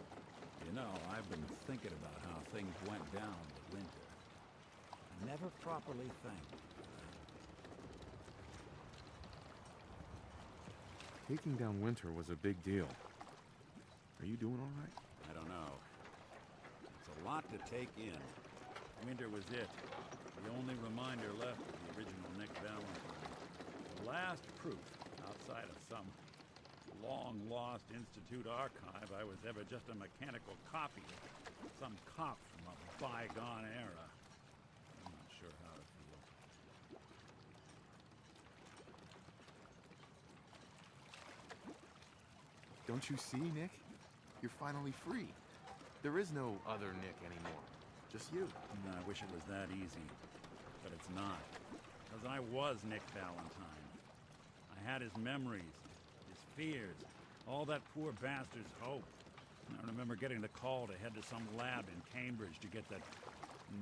You know, I've been thinking about how things went down with Winter. I never properly thanked him for that. Taking down Winter was a big deal. Are you doing all right? I don't know. It's a lot to take in. Winter was it. The only reminder left of the original Nick Valentine. The last proof, outside of some long-lost Institute archive, I was ever just a mechanical copy of some cop from a bygone era. I'm not sure how to feel. Don't you see, Nick? You're finally free. There is no other Nick anymore. Just you. I wish it was that easy. But it's not. Because I was Nick Valentine. I had his memories, his fears, all that poor bastard's hope. And I remember getting the call to head to some lab in Cambridge to get that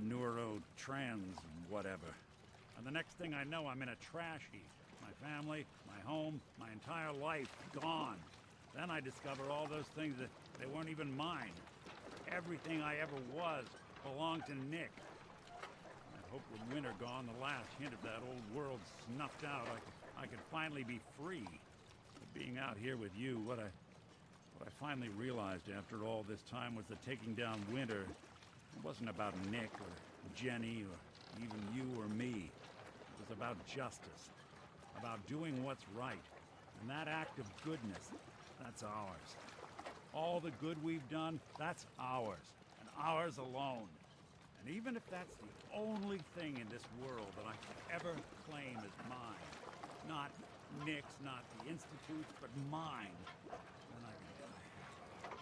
neurotrans whatever. And the next thing I know, I'm in a trash heap. My family, my home, my entire life gone. Then I discover all those things that they weren't even mine. Everything I ever was belonged to Nick. I hope with Winter gone, the last hint of that old world snuffed out, I could finally be free. But being out here with you, what I finally realized after all this time was that taking down Winter, it wasn't about Nick or Jenny or even you or me. It was about justice, about doing what's right. And that act of goodness, that's ours. All the good we've done, that's ours, and ours alone. And even if that's the only thing in this world that I can ever claim as mine, not Nick's, not the Institute's, but mine, then I can die.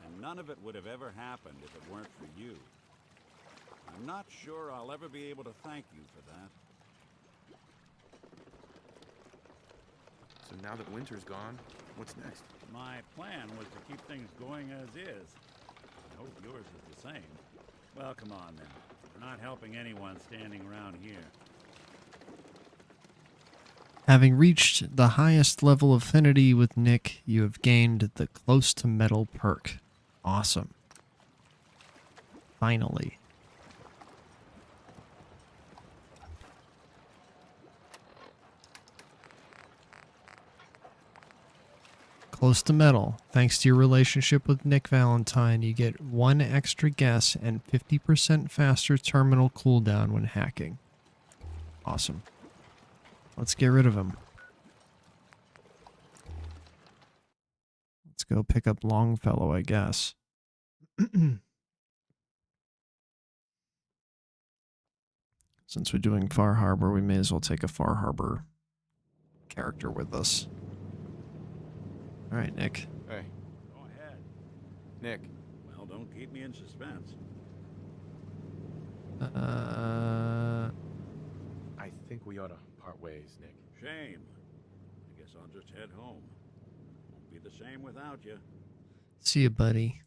And none of it would have ever happened if it weren't for you. I'm not sure I'll ever be able to thank you for that. So now that Winter's gone, what's next? My plan was to keep things going as is. I hope yours is the same. Well, come on then. We're not helping anyone standing around here. Having reached the highest level of affinity with Nick, you have gained the Close to Metal perk. Awesome. Finally. Close to Metal. Thanks to your relationship with Nick Valentine, you get 1 extra guess and 50% faster terminal cooldown when hacking. Awesome. Let's get rid of him. Let's go pick up Longfellow, I guess. Since we're doing Far Harbor, we may as well take a Far Harbor character with us. All right, Nick. Hey. Go ahead. Nick. Well, don't keep me in suspense. I think we ought to part ways, Nick. Shame. I guess I'll just head home. Won't be the same without you. See you, buddy.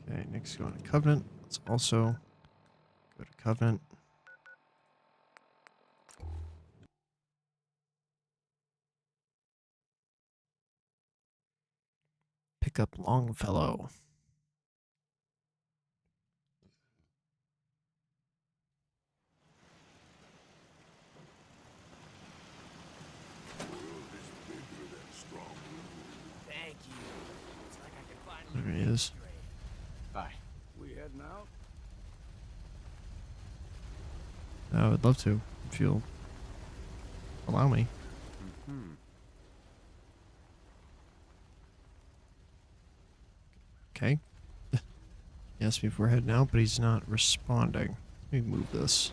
Okay, Nick's going to Covenant. Let's also Go to Covenant. Pick up Longfellow. Thank you. It's like I can finally There he is. Hi. We heading out? I would love to, if you'll allow me. Okay. He asked me if we're heading out, but he's not responding. Let me move this.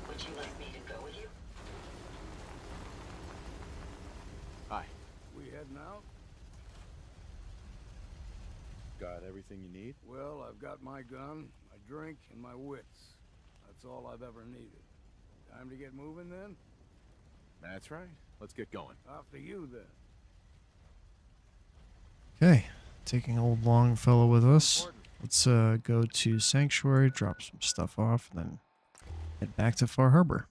Would you like me to go with you? Hi. We heading out? Got everything you need? Well, I've got my gun, my drink, and my wits. That's all I've ever needed. Time to get moving then? That's right. Let's get going. After you then. Okay. Taking old Longfellow with us. Let's go to Sanctuary, drop some stuff off, and then head back to Far Harbor.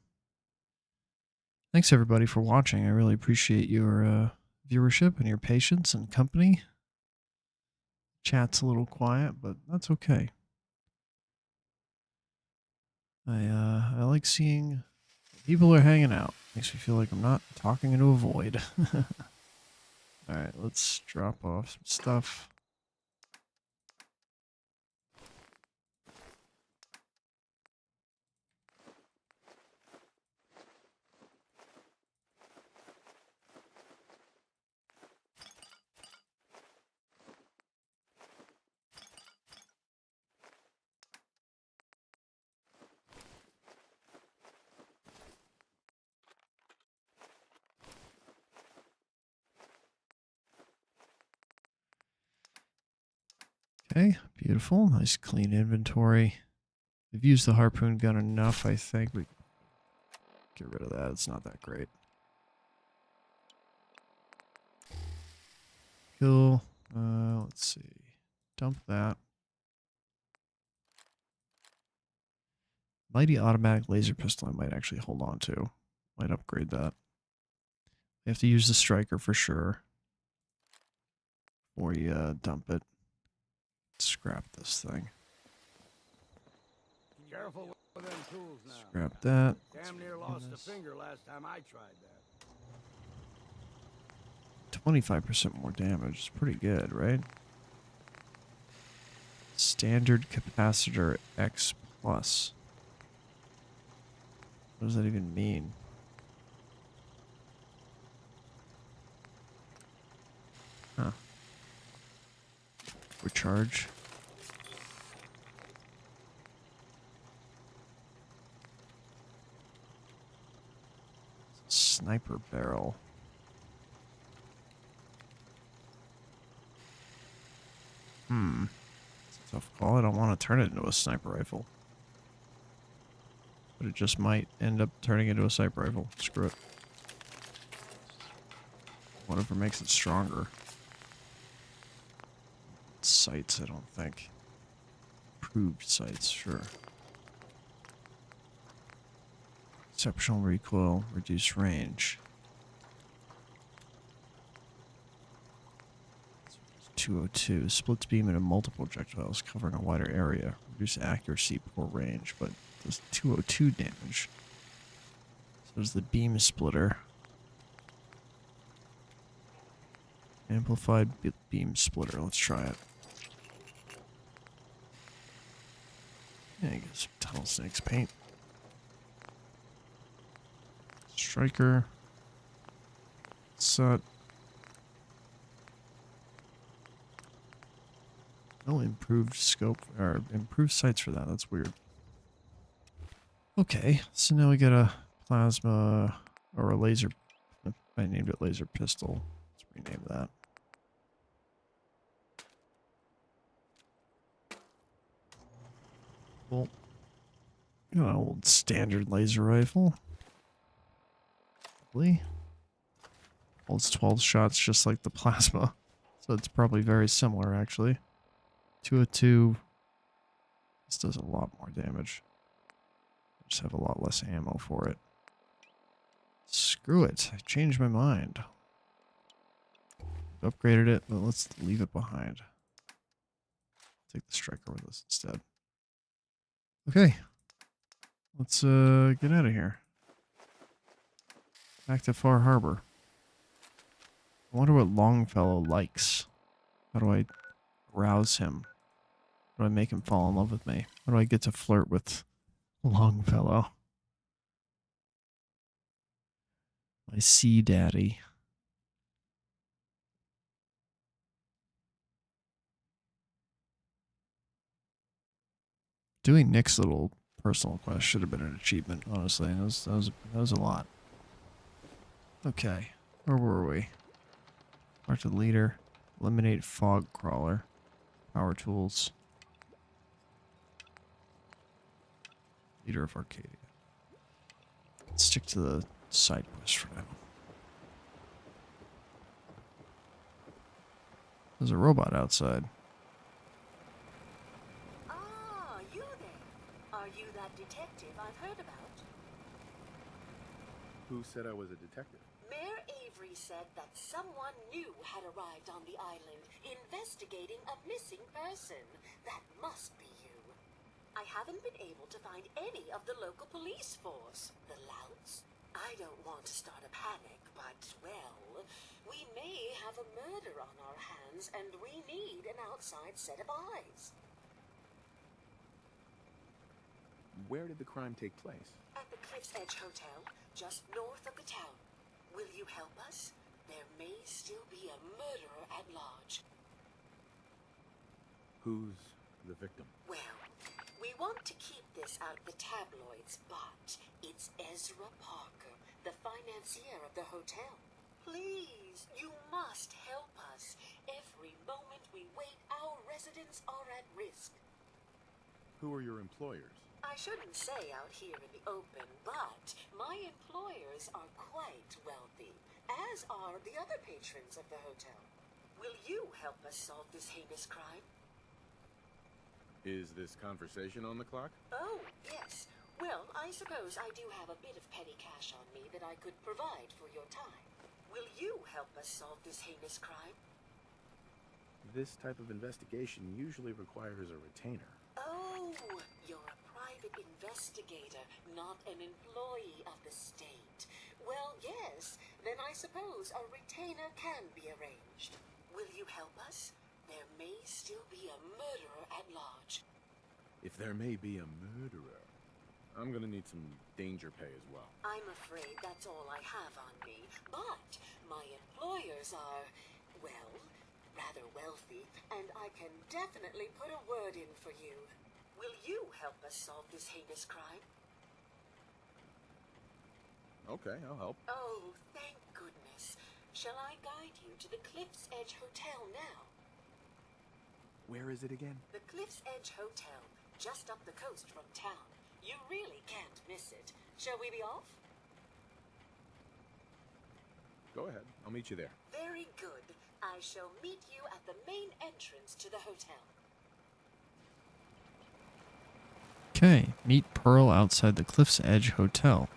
Thanks everybody for watching. I really appreciate your viewership and your patience and company. Chat's a little quiet, but that's okay. I like seeing people are hanging out. Makes me feel like I'm not talking into a void. Alright, let's drop off some stuff. Okay, beautiful. Nice clean inventory. We've used the harpoon gun enough, I think. We get rid of that. It's not that great. Cool. Let's see. Dump that. Mighty automatic laser pistol I might actually hold on to. Might upgrade that. We have to use the striker for sure. Before you dump it. Scrap this thing. Careful with them tools now. Scrap that. Damn near lost a finger last time I tried that. 25% more damage. It's pretty good, right? Standard capacitor X plus. What does that even mean? Huh. Recharge. Sniper barrel. It's a tough call. I don't want to turn it into a sniper rifle. But it just might end up turning into a sniper rifle. Screw it. Whatever makes it stronger. Sights, I don't think. Improved sights, sure. Exceptional recoil, reduced range. 202. Splits beam into multiple projectiles, covering a wider area. Reduce accuracy, poor range, but does 202 damage. So does the beam splitter. Amplified beam splitter. Let's try it. Yeah, get some tunnel snakes paint. Striker. Sut. No improved scope or improved sights for that. That's weird. Okay, so now we got a plasma or a laser. I named it laser pistol. Let's rename that. Well, an old standard laser rifle. Holds 12 shots just like the plasma. So it's probably very similar actually. 202 This does a lot more damage. I just have a lot less ammo for it. Screw it. I changed my mind. Upgraded it, but let's leave it behind. Take the striker with us instead. Okay. Let's get out of here. Back to Far Harbor. I wonder what Longfellow likes. How do I rouse him? How do I make him fall in love with me? How do I get to flirt with Longfellow? My sea daddy. Doing Nick's little personal quest should have been an achievement, honestly. That was a lot. Okay. Where were we? Talk to the leader. Eliminate fog crawler. Power tools. Leader of Arcadia. Let's stick to the side quest for now. There's a robot outside. Ah, you there. Are you that detective I've heard about? Who said I was a detective? Mayor Avery said that someone new had arrived on the island, investigating a missing person. That must be you. I haven't been able to find any of the local police force. The louts? I don't want to start a panic, but, well, we may have a murder on our hands, and we need an outside set of eyes. Where did the crime take place? At the Cliff's Edge Hotel, just north of the town. Will you help us? There may still be a murderer at large. Who's the victim? Well, we want to keep this out of the tabloids, but it's Ezra Parker, the financier of the hotel. Please, you must help us. Every moment we wait, our residents are at risk. Who are your employers? I shouldn't say out here in the open, but my employers are quite wealthy, as are the other patrons of the hotel. Will you help us solve this heinous crime? Is this conversation on the clock? Oh, yes. Well, I suppose I do have a bit of petty cash on me that I could provide for your time. Will you help us solve this heinous crime? This type of investigation usually requires a retainer. Oh, you're a private investigator, not an employee of the state. Well, yes, then I suppose a retainer can be arranged. Will you help us? There may still be a murderer at large. If there may be a murderer, I'm gonna need some danger pay as well. I'm afraid that's all I have on me, but my employers are, well, rather wealthy, and I can definitely put a word in for you. Will you help us solve this heinous crime? Okay, I'll help. Oh, thank goodness. Shall I guide you to the Cliff's Edge Hotel now? Where is it again? The Cliff's Edge Hotel, just up the coast from town. You really can't miss it. Shall we be off? Go ahead. I'll meet you there. Very good. I shall meet you at the main entrance to the hotel. Okay, meet Pearl outside the Cliff's Edge Hotel.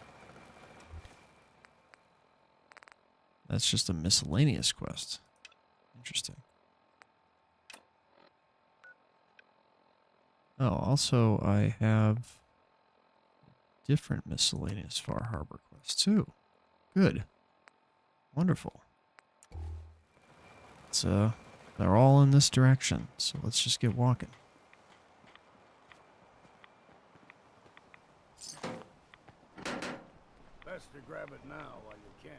That's just a miscellaneous quest. Interesting. Oh, also I have different miscellaneous Far Harbor quests too. Good. Wonderful. It's they're all in this direction, so let's just get walking. Best to grab it now while you can.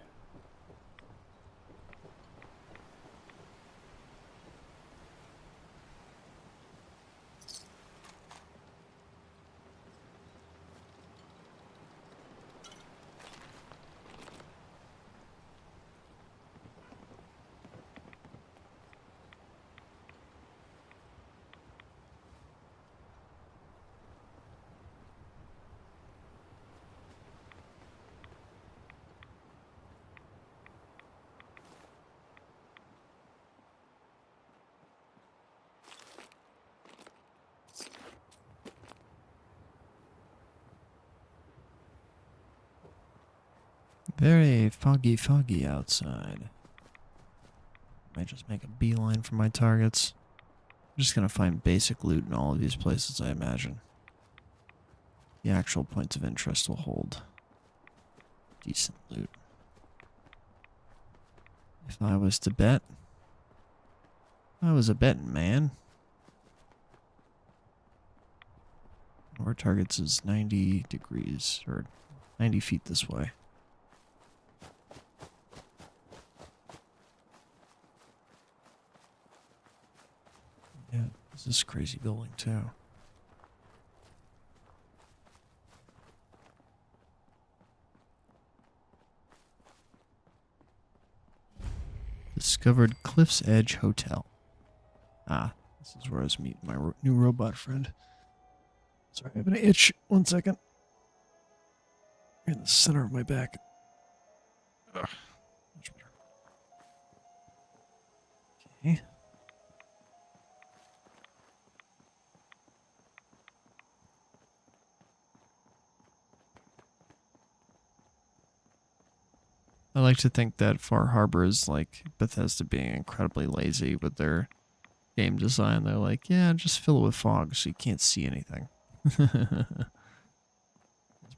Very foggy outside. Might just make a beeline for my targets. I'm just gonna find basic loot in all of these places, I imagine. The actual points of interest will hold decent loot. If I was to bet, I was a betting man. Our targets is 90 degrees, or 90 feet this way. Yeah, this is crazy building too. Discovered Cliff's Edge Hotel. Ah, this is where I was meeting my new robot friend. Sorry, I have an itch. 1 second. In the center of my back. Ugh, much better. Okay. I like to think that Far Harbor is like Bethesda being incredibly lazy with their game design. They're like, yeah, just fill it with fog so you can't see anything. It's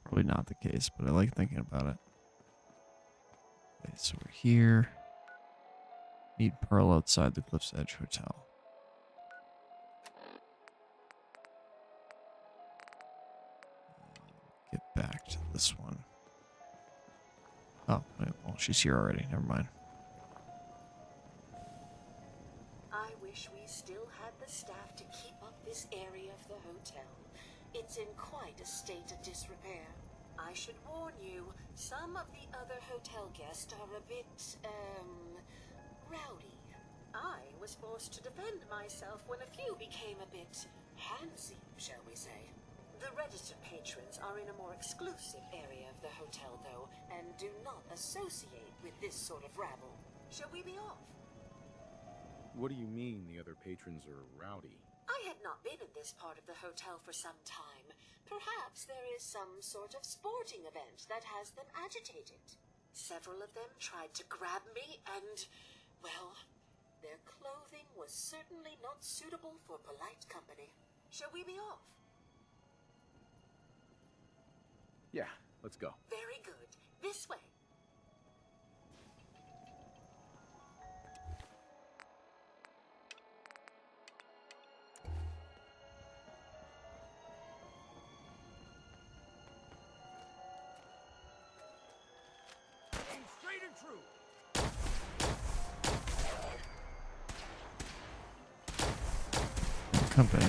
probably not the case, but I like thinking about it. Okay, so we're here. Meet Pearl outside the Cliff's Edge Hotel. Get back to this one. Oh, well, she's here already. Never mind. I wish we still had the staff to keep up this area of the hotel. It's in quite a state of disrepair. I should warn you, some of the other hotel guests are a bit, rowdy. I was forced to defend myself when a few became a bit handsy, shall we say. The registered patrons are in a more exclusive area of the hotel, though, and do not associate with this sort of rabble. Shall we be off? What do you mean the other patrons are rowdy? I had not been in this part of the hotel for some time. Perhaps there is some sort of sporting event that has them agitated. Several of them tried to grab me and, well, their clothing was certainly not suitable for polite company. Shall we be off? Yeah, let's go. Very good. This way. Aim straight and true. Company.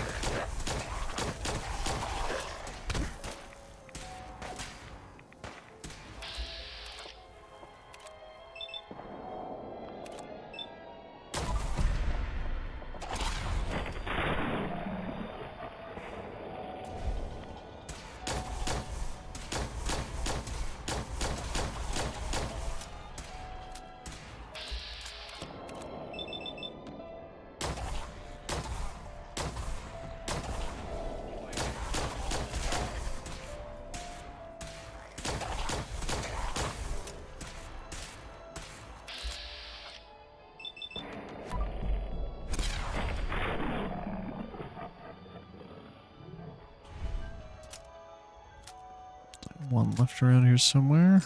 One left around here somewhere.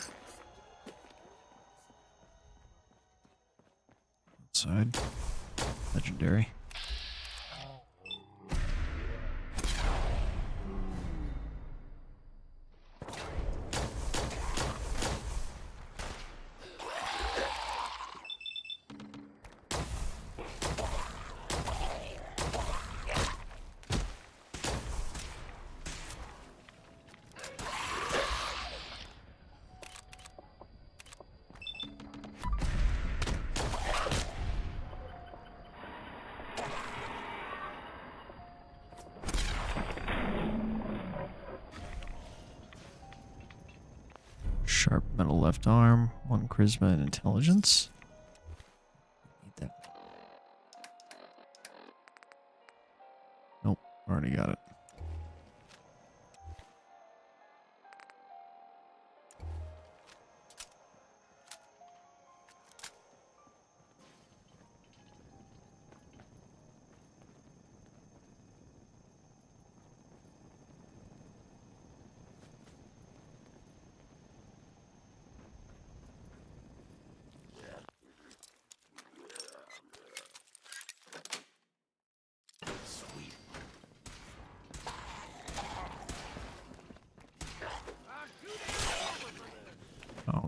Outside. Legendary. Sharp metal left arm, 1 charisma and intelligence. Need that. Nope, already got it.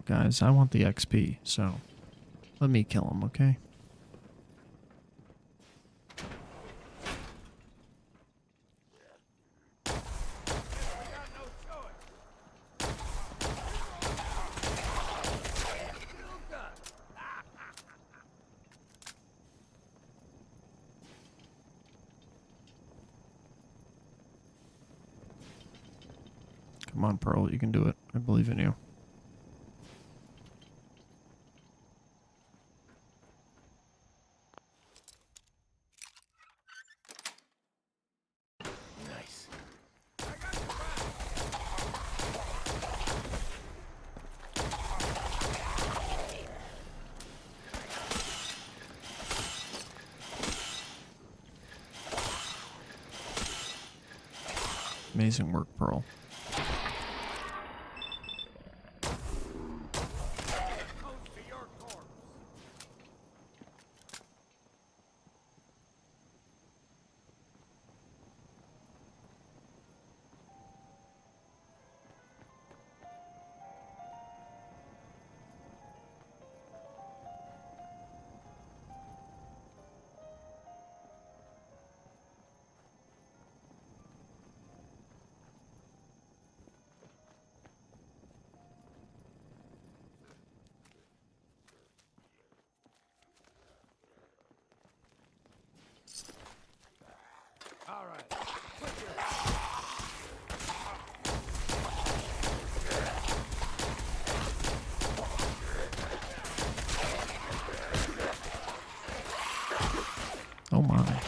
Look, guys, I want the XP, so let me kill him, okay? Come on, Pearl, you can do it. I believe in you. Nice. Amazing work, Pearl. All right. Oh my.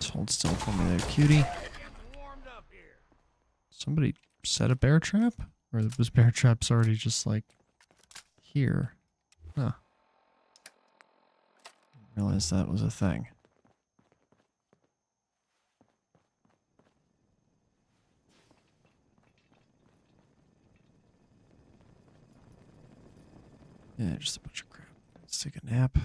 Just hold still for me there, cutie. Somebody set a bear trap? Or was bear traps already just like here? Huh. Didn't realize that was a thing. Yeah, just a bunch of crap. Let's take a nap.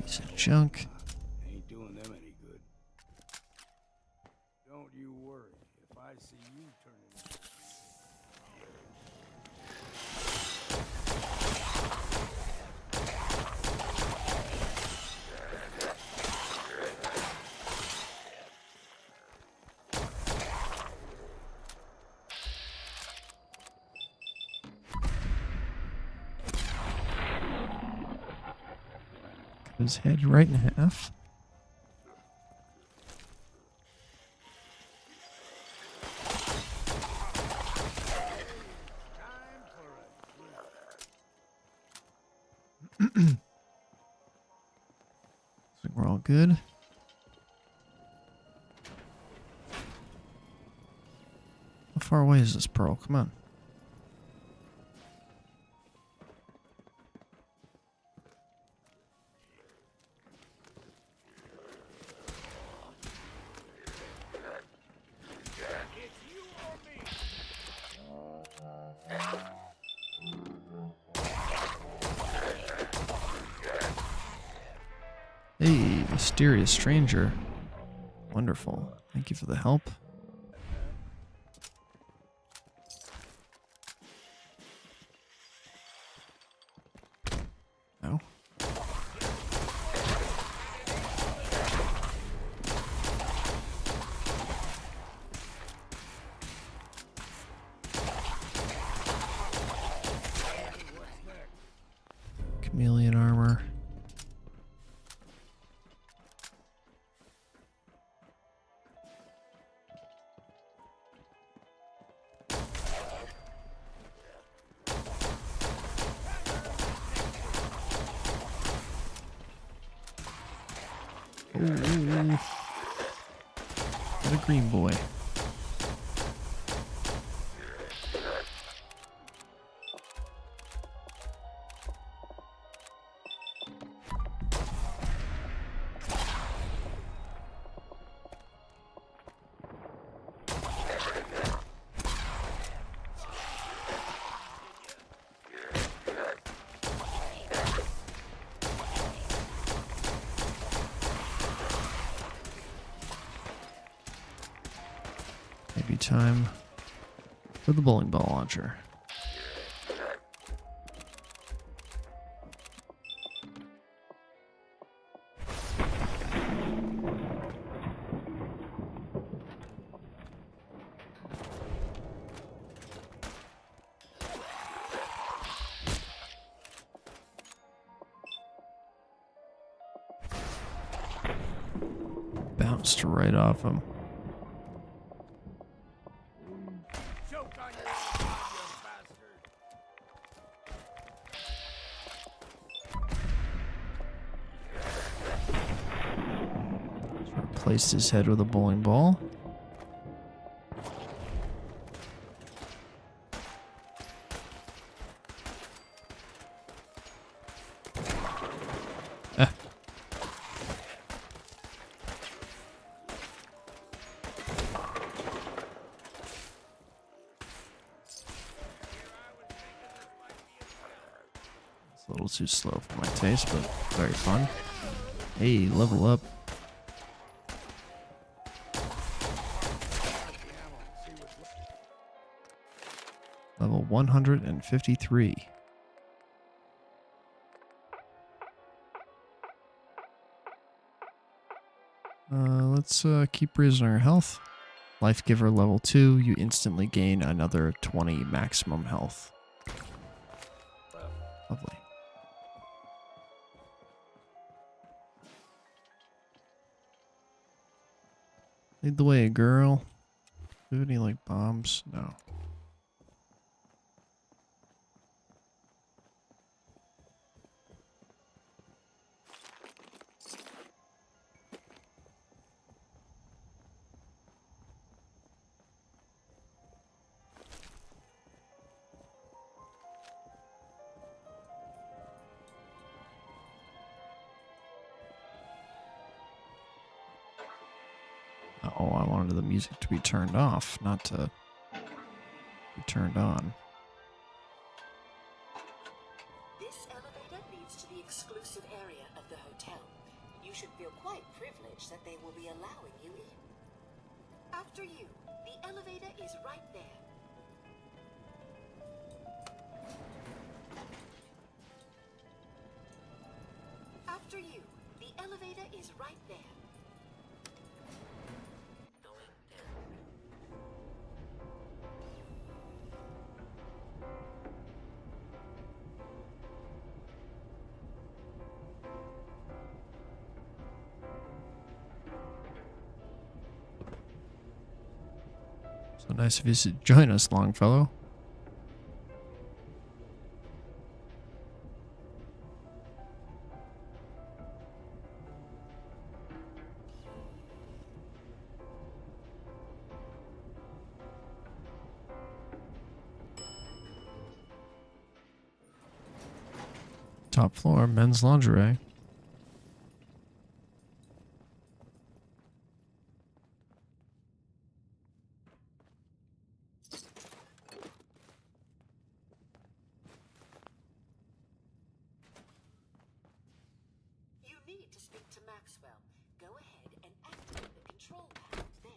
Piece of junk. Ain't doing them any good. Don't you worry. If I see you turning... Cut his head right in half. Looks like we're all good. How far away is this, Pearl? Come on. Hey, mysterious stranger. Wonderful. Thank you for the help. No. Chameleon armor. Ooh. What a green boy. Maybe time for the bowling ball launcher. Bounced right off him. Replaced his head with a bowling ball. Ah. It's a little too slow for my taste, but very fun. Hey, level up. Level 153. Let's keep raising our health. Life Giver level 2, you instantly gain another 20 maximum health. Lovely. Lead the way, girl. Do you have any, like, bombs? No. Oh, I wanted the music to be turned off, not to be turned on. This elevator leads to the exclusive area of the hotel. You should feel quite privileged that they will be allowing you in. After you, the elevator is right there. After you, the elevator is right there. So nice of you to join us, Longfellow. Top floor, men's lingerie. You need to speak to Maxwell. Go ahead and activate the control panels there.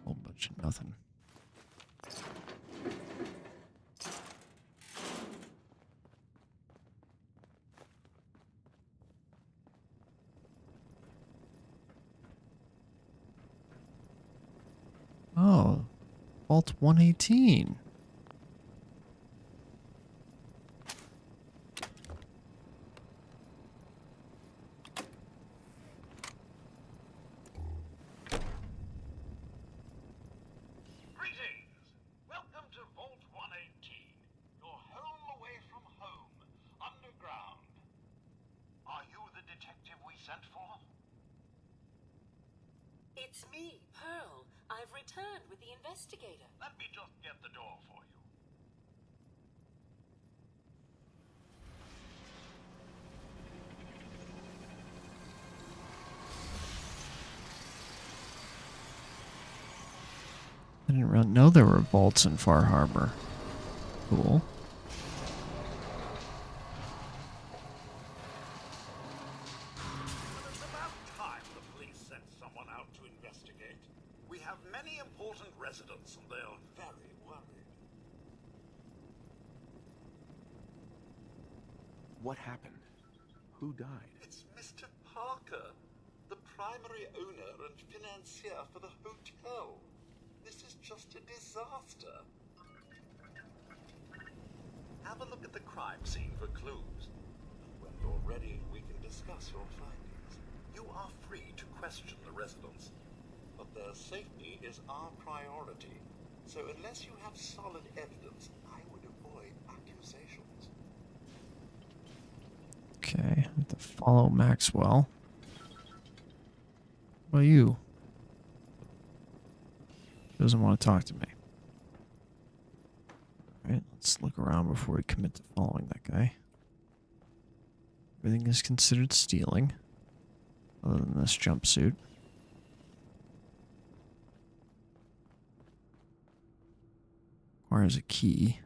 Whole bunch of nothing. Oh, Vault 118. Greetings! Welcome to Vault 118, your home away from home, underground. Are you the detective we sent for? It's me, Pearl. I've returned with the investigator. Let me just get the door for you. I didn't really know there were vaults in Far Harbor. Cool. It's about time the police sent someone out to investigate. We have many important residents and they are very worried. What happened? Who died? It's Mr. Parker, the primary owner and financier for the hotel. This is just a disaster. Have a look at the crime scene for clues. When you're ready, we can discuss your findings. You are free to question the residents, but their safety is our priority. So unless you have solid evidence, I would avoid accusations. Okay, I have to follow Maxwell. What about you? Doesn't want to talk to me. Alright, let's look around before we commit to following that guy. Everything is considered stealing, other than this jumpsuit. Requires a key.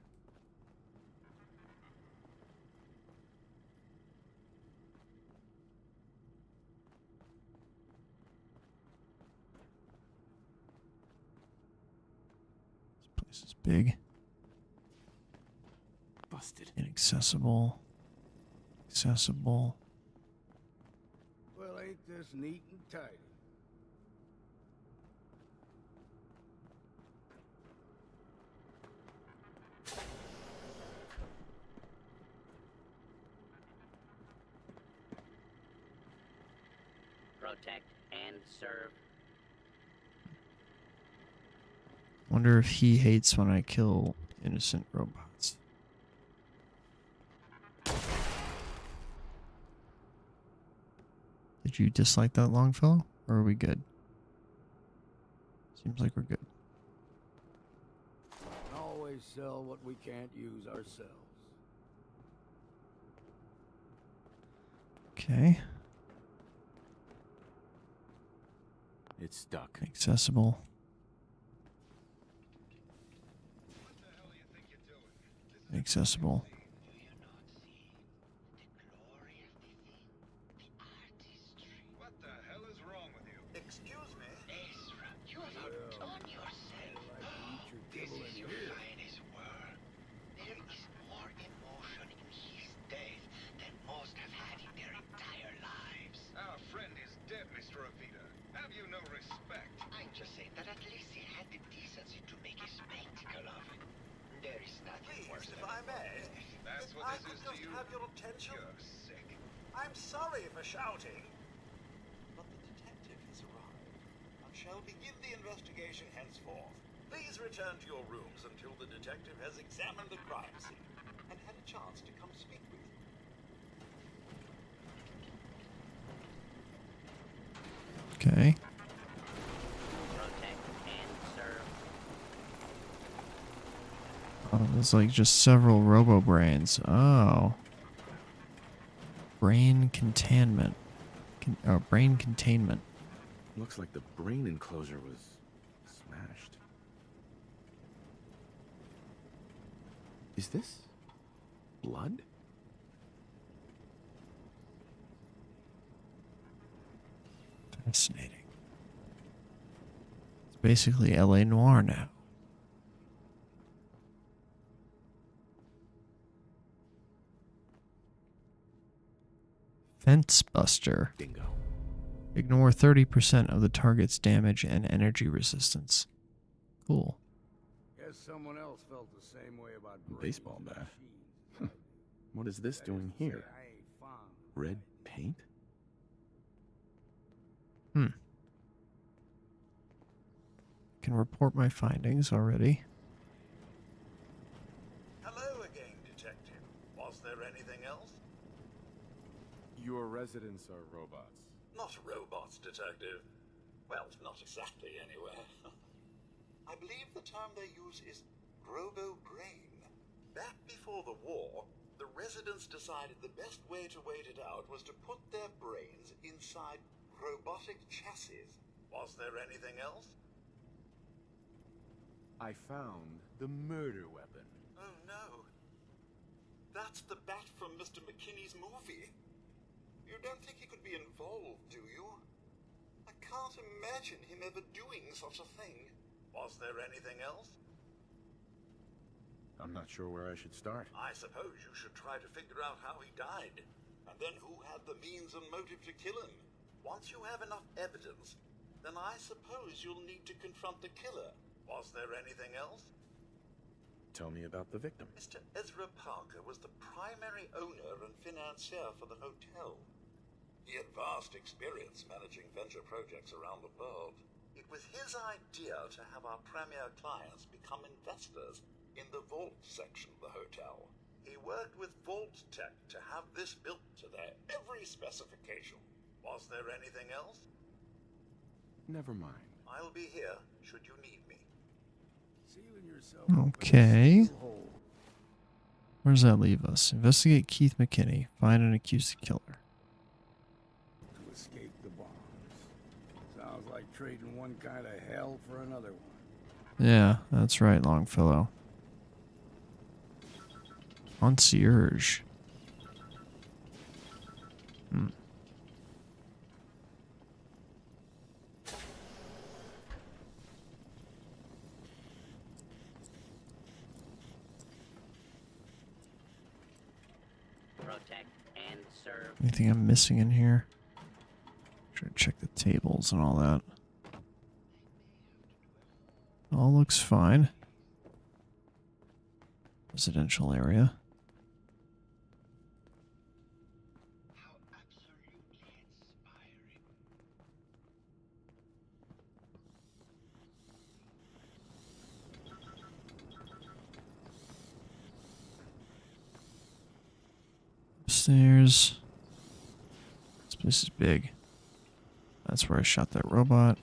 This place is big. Busted. Inaccessible. Accessible. Well, ain't this neat and tidy? Protect and serve. Wonder if he hates when I kill innocent robots. Did you dislike that, Longfellow? Or are we good? Seems like we're good. Always sell what we can't use ourselves. Okay. It's stuck. Accessible. Accessible. What the hell is wrong with you? Excuse me? Ezra, you have outdone yourself. This is your finest work. There is more emotion in his death than most have had in their entire lives. Our friend is dead, Mr. Avita. Have you no respect? I'm just saying that at least he had the decency to make a spectacle of it. There is nothing worse If than I may, That's if what I this could is to just you. have your attention. You're sick. I'm sorry for shouting, but the detective has arrived and shall begin the investigation henceforth. Please return to your rooms until the detective has examined the crime scene and had a chance to come speak with you. Okay. Protect and serve. Oh, there's like just several robo-brains. Oh. Brain containment. Brain containment. Looks like the brain enclosure was smashed. Is this blood? Fascinating. It's basically LA Noire now. Fence Buster. Bingo. Ignore 30% of the target's damage and energy resistance. Cool. Guess someone else felt the same way about Baseball bat. What is this doing here? Red paint? Can report my findings already. Hello again, Detective. Was there anything else? Your residents are robots. Not robots, Detective. Well, not exactly, anyway. I believe the term they use is robo-brain. Back before the war, the residents decided the best way to wait it out was to put their brains inside robotic chassis. Was there anything else? I found the murder weapon. Oh no. That's the bat from Mr. McKinney's movie. You don't think he could be involved, do you? I can't imagine him ever doing such a thing. Was there anything else? I'm not sure where I should start. I suppose you should try to figure out how he died, and then who had the means and motive to kill him. Once you have enough evidence, then I suppose you'll need to confront the killer. Was there anything else? Tell me about the victim. Mr. Ezra Parker was the primary owner and financier for the hotel. He had vast experience managing venture projects around the world. It was his idea to have our premier clients become investors in the vault section of the hotel. He worked with Vault Tech to have this built to their every specification. Was there anything else? Never mind. I'll be here should you need me. Okay. Where does that leave us? Investigate Keith McKinney. Find and accuse the killer. To escape the bombs. Sounds like trading one kind of hell for another one. Yeah, that's right, Longfellow. Concierge. Protect and serve. Anything I'm missing in here? Try to check the tables and all that. All looks fine. Residential area. Upstairs. This place is big. That's where I shot that robot.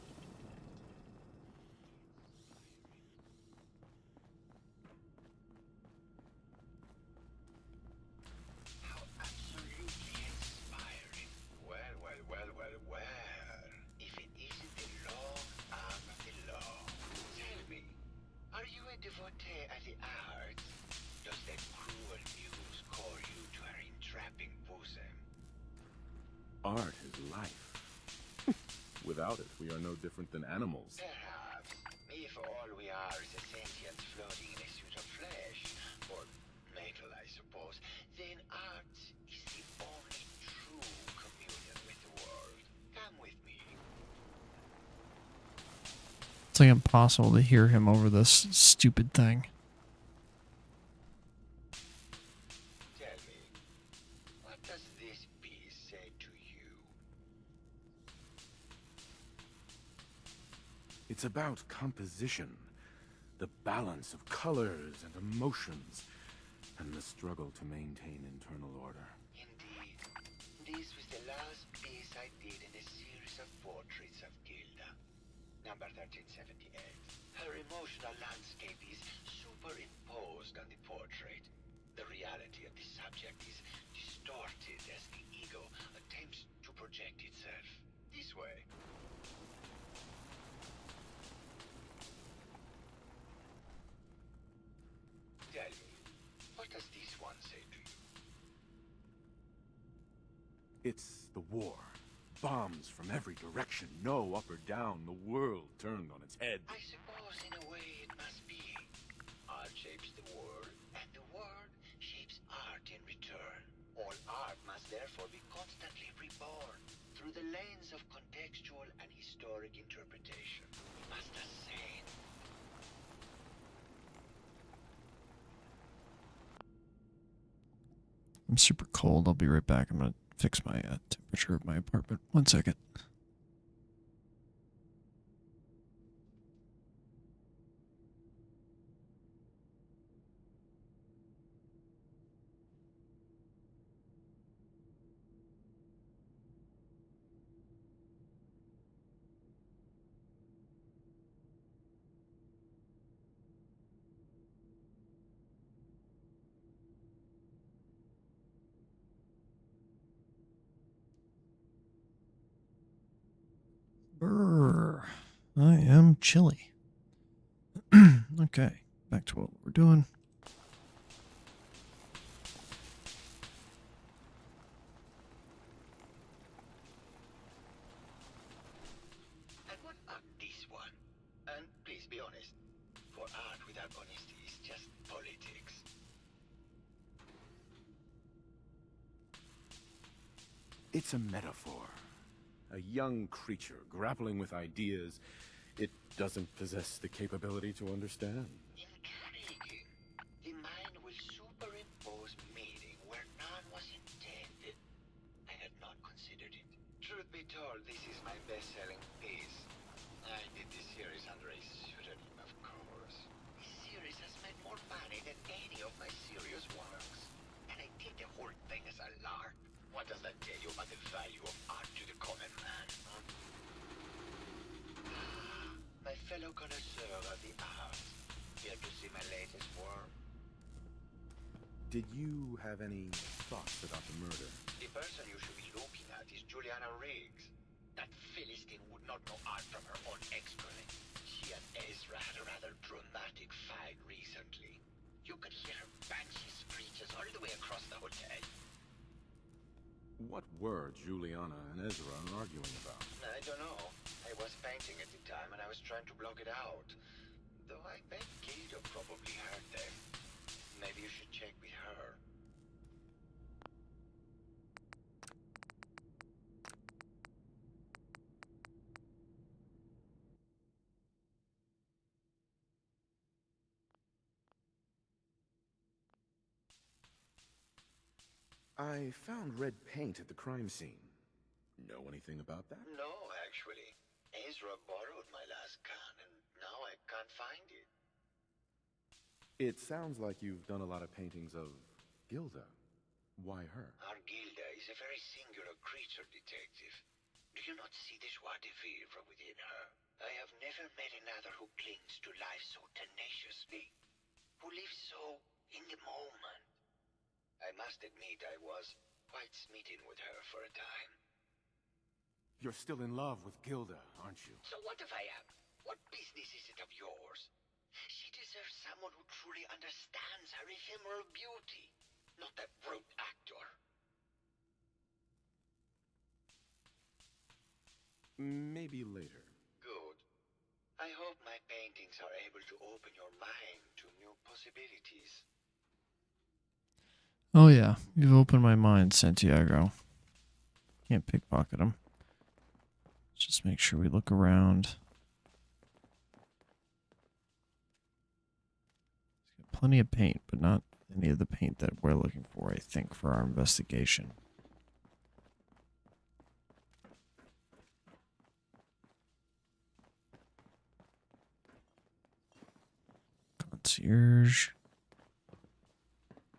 If it isn't the long arm of the law. Tell me, are you a devotee of the arts? Does that cruel muse call you to her entrapping bosom? Art is life. Without it, we are no different than animals. Perhaps, if all we are is a sentient floating in a suit of flesh, or metal, I suppose, then art is the only true communion with the world. Come with me. It's like impossible to hear him over this stupid thing. Tell me, what does this piece say to you? It's about composition, the balance of colors and emotions, and the struggle to maintain internal order. Indeed, this was the last piece I did in a series of portraits of Gilda. Number 1378. Her emotional landscape is superimposed on the portrait. The reality of the subject is distorted as the ego attempts to project itself. This way. Tell me, does this one say to you? It's the war. Bombs from every direction, no up or down, the world turned on its head. I suppose in a way it must be. Art shapes the world, and the world shapes art in return. All art must therefore be constantly reborn through the lens of contextual and historic interpretation. We must ascend. I'm super cold. I'll be right back. I'm going to fix my temperature of my apartment. 1 second. Brr. I am chilly. Okay, back to what we're doing. And what art this one? And please be honest, for art without honesty is just politics. It's a metaphor. A young creature grappling with ideas it doesn't possess the capability to understand. Intriguing. The mind will superimpose meaning where none was intended. I had not considered it. Truth be told, this is my best-selling piece. I did this series under a pseudonym, of course. This series has made more money than any of my serious works. And I did the whole thing as a lark. What does that tell you about the value of art to the common man? Huh? My fellow connoisseur of the arts, here to see my latest work? Did you have any thoughts about the murder? The person you should be looking at is Juliana Riggs. That Philistine would not know art from her own excrement. She and Ezra had a rather dramatic fight recently. You could hear her banshee screeches all the way across the hotel. What were Juliana and Ezra arguing about? I don't know. I was painting at the time and I was trying to block it out. Though I bet Gilda probably heard them. Maybe you should check with her. I found red paint at the crime scene. Know anything about that? No, actually. Ezra borrowed my last can and now I can't find it. It sounds like you've done a lot of paintings of Gilda. Why her? Our Gilda is a very singular creature, detective. Do you not see the joie de vivre within her? I have never met another who clings to life so tenaciously, who lives so in the moment. I must admit I was quite smitten with her for a time. You're still in love with Gilda, aren't you? So what if I am? What business is it of yours? She deserves someone who truly understands her ephemeral beauty, not that brute actor. Maybe later. Good. I hope my paintings are able to open your mind to new possibilities. Oh yeah, you've opened my mind, Santiago. Can't pickpocket him. Just make sure we look around. He's got plenty of paint, but not any of the paint that we're looking for, I think, for our investigation. Concierge.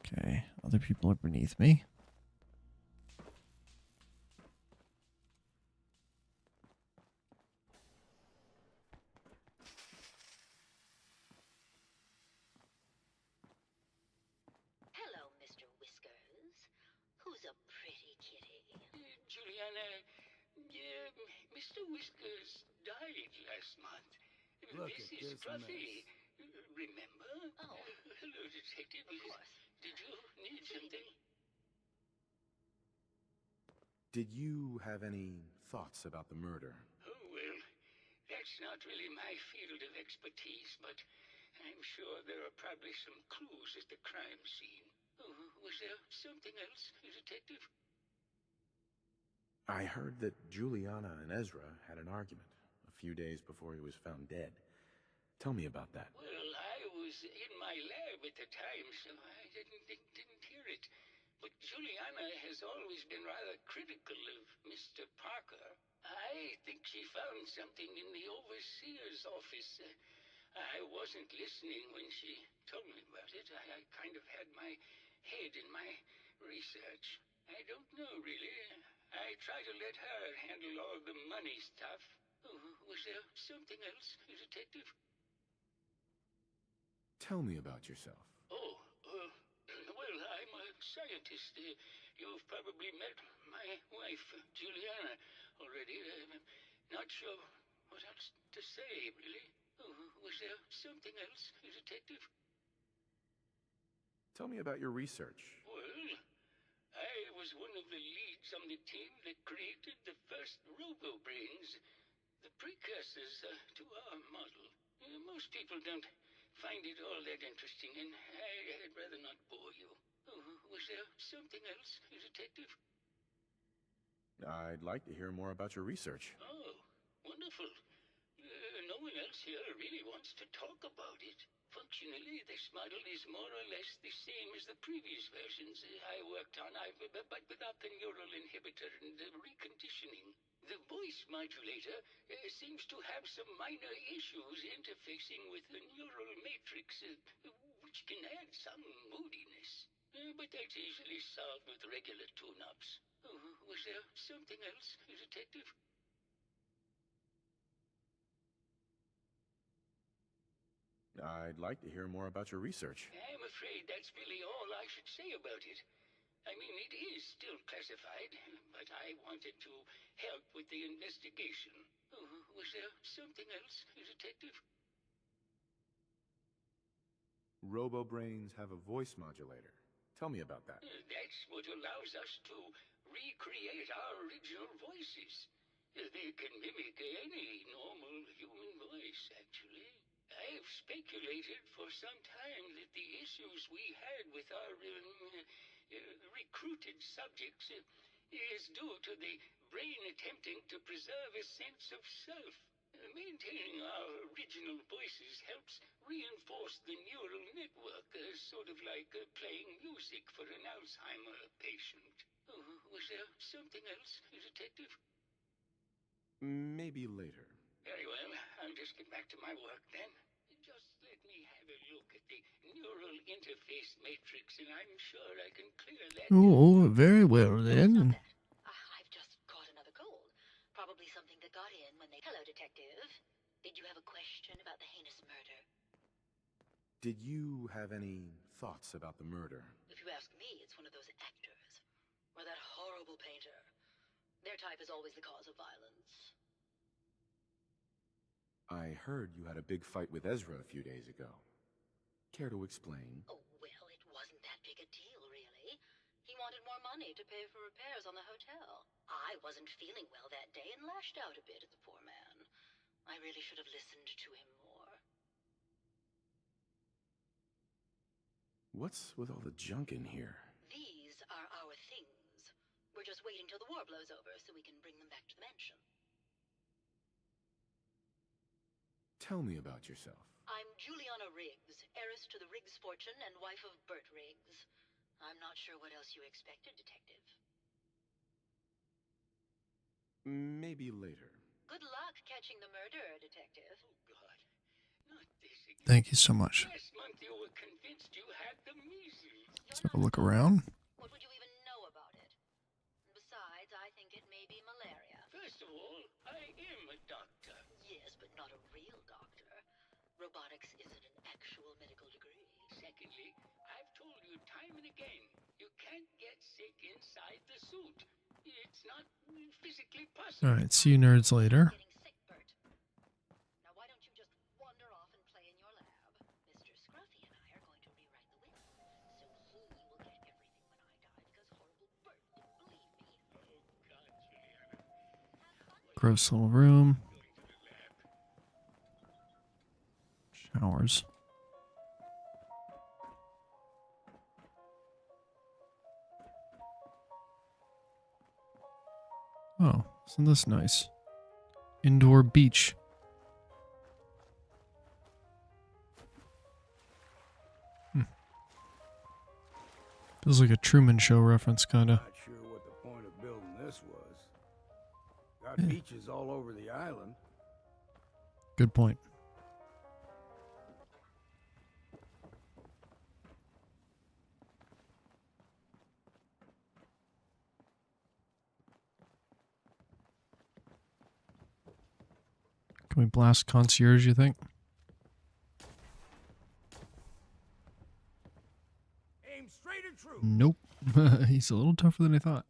Okay, other people are beneath me. Hello, Mr. Whiskers. Who's a pretty kitty? Juliana, Mr. Whiskers died last month. Look This at is this Fluffy. Remember? Oh. Hello, Detective. Of course. Did you need something? Did you have any thoughts about the murder? Oh, well, that's not really my field of expertise, but I'm sure there are probably some clues at the crime scene. Oh, was there something else, Detective? I heard that Juliana and Ezra had an argument a few days before he was found dead. Tell me about that. Well, I was in my lab at the time, so I didn't hear it. But Juliana has always been rather critical of Mr. Parker. I think she found something in the overseer's office. I wasn't listening when she told me about it. I kind of had my head in my research. I don't know, really. I try to let her handle all the money stuff. Oh, was there something else, Detective? Tell me about yourself. Oh, well, I'm a scientist. You've probably met my wife, Juliana, already. Not sure what else to say, really. Oh, was there something else, Detective? Tell me about your research. Well, I was one of the leads on the team that created the first robo-brains, the precursors to our model. Most people don't find it all that interesting, and I'd rather not bore you. Oh, was there something else, Detective? I'd like to hear more about your research. Oh, wonderful. No one else here really wants to talk about it. Functionally, this model is more or less the same as the previous versions I worked on, but without the neural inhibitor and the reconditioning. The voice modulator seems to have some minor issues interfacing with the neural matrix, which can add some moodiness. But that's easily solved with regular tune-ups. Was there something else, Detective? I'd like to hear more about your research. I'm afraid that's really all I should say about it. I mean, it is still classified, but I wanted to help with the investigation. Was there something else, Detective? Robo-brains have a voice modulator. Tell me about that. That's what allows us to recreate our original voices. They can mimic any normal human voice, actually. I've speculated for some time that the issues we had with our recruited subjects is due to the brain attempting to preserve a sense of self. Maintaining our original voices helps reinforce the neural network, sort of like playing music for an Alzheimer patient. Was there something else, Detective? Maybe later. Very well. I'll just get back to my work then. Just let me have a look at the neural interface matrix, and I'm sure I can clear that. Oh, very well then. I've just caught another cold. Probably something that got in when they... Hello, Detective. Did you have a question about the heinous murder? Did you have any thoughts about the murder? If you ask me, it's one of those actors. Or that horrible painter. Their type is always the cause of violence. I heard you had a big fight with Ezra a few days ago. Care to explain? Oh, well, it wasn't that big a deal, really. He wanted more money to pay for repairs on the hotel. I wasn't feeling well that day and lashed out a bit at the poor man. I really should have listened to him more. What's with all the junk in here? These are our things. We're just waiting till the war blows over so we can bring them back to the mansion. Tell me about yourself. I'm Juliana Riggs, heiress to the Riggs fortune and wife of Bert Riggs. I'm not sure what else you expected, Detective. Maybe later. Good luck catching the murderer, Detective. Oh, God. Not this again. Thank you so much. Last month you were convinced you had the measles. Let's have a look around. What would you even know about it? Besides, I think it may be malaria. First of all, I am a doctor. Yes, but not a real doctor. Robotics isn't an actual medical degree. Secondly, I've told you time and again, you can't get sick inside the suit. It's not physically possible. Alright, see you nerds later. Getting sick, Bert. Now why don't you just wander off and play in your lab? Mr. Scruffy and I are going to rewrite the will, so he Gross little room. Showers. Oh, isn't this nice? Indoor beach. Feels like a Truman Show reference, kinda. Not sure what the point of building this was. Got beaches all over the island. Good point. Can we blast concierge, you think? Aim straight and true. Nope. He's a little tougher than I thought.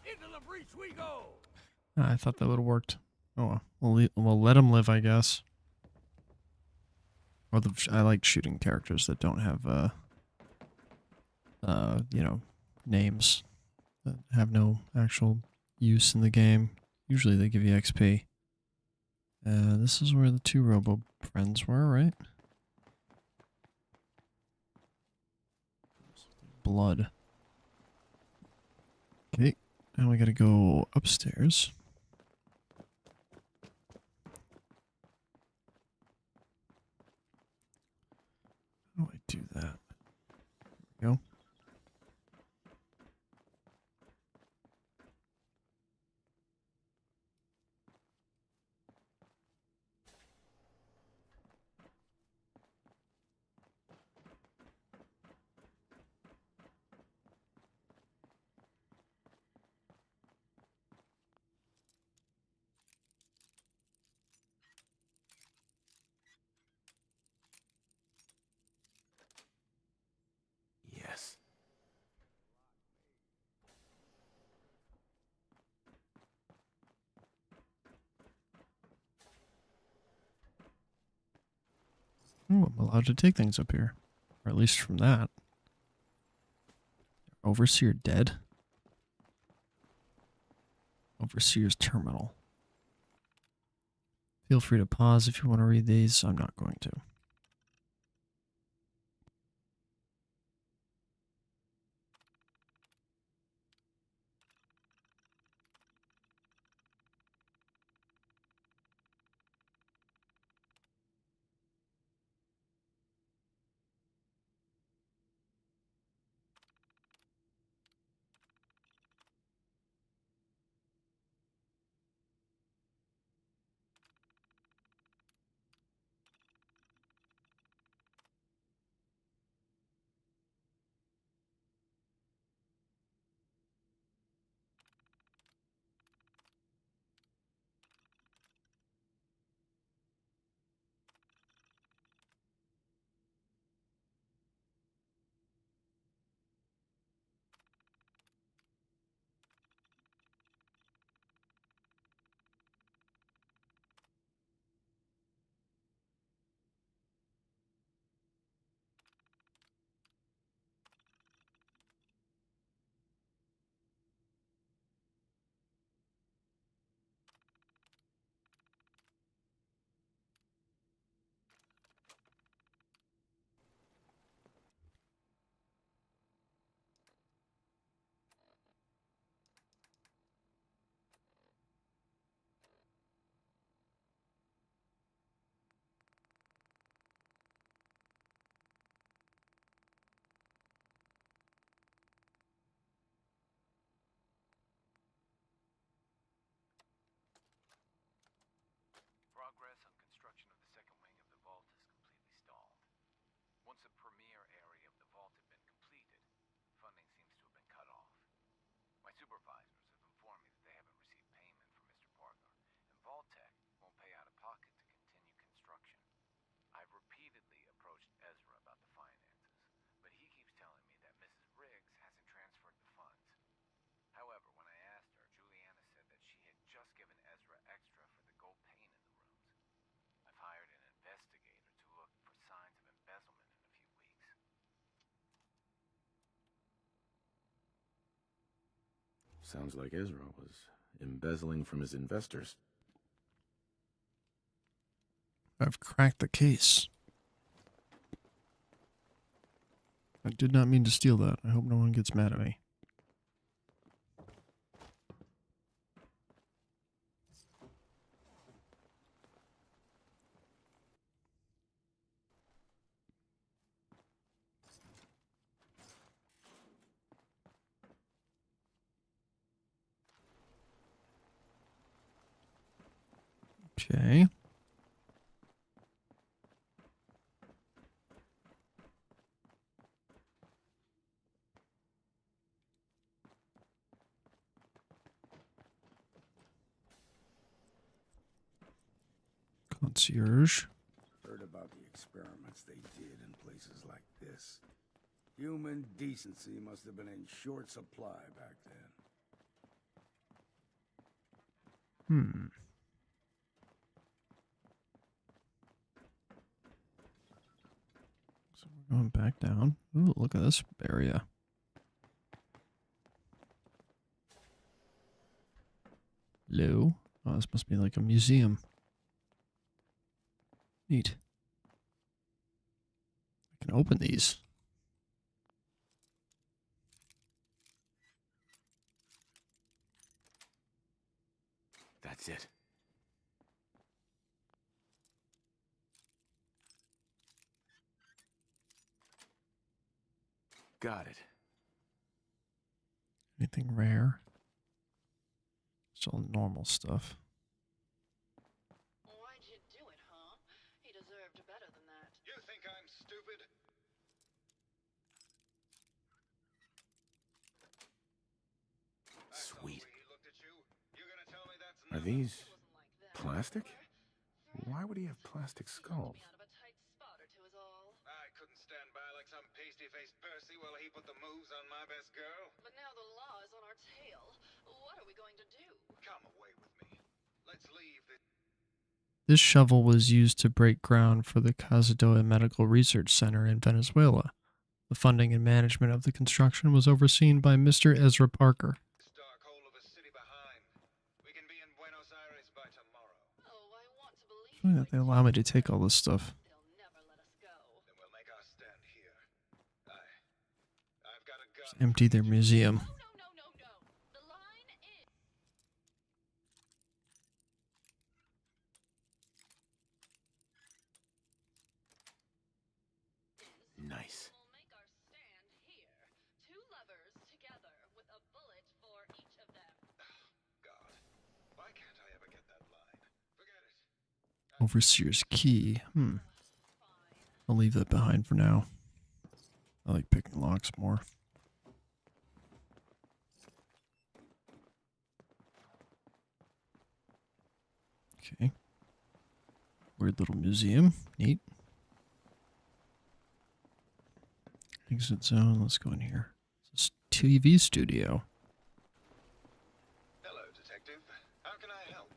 Into the breach we go. I thought that would have worked. Oh, well, we'll let him live, I guess. Or I like shooting characters that don't have, you know, names that have no actual use in the game. Usually they give you XP. This is where the two Robo friends were, right? Blood. Okay, now we gotta go upstairs. How do I do that? There we go. Yes. Oh, I'm allowed to take things up here. Or at least from that. Overseer dead? Overseer's terminal. Feel free to pause if you want to read these. I'm not going to. Progress on construction of the second wing of the vault is completely stalled. Once a premier area of the vault had been completed, funding seems to have been cut off. My supervisors have informed me that they haven't received payment from Mr. Parker, and Vault-Tec won't pay out of pocket to continue construction. I've repeatedly approached Ezra about the finances, but he keeps telling me that Mrs. Riggs hasn't transferred the funds. However, when I asked her, Juliana said that she had just given Ezra extra for the gold pane in the Sounds like Ezra was embezzling from his investors. I've cracked the case. I did not mean to steal that. I hope no one gets mad at me. Okay. Concierge. Heard about the experiments they did in places like this. Human decency must have been in short supply back then. So we're going back down. Ooh, look at this area. Hello? Oh, this must be like a museum. Neat. I can open these. That's it. Got it. Anything rare? It's all normal stuff. Why'd you do it, huh? He deserved better than that. You think I'm stupid? Sweet. Are these plastic? Why would he have plastic skulls? I couldn't stand by like some pasty-faced Percy while he put the moves on my best girl. But now the law is on our tail. What are we going to do? Come away with me. Let's leave the... This shovel was used to break ground for the Casadoya Medical Research Center in Venezuela. The funding and management of the construction was overseen by Mr. Ezra Parker. It's funny that they allow me to take all this stuff. Just empty their museum. Nice. Overseer's key. I'll leave that behind for now. I like picking locks more. Okay. Weird little museum. Neat. Exit zone. Let's go in here. It's a TV studio. Hello, Detective. How can I help?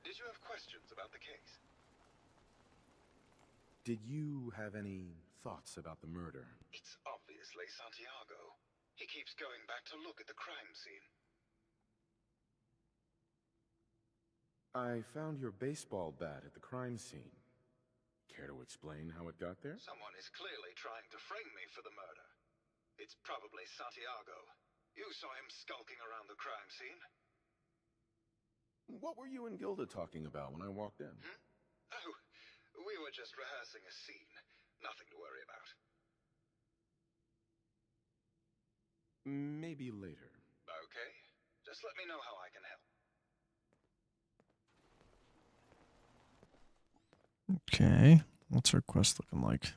Did you have questions about the case? Did you have any thoughts about the murder? It's obviously Santiago. He keeps going back to look at the crime scene. I found your baseball bat at the crime scene. Care to explain how it got there? Someone is clearly trying to frame me for the murder. It's probably Santiago. You saw him skulking around the crime scene. What were you and Gilda talking about when I walked in? Oh, we were just rehearsing a scene. Nothing to worry about. Maybe later. Okay. Just let me know how I can help. Okay. What's our quest looking like?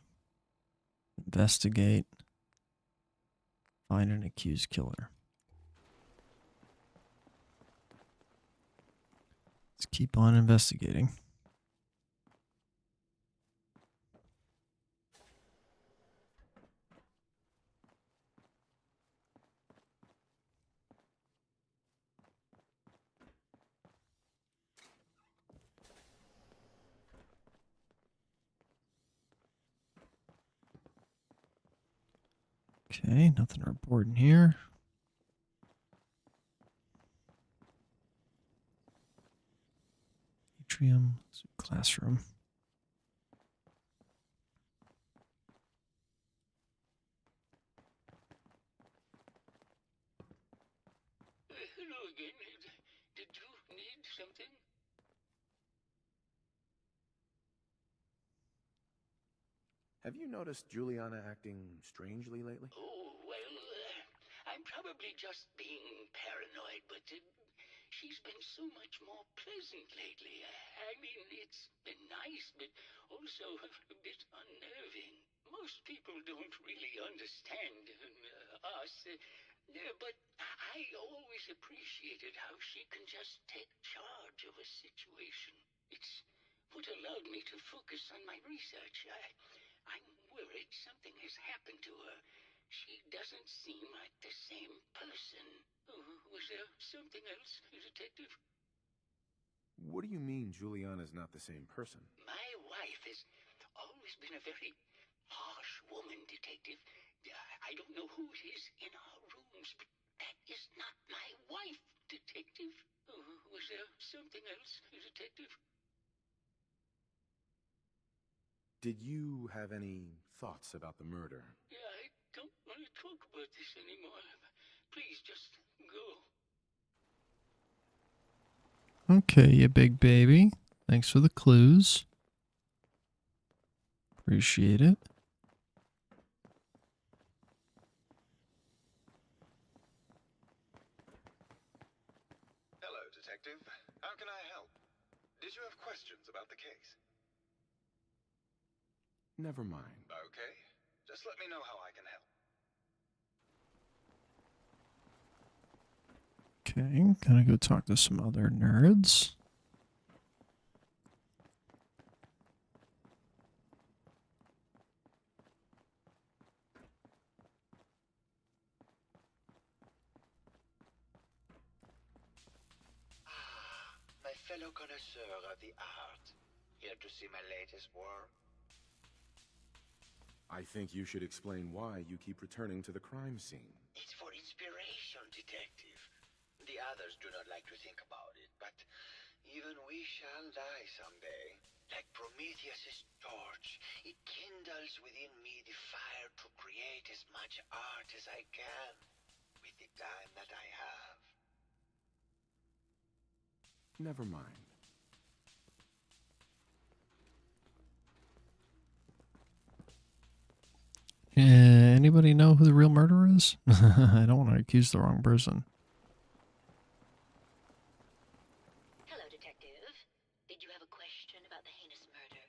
Investigate. Find an accused killer. Let's keep on investigating. Okay, nothing to report in here. atrium, classroom. Hello again. Did you need something? Have you noticed Juliana acting strangely lately? Oh, well, I'm probably just being paranoid, but she's been so much more pleasant lately. I mean, it's been nice, but also a bit unnerving. Most people don't really understand us, but I always appreciated how she can just take charge of a situation. It's what allowed me to focus on my research. I'm worried something has happened to her. She doesn't seem like the same person. Was there something else, Detective? What do you mean Juliana's not the same person? My wife has always been a very harsh woman, Detective. I don't know who it is in our rooms, but that is not my wife, Detective. Was there something else, Detective? Did you have any thoughts about the murder? Yeah, I don't want to talk about this anymore. Please, just go. Okay, you big baby. Thanks for the clues. Appreciate it. Hello, Detective. How can I help? Did you have questions about the case? Never mind. Okay. Just let me know how I can help. Okay, gonna go talk to some other nerds. My fellow connoisseur of the art. Here to see my latest work? I think you should explain why you keep returning to the crime scene. It's for inspiration, Detective. The others do not like to think about it, but even we shall die someday. Like Prometheus's torch, it kindles within me the fire to create as much art as I can with the time that I have. Never mind. Anybody know who the real murderer is? I don't want to accuse the wrong person. Hello, Detective. Did you have a question about the heinous murder?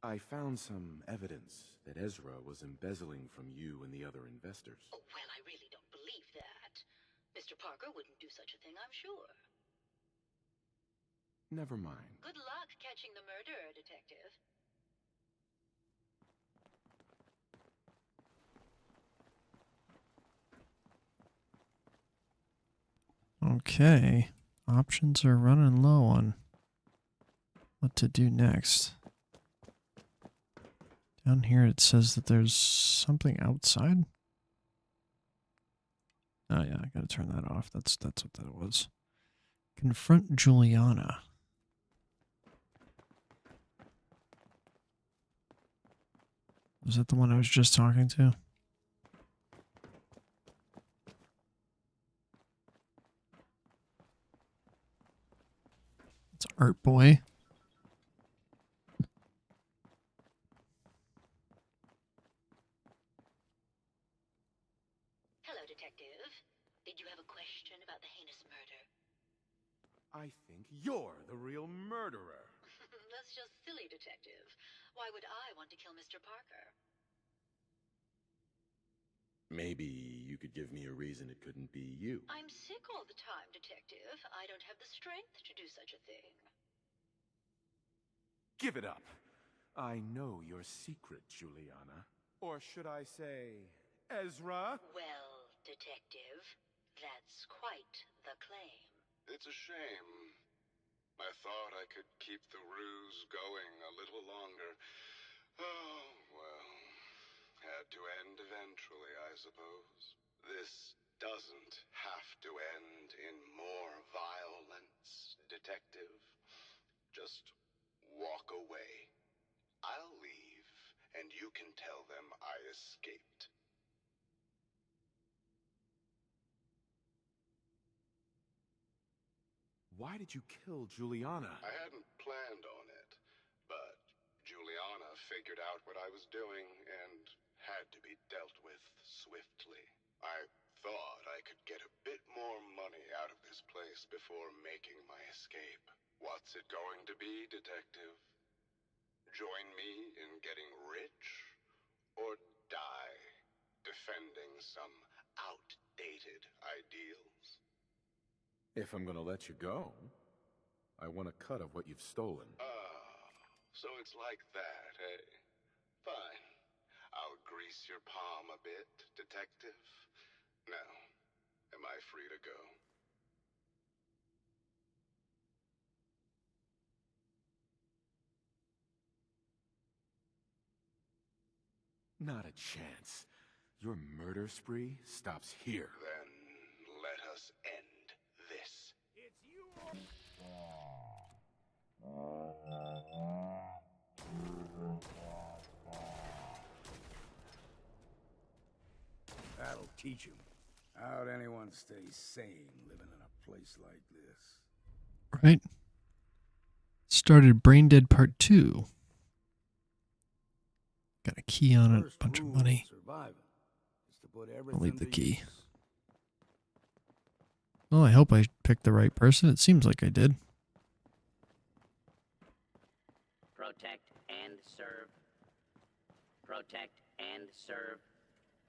I found some evidence that Ezra was embezzling from you and the other investors. Oh, well, I really don't believe that. Mr. Parker wouldn't do such a thing, I'm sure. Never mind. Good luck catching the murderer, Detective. Okay. Options are running low on what to do next. Down here it says that there's something outside. Oh yeah, I gotta turn that off. That's what that was. Confront Juliana. Was that the one I was just talking to? It's Art Boy. Hello, Detective. Did you have a question about the heinous murder? I think you're the real murderer. That's just silly, Detective. Why would I want to kill Mr. Parker? Maybe you could give me a reason it couldn't be you. I'm sick all the time, Detective. I don't have the strength to do such a thing. Give it up. I know your secret, Juliana. Or should I say, Ezra? Well, Detective, that's quite the claim. It's a shame. I thought I could keep the ruse going a little longer. Oh, well. Had to end eventually, I suppose. This doesn't have to end in more violence, Detective. Just walk away. I'll leave, and you can tell them I escaped. Why did you kill Juliana? I hadn't planned on it, but Juliana figured out what I was doing and had to be dealt with swiftly. I thought I could get a bit more money out of this place before making my escape. What's it going to be, Detective? Join me in getting rich? Or die defending some outdated ideals? If I'm gonna let you go, I want a cut of what you've stolen. So it's like that, eh? Fine. I'll grease your palm a bit, Detective. Now, am I free to go? Not a chance. Your murder spree stops here. Then let us end this. It's you. That'll teach him. How'd anyone stay sane living in a place like this? Right. Started Brain Dead Part 2. Got a key on it, a bunch of money. I'll leave the key. Well, I hope I picked the right person. It seems like I did. Protect and serve. Protect and serve.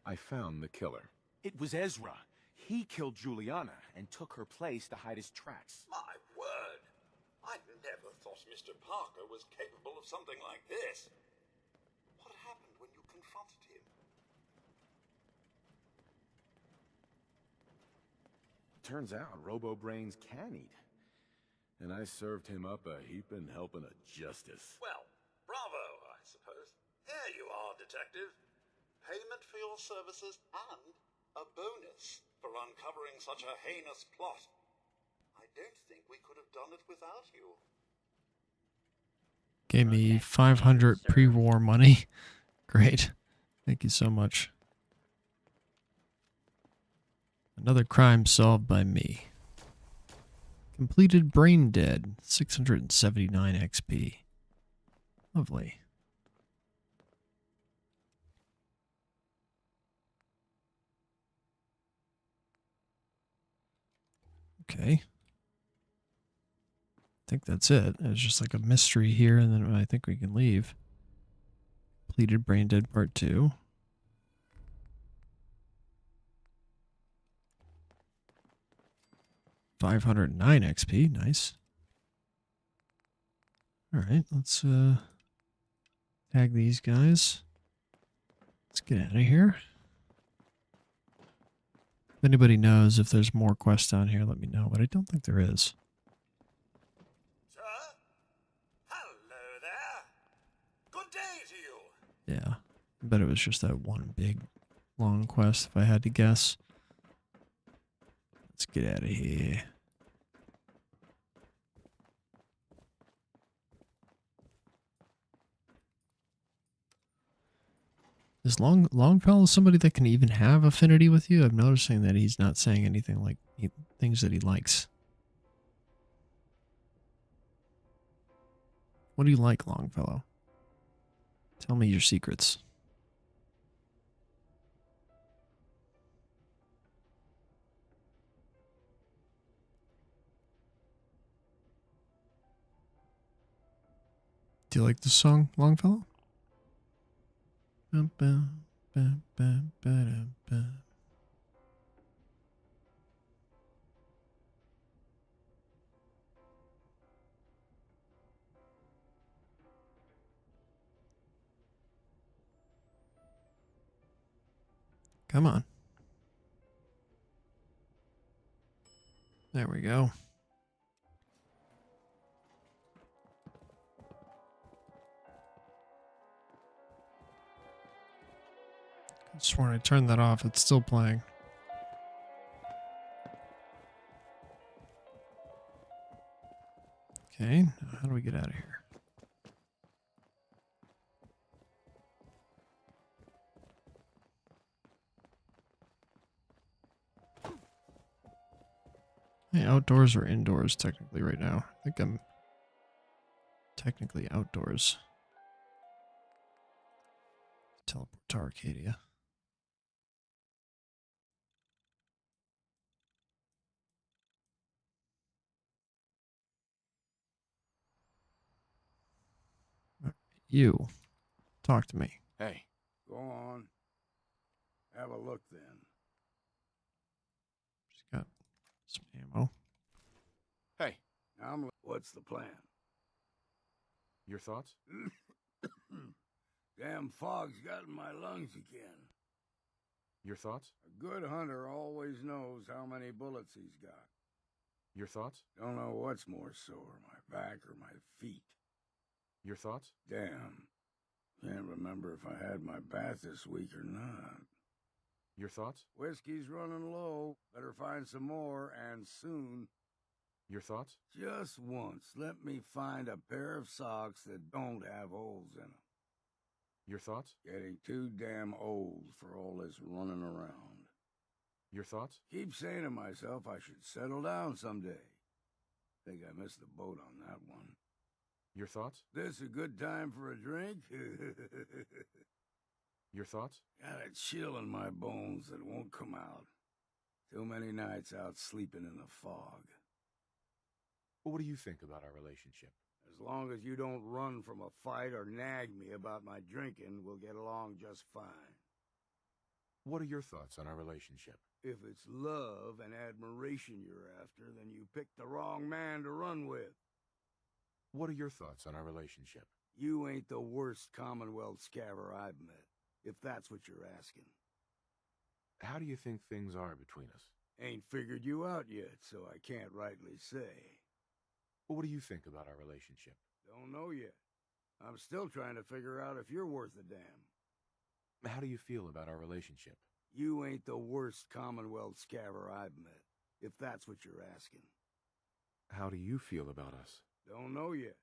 I found the killer. It was Ezra. He killed Juliana and took her place to hide his tracks. My word! I never thought Mr. Parker was capable of something like this. What happened when you confronted him? Turns out Robo-Brains can eat. And I served him up a heaping helping of justice. Well, bravo, I suppose. Here you are, Detective. Payment for your services and a bonus for uncovering such a heinous plot. I don't think we could have done it without you. Gave me 500 pre-war money. Great. Thank you so much. Another crime solved by me. Completed Brain Dead. 679 XP. Lovely. Okay. I think that's it. It's just like a mystery here, and then I think we can leave. Completed Brain Dead Part 2. $509 XP. Nice. Alright, let's tag these guys. Let's get out of here. If anybody knows if there's more quests down here, let me know, but I don't think there is. Sir? Hello there. Good day to you. Yeah. I bet it was just that one big, long quest, if I had to guess. Let's get out of here. Is Longfellow somebody that can even have affinity with you? I'm noticing that he's not saying anything like things that he likes. What do you like, Longfellow? Tell me your secrets. Do you like this song, Longfellow? Come on. There we go. I sworn I turned that off. It's still playing. Okay, how do we we get out of here? Hey, outdoors or indoors technically right now? I think I'm technically outdoors. Teleport to Arcadia. You. Talk to me. Hey. Go on. Have a look then. Just got some ammo. Hey. What's the plan? Your thoughts? Damn fog's got in my lungs again. Your thoughts? A good hunter always knows how many bullets he's got. Your thoughts? Don't know what's more sore, my back or my feet. Your thoughts? Damn. Can't remember if I had my bath this week or not. Your thoughts? Whiskey's running low. Better find some more, and soon. Your thoughts? Just once, let me find a pair of socks that don't have holes in them. Your thoughts? Getting too damn old for all this running around. Your thoughts? Keep saying to myself I should settle down someday. Think I missed the boat on that one. Your thoughts? This a good time for a drink? Your thoughts? Got a chill in my bones that won't come out. Too many nights out sleeping in the fog. What do you think about our relationship? As long as you don't run from a fight or nag me about my drinking, we'll get along just fine. What are your thoughts on our relationship? If it's love and admiration you're after, then you picked the wrong man to run with. What are your thoughts on our relationship? You ain't the worst Commonwealth scaver I've met, if that's what you're asking. How do you think things are between us? Ain't figured you out yet, so I can't rightly say. What do you think about our relationship? Don't know yet. I'm still trying to figure out if you're worth a damn. How do you feel about our relationship? You ain't the worst Commonwealth scaver I've met, if that's what you're asking. How do you feel about us? Don't know yet.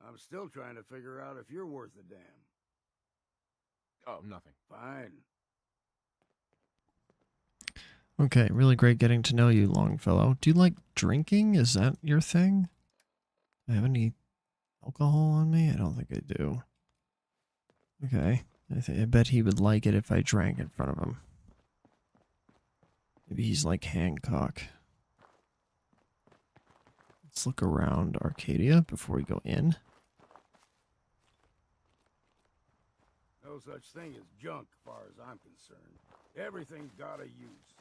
I'm still trying to figure out if you're worth a damn. Oh, nothing. Fine. Okay, really great getting to know you, Longfellow. Do you like drinking? Is that your thing? Do I have any alcohol on me? I don't think I do. Okay. I bet he would like it if I drank in front of him. Maybe he's like Hancock. Let's look around Arcadia before we go in. No such thing as junk, as far as I'm concerned. Everything's got a use.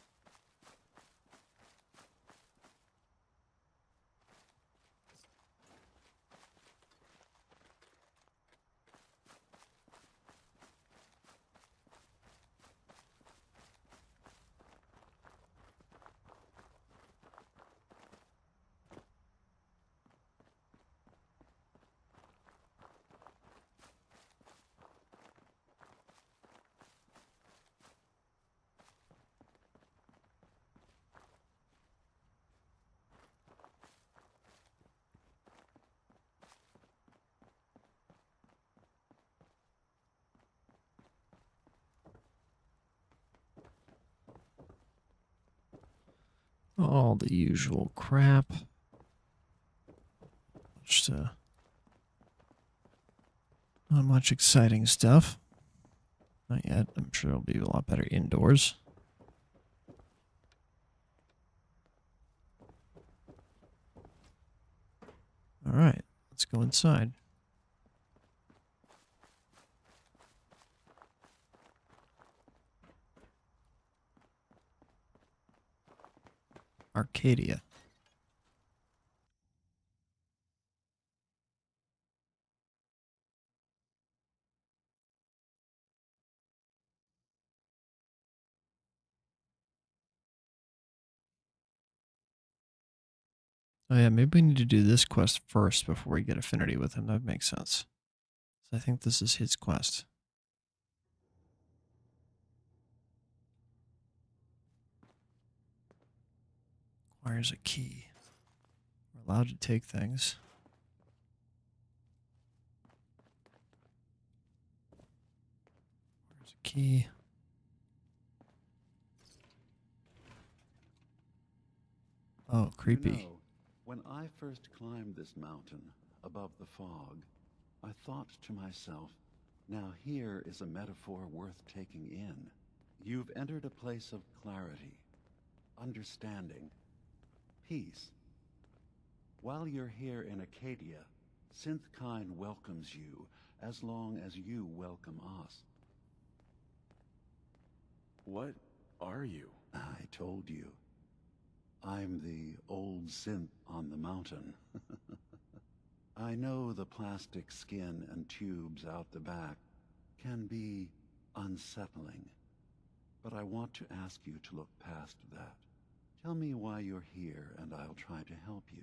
All the usual crap. Just, not much exciting stuff. Not yet. I'm sure it'll be a lot better indoors. Alright, let's go inside. Arcadia. Oh yeah, maybe we need to do this quest first before we get affinity with him. That makes sense. So I think this is his quest. Requires a key. We're allowed to take things. key. Oh, creepy. You know, when I first climbed this mountain above the fog, I thought to myself, now here is a metaphor worth taking in. You've entered a place of clarity, understanding, peace. While you're here in Acadia, Synthkind welcomes you as long as you welcome us. What are you? I told you. I'm the old synth on the mountain. I know the plastic skin and tubes out the back can be unsettling, but I want to ask you to look past that. Tell me why you're here, and I'll try to help you.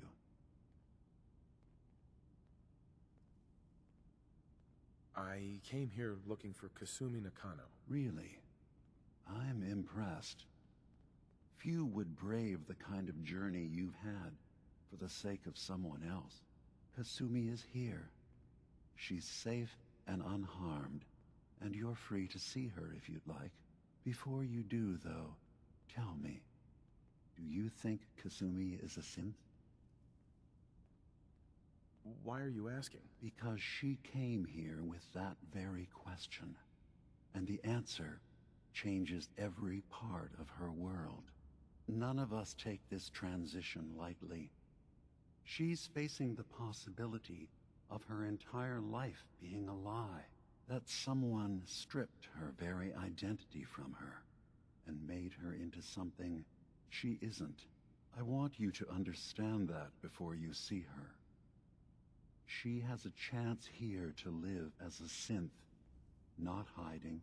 I came here looking for Kasumi Nakano. Really? I'm impressed. Few would brave the kind of journey you've had for the sake of someone else. Kasumi is here. She's safe and unharmed, and you're free to see her if you'd like. Before you do, though, tell me, do you think Kasumi is a synth? Why are you asking? Because she came here with that very question, and the answer changes every part of her world. None of us take this transition lightly. She's facing the possibility of her entire life being a lie, that someone stripped her very identity from her and made her into something she isn't. I want you to understand that before you see her. She has a chance here to live as a synth, not hiding,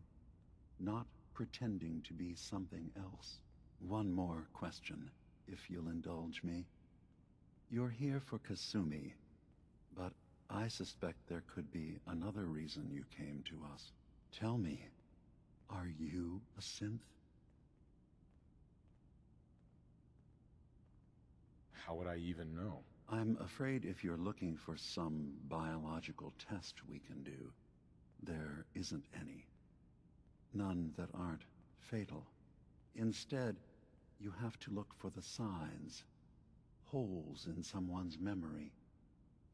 not pretending to be something else. One more question, if you'll indulge me. You're here for Kasumi, but I suspect there could be another reason you came to us. Tell me, are you a synth? How would I even know? I'm afraid if you're looking for some biological test we can do, there isn't any. None that aren't fatal. Instead, you have to look for the signs, holes in someone's memory,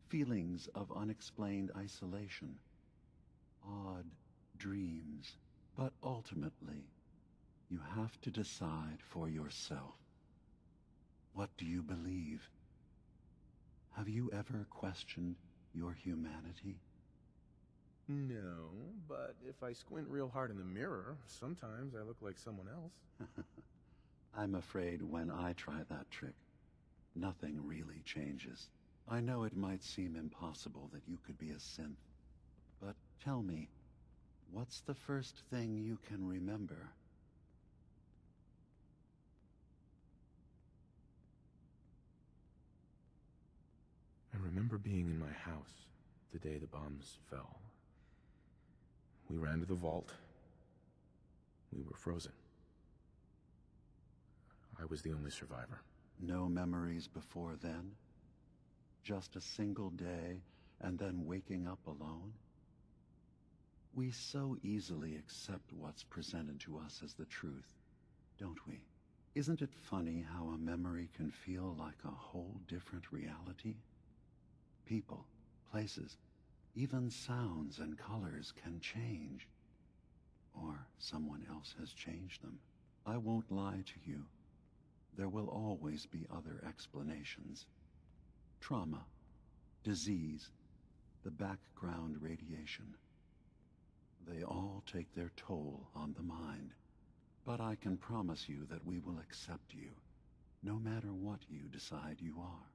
feelings of unexplained isolation, odd dreams. But ultimately, you have to decide for yourself. What do you believe? Have you ever questioned your humanity? No, but if I squint real hard in the mirror, sometimes I look like someone else. I'm afraid when I try that trick, nothing really changes. I know it might seem impossible that you could be a synth, but tell me, what's the first thing you can remember? I remember being in my house the day the bombs fell. We ran to the vault. We were frozen. I was the only survivor. No memories before then? Just a single day, and then waking up alone? We so easily accept what's presented to us as the truth, don't we? Isn't it funny how a memory can feel like a whole different reality? People, places, even sounds and colors can change. Or someone else has changed them. I won't lie to you. There will always be other explanations. Trauma, disease, the background radiation. They all take their toll on the mind. But I can promise you that we will accept you, no matter what you decide you are.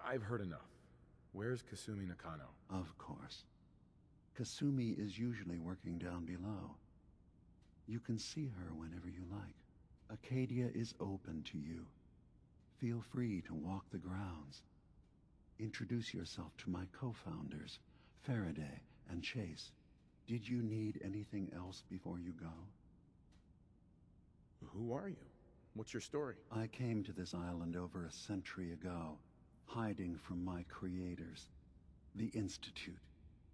I've heard enough. Where's Kasumi Nakano? Of course. Kasumi is usually working down below. You can see her whenever you like. Acadia is open to you. Feel free to walk the grounds. Introduce yourself to my co-founders, Faraday and Chase. Did you need anything else before you go? Who are you? What's your story? I came to this island over a century ago, hiding from my creators, the Institute.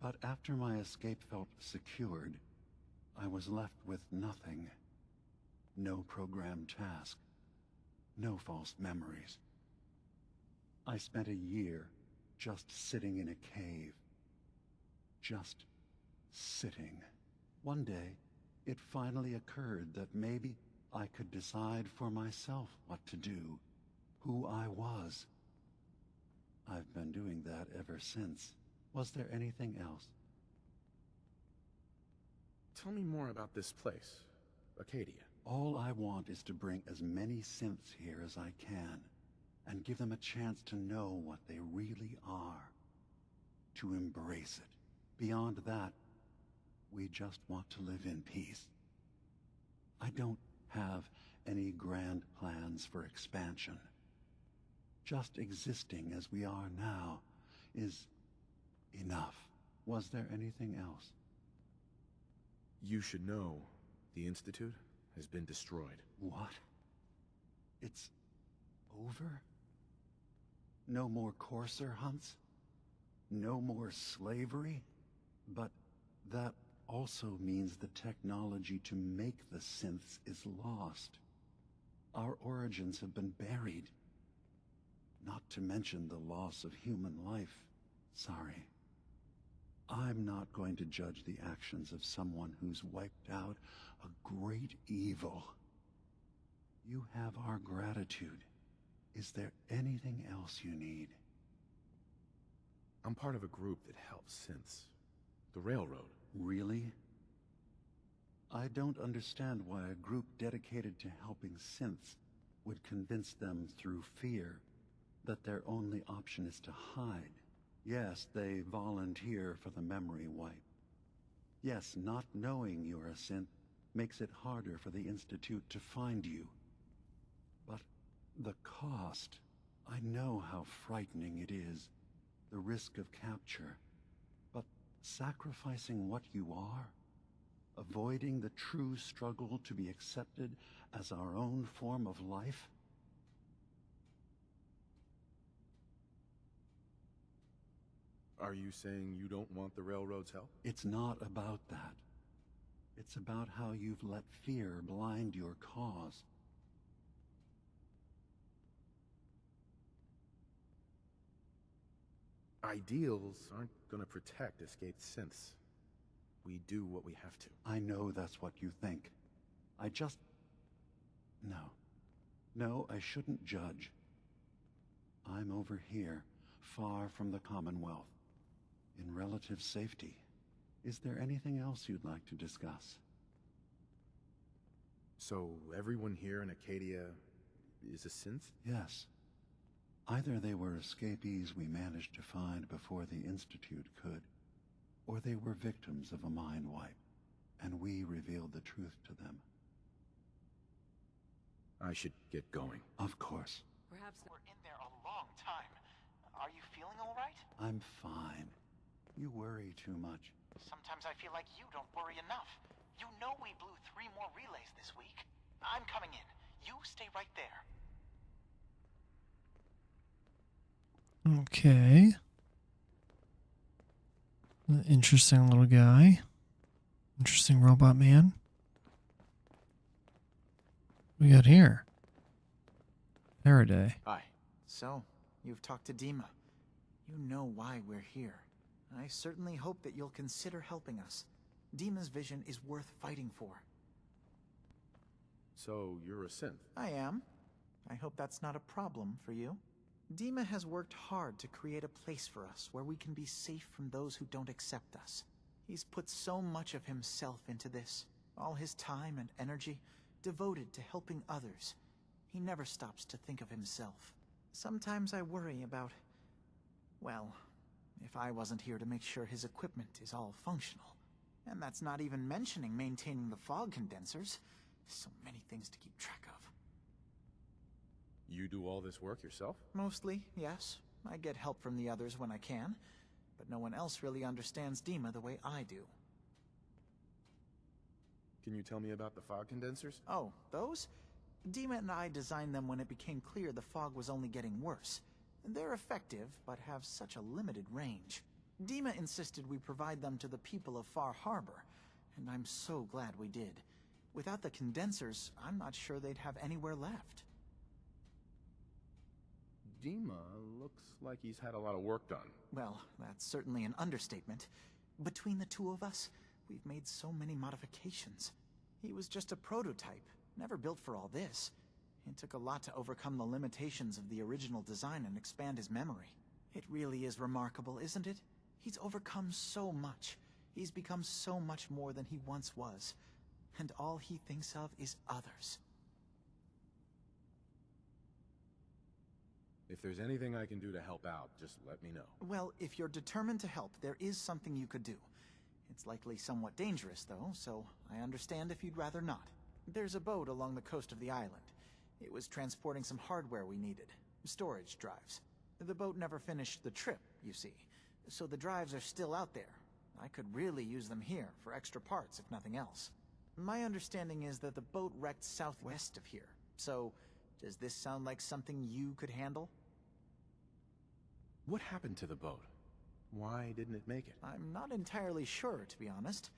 But after my escape felt secured, I was left with nothing. No programmed task. No false memories. I spent a year just sitting in a cave. Just sitting. One day, it finally occurred that maybe I could decide for myself what to do, who I was. I've been doing that ever since. Was there anything else? Tell me more about this place, Acadia. All I want is to bring as many synths here as I can, and give them a chance to know what they really are. To embrace it. Beyond that, we just want to live in peace. I don't have any grand plans for expansion. Just existing as we are now is enough. Was there anything else? You should know the Institute has been destroyed. What? It's over? No more courser hunts? No more slavery? But that also means the technology to make the synths is lost. Our origins have been buried. Not to mention the loss of human life. Sorry. I'm not going to judge the actions of someone who's wiped out a great evil. You have our gratitude. Is there anything else you need? I'm part of a group that helps synths. The Railroad. Really? I don't understand why a group dedicated to helping synths would convince them through fear that their only option is to hide. Yes, they volunteer for the memory wipe. Yes, not knowing you're a synth makes it harder for the Institute to find you. But the cost, I know how frightening it is, the risk of capture. But sacrificing what you are, avoiding the true struggle to be accepted as our own form of life? Are you saying you don't want the Railroad's help? It's not about that. It's about how you've let fear blind your cause. Ideals aren't gonna protect escaped synths. We do what we have to. I know that's what you think. I just... No, I shouldn't judge. I'm over here, far from the Commonwealth, in relative safety. Is there anything else you'd like to discuss? So everyone here in Acadia is a synth? Yes. Either they were escapees we managed to find before the Institute could, or they were victims of a mind wipe, and we revealed the truth to them. I should get going. Of course. Perhaps we're in there a long time. Are you feeling all right? I'm fine. You worry too much. Sometimes I feel like you don't worry enough. You know we blew 3 more relays this week. I'm coming in. You stay right there. Okay. Interesting little guy. Interesting robot man. What we got here? Faraday. Hi. So, you've talked to Dima. You know why we're here. I certainly hope that you'll consider helping us. Dima's vision is worth fighting for. So you're a synth? I am. I hope that's not a problem for you. Dima has worked hard to create a place for us where we can be safe from those who don't accept us. He's put so much of himself into this, all his time and energy devoted to helping others. He never stops to think of himself. Sometimes I worry about, well, if I wasn't here to make sure his equipment is all functional. And that's not even mentioning maintaining the fog condensers. So many things to keep track of. You do all this work yourself? Mostly, yes. I get help from the others when I can, but no one else really understands Dima the way I do. Can you tell me about the fog condensers? Oh, those? Dima and I designed them when it became clear the fog was only getting worse. They're effective, but have such a limited range. Dima insisted we provide them to the people of Far Harbor, and I'm so glad we did. Without the condensers, I'm not sure they'd have anywhere left. Dima looks like he's had a lot of work done. Well, that's certainly an understatement. Between the two of us, we've made so many modifications. He was just a prototype, never built for all this. It took a lot to overcome the limitations of the original design and expand his memory. It really is remarkable, isn't it? He's overcome so much. He's become so much more than he once was. And all he thinks of is others. If there's anything I can do to help out, just let me know. Well, if you're determined to help, there is something you could do. It's likely somewhat dangerous, though, so I understand if you'd rather not. There's a boat along the coast of the island. It was transporting some hardware we needed. Storage drives. The boat never finished the trip, you see. So the drives are still out there. I could really use them here for extra parts, if nothing else. My understanding is that the boat wrecked southwest of here. So, does this sound like something you could handle? What happened to the boat? Why didn't it make it? I'm not entirely sure, to be honest.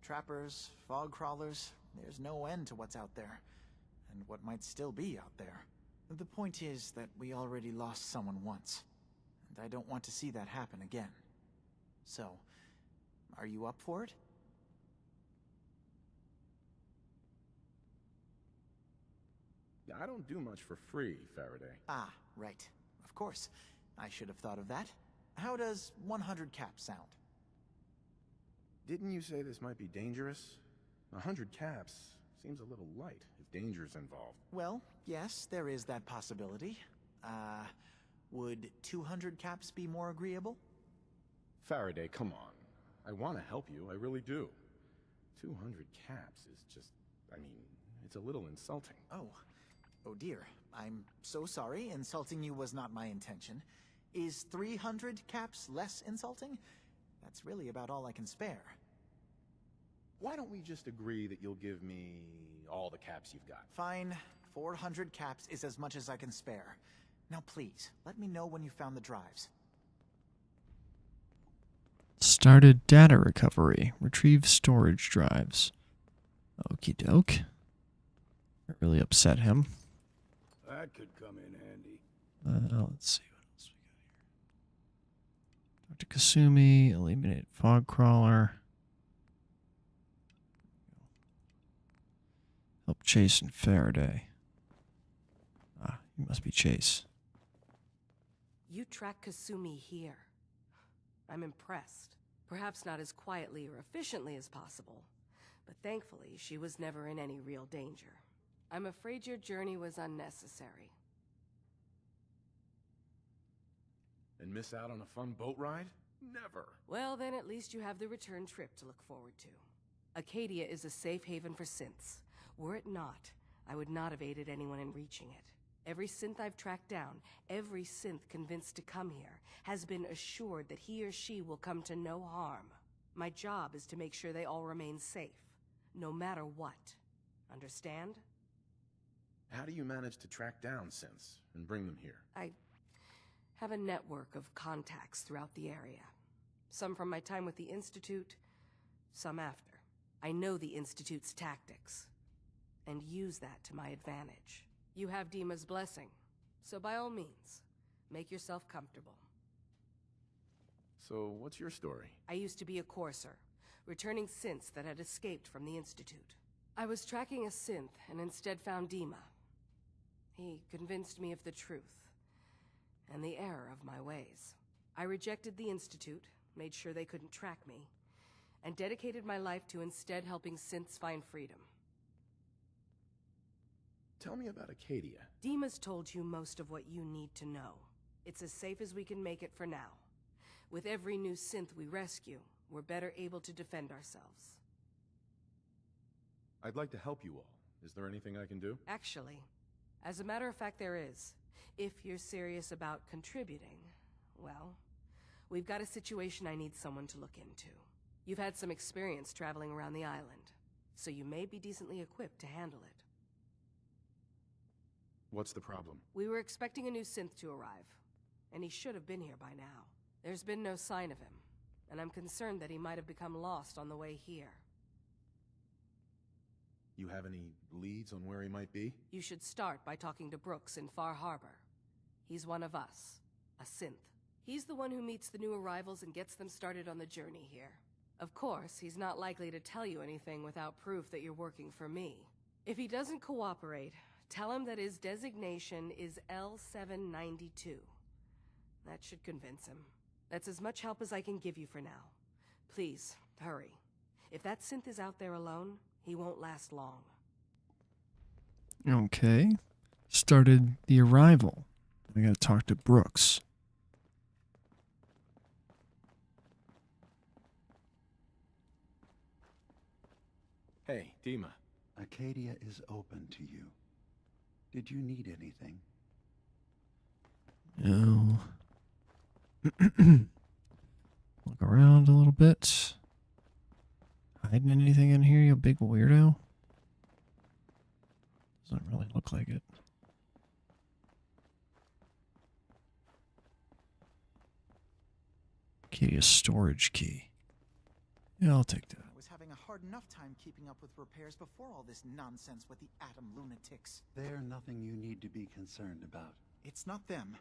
Trappers, fog crawlers, there's no end to what's out there. And what might still be out there. The point is that we already lost someone once. And I don't want to see that happen again. So, are you up for it? I don't do much for free, Faraday. Ah, right. Of course. I should have thought of that. How does 100 caps sound? Didn't you say this might be dangerous? 100 caps seems a little light if danger's involved. Well, yes, there is that possibility. Would 200 caps be more agreeable? Faraday, come on. I want to help you, I really do. 200 caps is just, I mean, it's a little insulting. Oh dear. I'm so sorry. Insulting you was not my intention. Is 300 caps less insulting? That's really about all I can spare. Why don't we just agree that you'll give me all the caps you've got? Fine. 400 caps is as much as I can spare. Now please, let me know when you found the drives. Started data recovery. Retrieve storage drives. Okie doke. That really upset him. That could come in handy. Let's see what else we got here. Dr. Kasumi, eliminate fog crawler. Help Chase and Faraday. Ah, he must be Chase. You track Kasumi here. I'm impressed. Perhaps not as quietly or efficiently as possible, but thankfully she was never in any real danger. I'm afraid your journey was unnecessary. And miss out on a fun boat ride? Never. Well, then at least you have the return trip to look forward to. Acadia is a safe haven for synths. Were it not, I would not have aided anyone in reaching it. Every synth I've tracked down, every synth convinced to come here, has been assured that he or she will come to no harm. My job is to make sure they all remain safe, no matter what. Understand? How do you manage to track down synths and bring them here? I have a network of contacts throughout the area. Some from my time with the Institute, some after. I know the Institute's tactics, and use that to my advantage. You have Dima's blessing, so by all means, make yourself comfortable. So, what's your story? I used to be a courser, returning synths that had escaped from the Institute. I was tracking a synth and instead found Dima. He convinced me of the truth, and the error of my ways. I rejected the Institute, made sure they couldn't track me, and dedicated my life to instead helping synths find freedom. Tell me about Acadia. Dima's told you most of what you need to know. It's as safe as we can make it for now. With every new synth we rescue, we're better able to defend ourselves. I'd like to help you all. Is there anything I can do? Actually, as a matter of fact, there is. If you're serious about contributing, well, we've got a situation I need someone to look into. You've had some experience traveling around the island, so you may be decently equipped to handle it. What's the problem? We were expecting a new synth to arrive, and he should have been here by now. There's been no sign of him, and I'm concerned that he might have become lost on the way here. You have any leads on where he might be? You should start by talking to Brooks in Far Harbor. He's one of us, a synth. He's the one who meets the new arrivals and gets them started on the journey here. Of course, he's not likely to tell you anything without proof that you're working for me. If he doesn't cooperate, tell him that his designation is L792. That should convince him. That's as much help as I can give you for now. Please, hurry. If that synth is out there alone, he won't last long. Okay. Started the arrival. I gotta talk to Brooks. Hey, Dima. Acadia is open to you. Did you need anything? No. Look around a little bit. Hiding anything in here, you big weirdo? Doesn't really look like it. Acadia's storage key. Yeah, I'll take that. I was having a hard enough time keeping up with repairs before all this nonsense with the Atom lunatics. They're nothing you need to be concerned about. It's not them.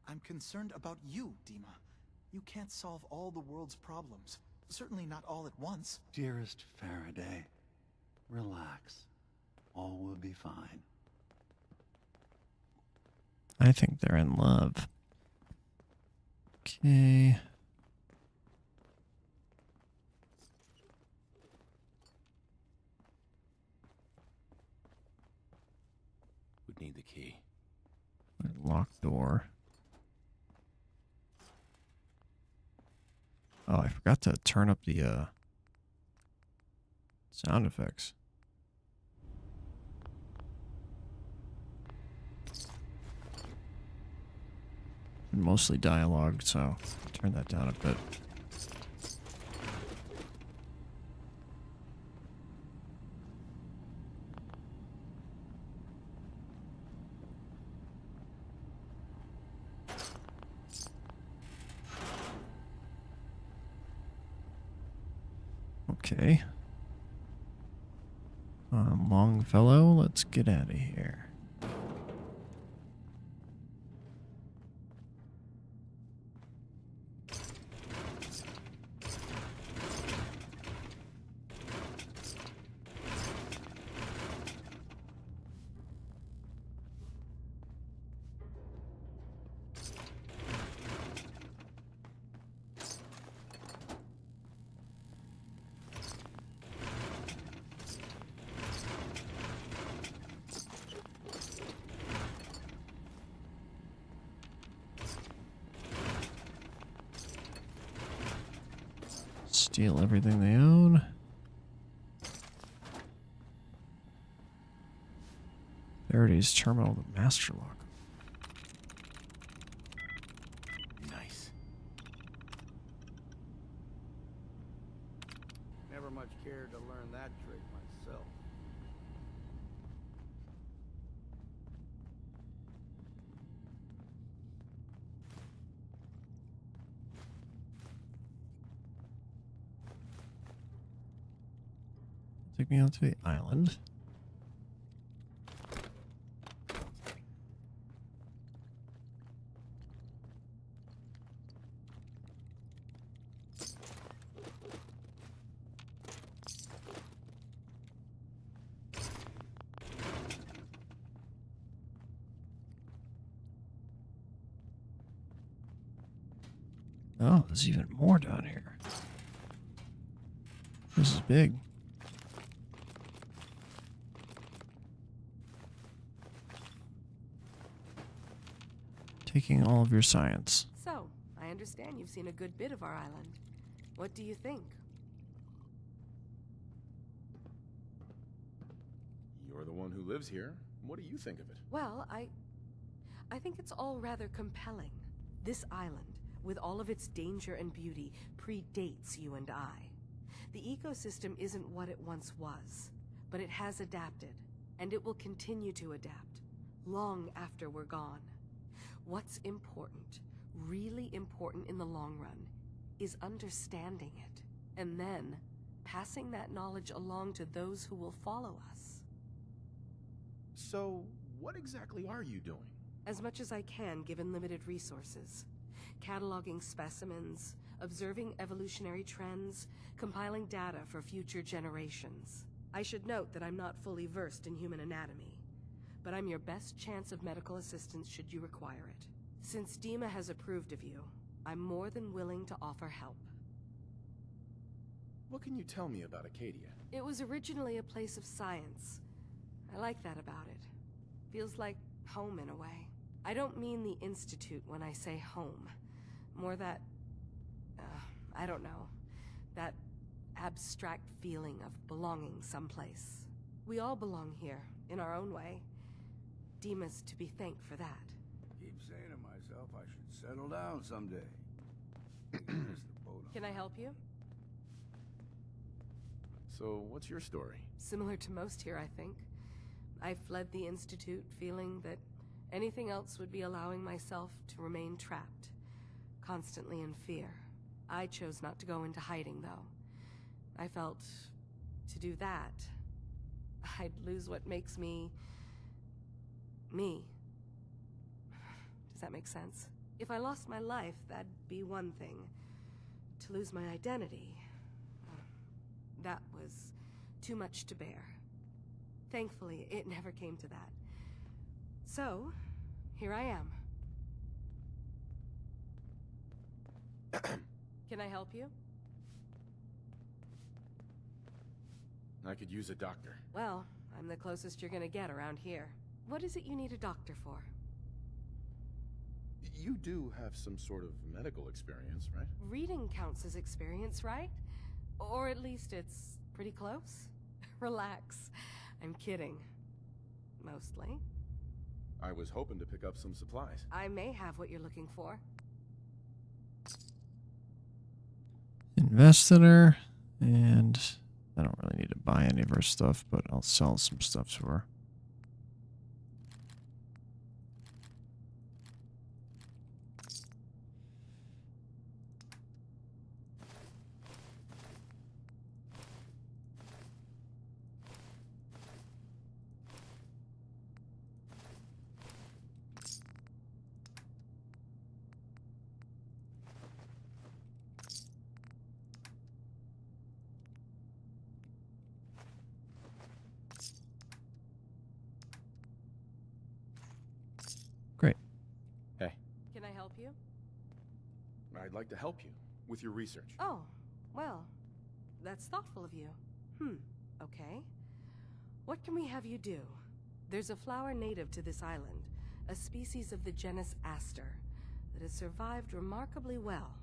I'm concerned about you, Dima. You can't solve all the world's problems. Certainly not all at once. Dearest Faraday, relax. All will be fine. I think they're in love. Okay. Would need the key. Locked door. Oh, I forgot to turn up the sound effects. Mostly dialogue, so turn that down a bit. Okay. Longfellow, let's get out of here. Steal everything they own. Faraday's terminal, the master lock. Nice. Never much cared to learn that trick myself. Take me onto the island. Oh, there's even more down here. This is big. Taking all of your science. So, I understand you've seen a good bit of our island. What do you think? You're the one who lives here. What do you think of it? Well, I think it's all rather compelling. This island, with all of its danger and beauty, predates you and I. The ecosystem isn't what it once was, but it has adapted, and it will continue to adapt, long after we're gone. What's important, really important in the long run, is understanding it, and then passing that knowledge along to those who will follow us. So, what exactly are you doing? As much as I can, given limited resources. Cataloging specimens, observing evolutionary trends, compiling data for future generations. I should note that I'm not fully versed in human anatomy, but I'm your best chance of medical assistance should you require it. Since Dima has approved of you, I'm more than willing to offer help. What can you tell me about Acadia? It was originally a place of science. I like that about it. Feels like home in a way. I don't mean the Institute when I say home. More that, I don't know, that abstract feeling of belonging someplace. We all belong here, in our own way. Dima's to be thanked for that. Keep saying to myself I should settle down someday. Can I help you? So, what's your story? Similar to most here, I think. I fled the Institute feeling that anything else would be allowing myself to remain trapped, constantly in fear. I chose not to go into hiding, though. I felt to do that, I'd lose what makes me... me. Does that make sense? If I lost my life, that'd be one thing. To lose my identity, that was too much to bear. Thankfully, it never came to that. So, here I am. Can I help you? I could use a doctor. Well, I'm the closest you're gonna get around here. What is it you need a doctor for? You do have some sort of medical experience, right? Reading counts as experience, right? Or at least it's pretty close. Relax. I'm kidding. Mostly. I was hoping to pick up some supplies. I may have what you're looking for. Invest in her, and I don't really need to buy any of her stuff, but I'll sell some stuff to her. Great. Hey. Can I help you? I'd like to help you with your research. Oh, well, that's thoughtful of you. Okay. What can we have you do? There's a flower native to this island, a species of the genus Aster, that has survived remarkably well.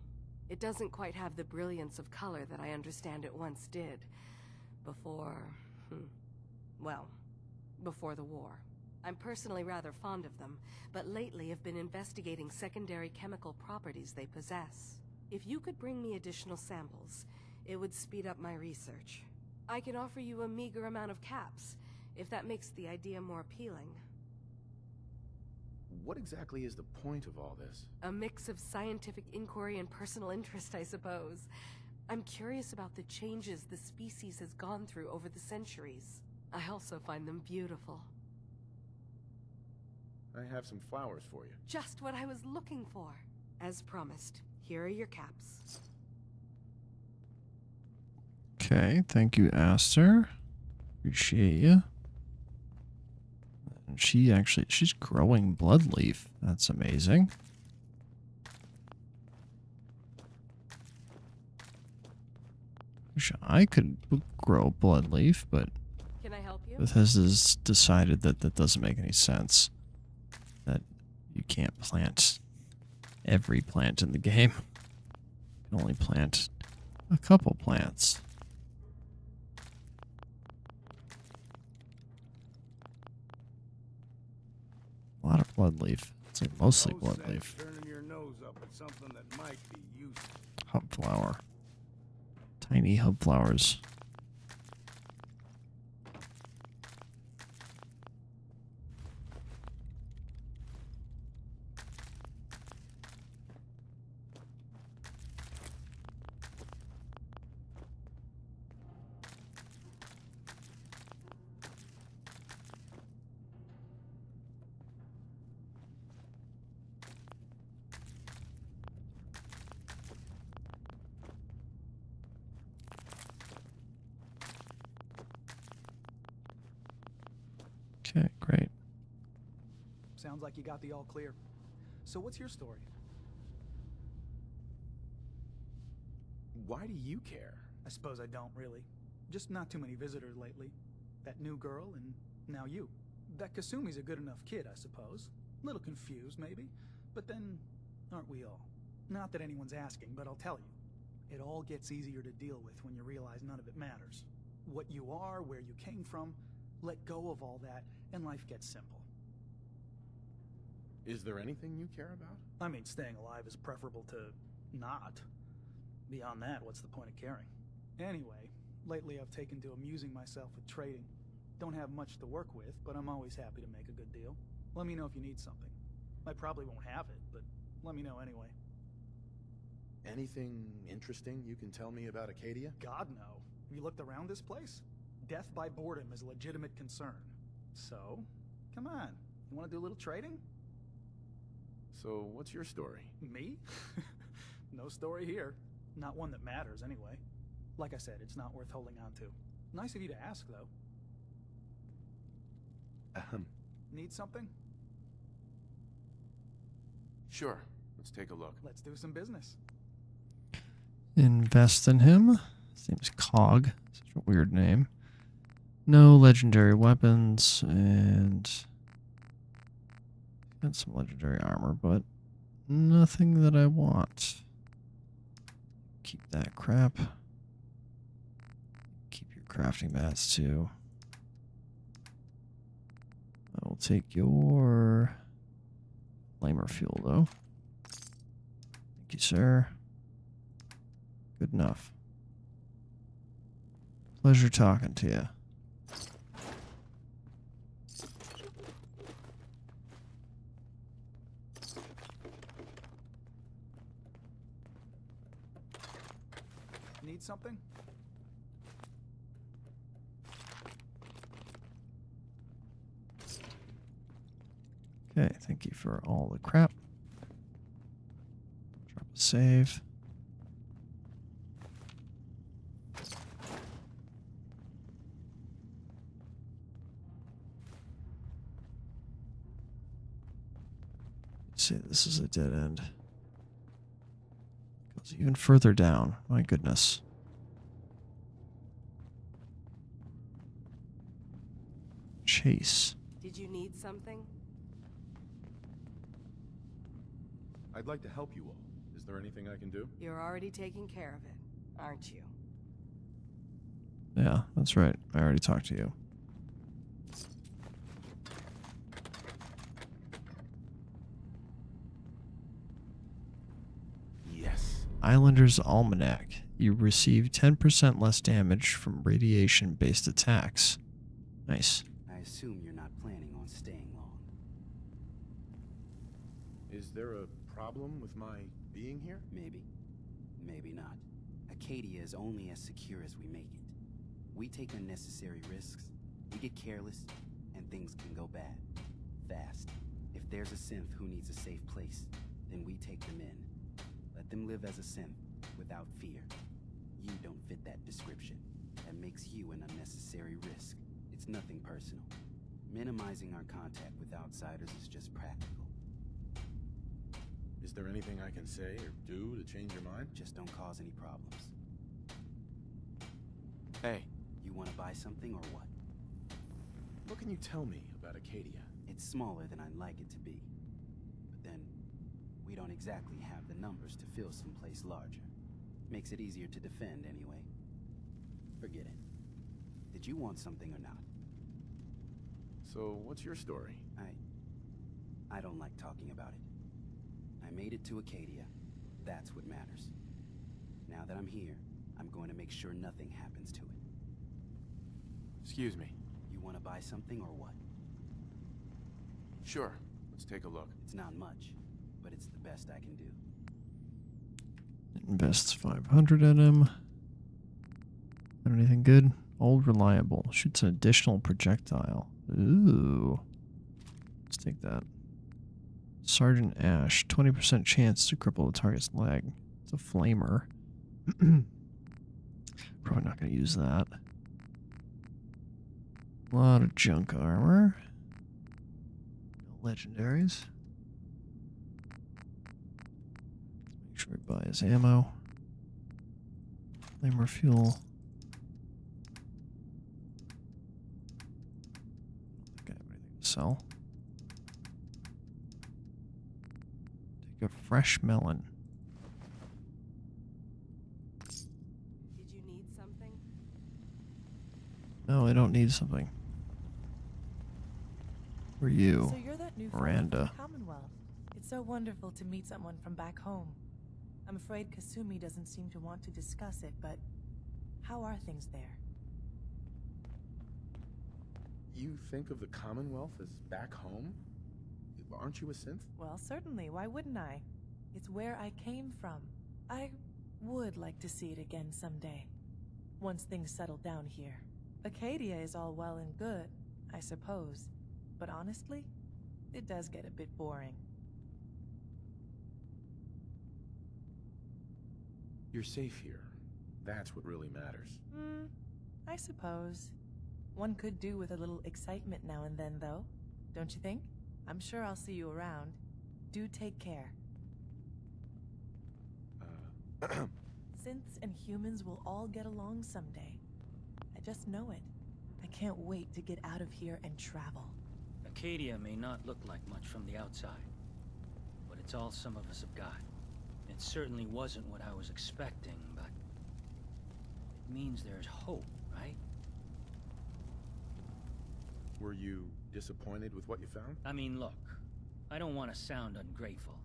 It doesn't quite have the brilliance of color that I understand it once did. Before... well, before the war. I'm personally rather fond of them, but lately have been investigating secondary chemical properties they possess. If you could bring me additional samples, it would speed up my research. I can offer you a meager amount of caps, if that makes the idea more appealing. What exactly is the point of all this? A mix of scientific inquiry and personal interest, I suppose. I'm curious about the changes the species has gone through over the centuries. I also find them beautiful. I have some flowers for you. Just what I was looking for. As promised, here are your caps. Okay, thank you, Aster. Appreciate you. And she's growing Bloodleaf. That's amazing. Wish I could grow Bloodleaf, but Can I help you? Bethesda's decided that that doesn't make any sense. That you can't plant every plant in the game. You can only plant a couple plants. A lot of Bloodleaf. It's like mostly Bloodleaf. Turning your nose up at something that might be useful. Hubflower. Tiny hubflowers. Okay, great. Sounds like you got the all clear. So what's your story? Why do you care? I suppose I don't really. Just not too many visitors lately. That new girl and now you. That Kasumi's a good enough kid, I suppose. Little confused, maybe. But then, aren't we all? Not that anyone's asking, but I'll tell you. It all gets easier to deal with when you realize none of it matters. What you are, where you came from, let go of all that, and life gets simple. Is there anything you care about? I mean, staying alive is preferable to not. Beyond that, what's the point of caring? Anyway, lately I've taken to amusing myself with trading. Don't have much to work with, but I'm always happy to make a good deal. Let me know if you need something. I probably won't have it, but let me know anyway. Anything interesting you can tell me about Acadia? God, no. Have you looked around this place? Death by boredom is a legitimate concern. So, come on. You want to do a little trading? So, what's your story? Me? No story here. Not one that matters, anyway. Like I said, it's not worth holding on to. Nice of you to ask, though. Need something? Sure. Let's take a look. Let's do some business. Invest in him. His name's Cog. Such a weird name. No legendary weapons, and got some legendary armor, but nothing that I want. Keep that crap. Keep your crafting mats too. I will take your flamer fuel though. Thank you, sir. Good enough. Pleasure talking to you. Need something? Okay, thank you for all the crap. Drop a save. Let's see, this is a dead end. Goes even further down. My goodness. Chase. Did you need something? I'd like to help you all. Is there anything I can do? You're already taking care of it, aren't you? Yeah, that's right. I already talked to you. Yes. Islander's Almanac. You receive 10% less damage from radiation-based attacks. Nice. I assume you're not planning on staying long. Is there a problem with my being here? Maybe. Maybe not. Acadia is only as secure as we make it. We take unnecessary risks, we get careless, and things can go bad. Fast. If there's a synth who needs a safe place, then we take them in. Let them live as a synth, without fear. You don't fit that description. That makes you an unnecessary risk. It's nothing personal. Minimizing our contact with outsiders is just practical. Is there anything I can say or do to change your mind? Just don't cause any problems. Hey. You want to buy something or what? What can you tell me about Acadia? It's smaller than I'd like it to be. But then, we don't exactly have the numbers to fill someplace larger. Makes it easier to defend anyway. Forget it. Did you want something or not? So, what's your story? I don't like talking about it. I made it to Acadia. That's what matters. Now that I'm here, I'm going to make sure nothing happens to it. Excuse me. You want to buy something or what? Sure. Let's take a look. It's not much, but it's the best I can do. Invest 500 in him. Got anything good? Old reliable. Shoots an additional projectile. Ooh. Let's take that. Sergeant Ash. 20% chance to cripple the target's leg. It's a flamer. Probably not going to use that. A lot of junk armor. legendaries. Make sure we buy his ammo. Flamer fuel. I don't think I have anything to sell. Take a fresh melon. Did you need something? No, I don't need something. Who are you, So you're that new fellow Miranda? from the Commonwealth. It's so wonderful to meet someone from back home. I'm afraid Kasumi doesn't seem to want to discuss it, but how are things there? You think of the Commonwealth as back home? Aren't you a synth? Well, certainly. Why wouldn't I? It's where I came from. I would like to see it again someday. Once things settle down here. Acadia is all well and good, I suppose. But honestly, it does get a bit boring. You're safe here. That's what really matters. I suppose. One could do with a little excitement now and then, though. Don't you think? I'm sure I'll see you around. Do take care. Synths and humans will all get along someday. I just know it. I can't wait to get out of here and travel. Acadia may not look like much from the outside, but it's all some of us have got. It certainly wasn't what I was expecting, but it means there's hope, right? Were you disappointed with what you found? I mean, look, I don't want to sound ungrateful.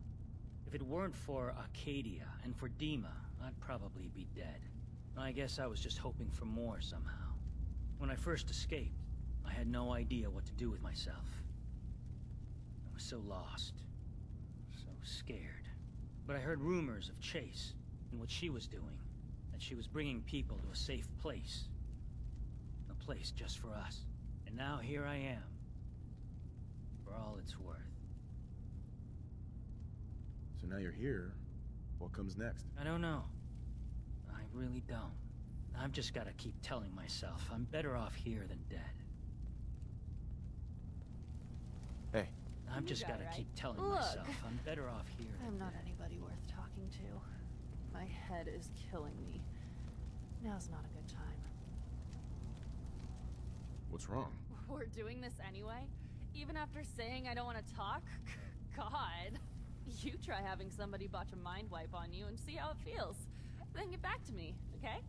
If it weren't for Acadia and for Dima, I'd probably be dead. I guess I was just hoping for more somehow. When I first escaped, I had no idea what to do with myself. I was so lost, so scared. But I heard rumors of Chase and what she was doing, that she was bringing people to a safe place. A place just for us. And now here I am, for all it's worth. So now you're here. What comes next? I don't know. I really don't. I've just got to keep telling myself I'm better off here than dead. Hey. I've just got to keep telling myself I'm better off here than I'm not anybody worth talking to. My head is killing me. Now's not a good time. What's wrong? We're doing this anyway? Even after saying I don't want to talk? God. You try having somebody botch a mind wipe on you and see how it feels. Then get back to me, okay?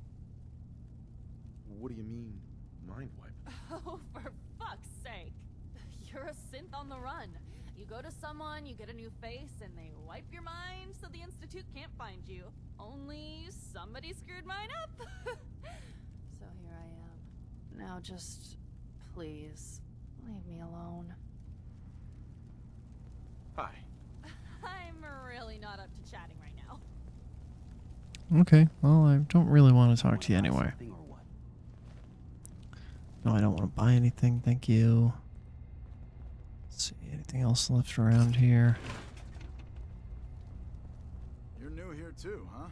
What do you mean, mind wipe? Oh, for fuck's sake. You're a synth on the run. You go to someone, you get a new face, and they wipe your mind so the Institute can't find you. Only somebody screwed mine up. So here I am. Now just, please, leave me alone. Hi. I'm really not up to chatting right now. Okay, well, I don't really want to talk to you anyway. No, I don't want to buy anything, thank you. Let's see, anything else left around here? You're new here too, huh?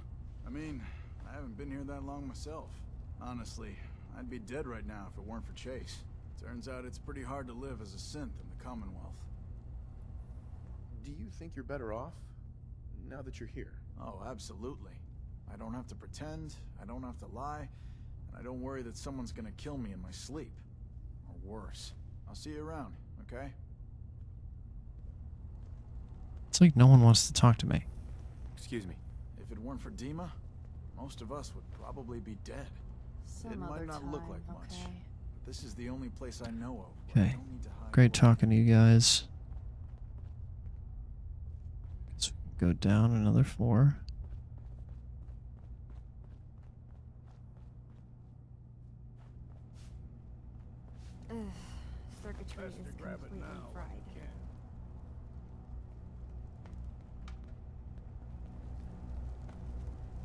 I mean, I haven't been here that long myself. Honestly, I'd be dead right now if it weren't for Chase. Turns out it's pretty hard to live as a synth in the Commonwealth. Do you think you're better off now that you're here? Oh, absolutely. I don't have to pretend, I don't have to lie, and I don't worry that someone's gonna kill me in my sleep. Or worse. I'll see you around, okay? It's like no one wants to talk to me. Excuse me. If it weren't for Dima, most of us would probably be dead. It might not look like much, but this is the only place I know of. Okay, great talking to you guys. Guess we can go down another floor. Circuitry is completely fried.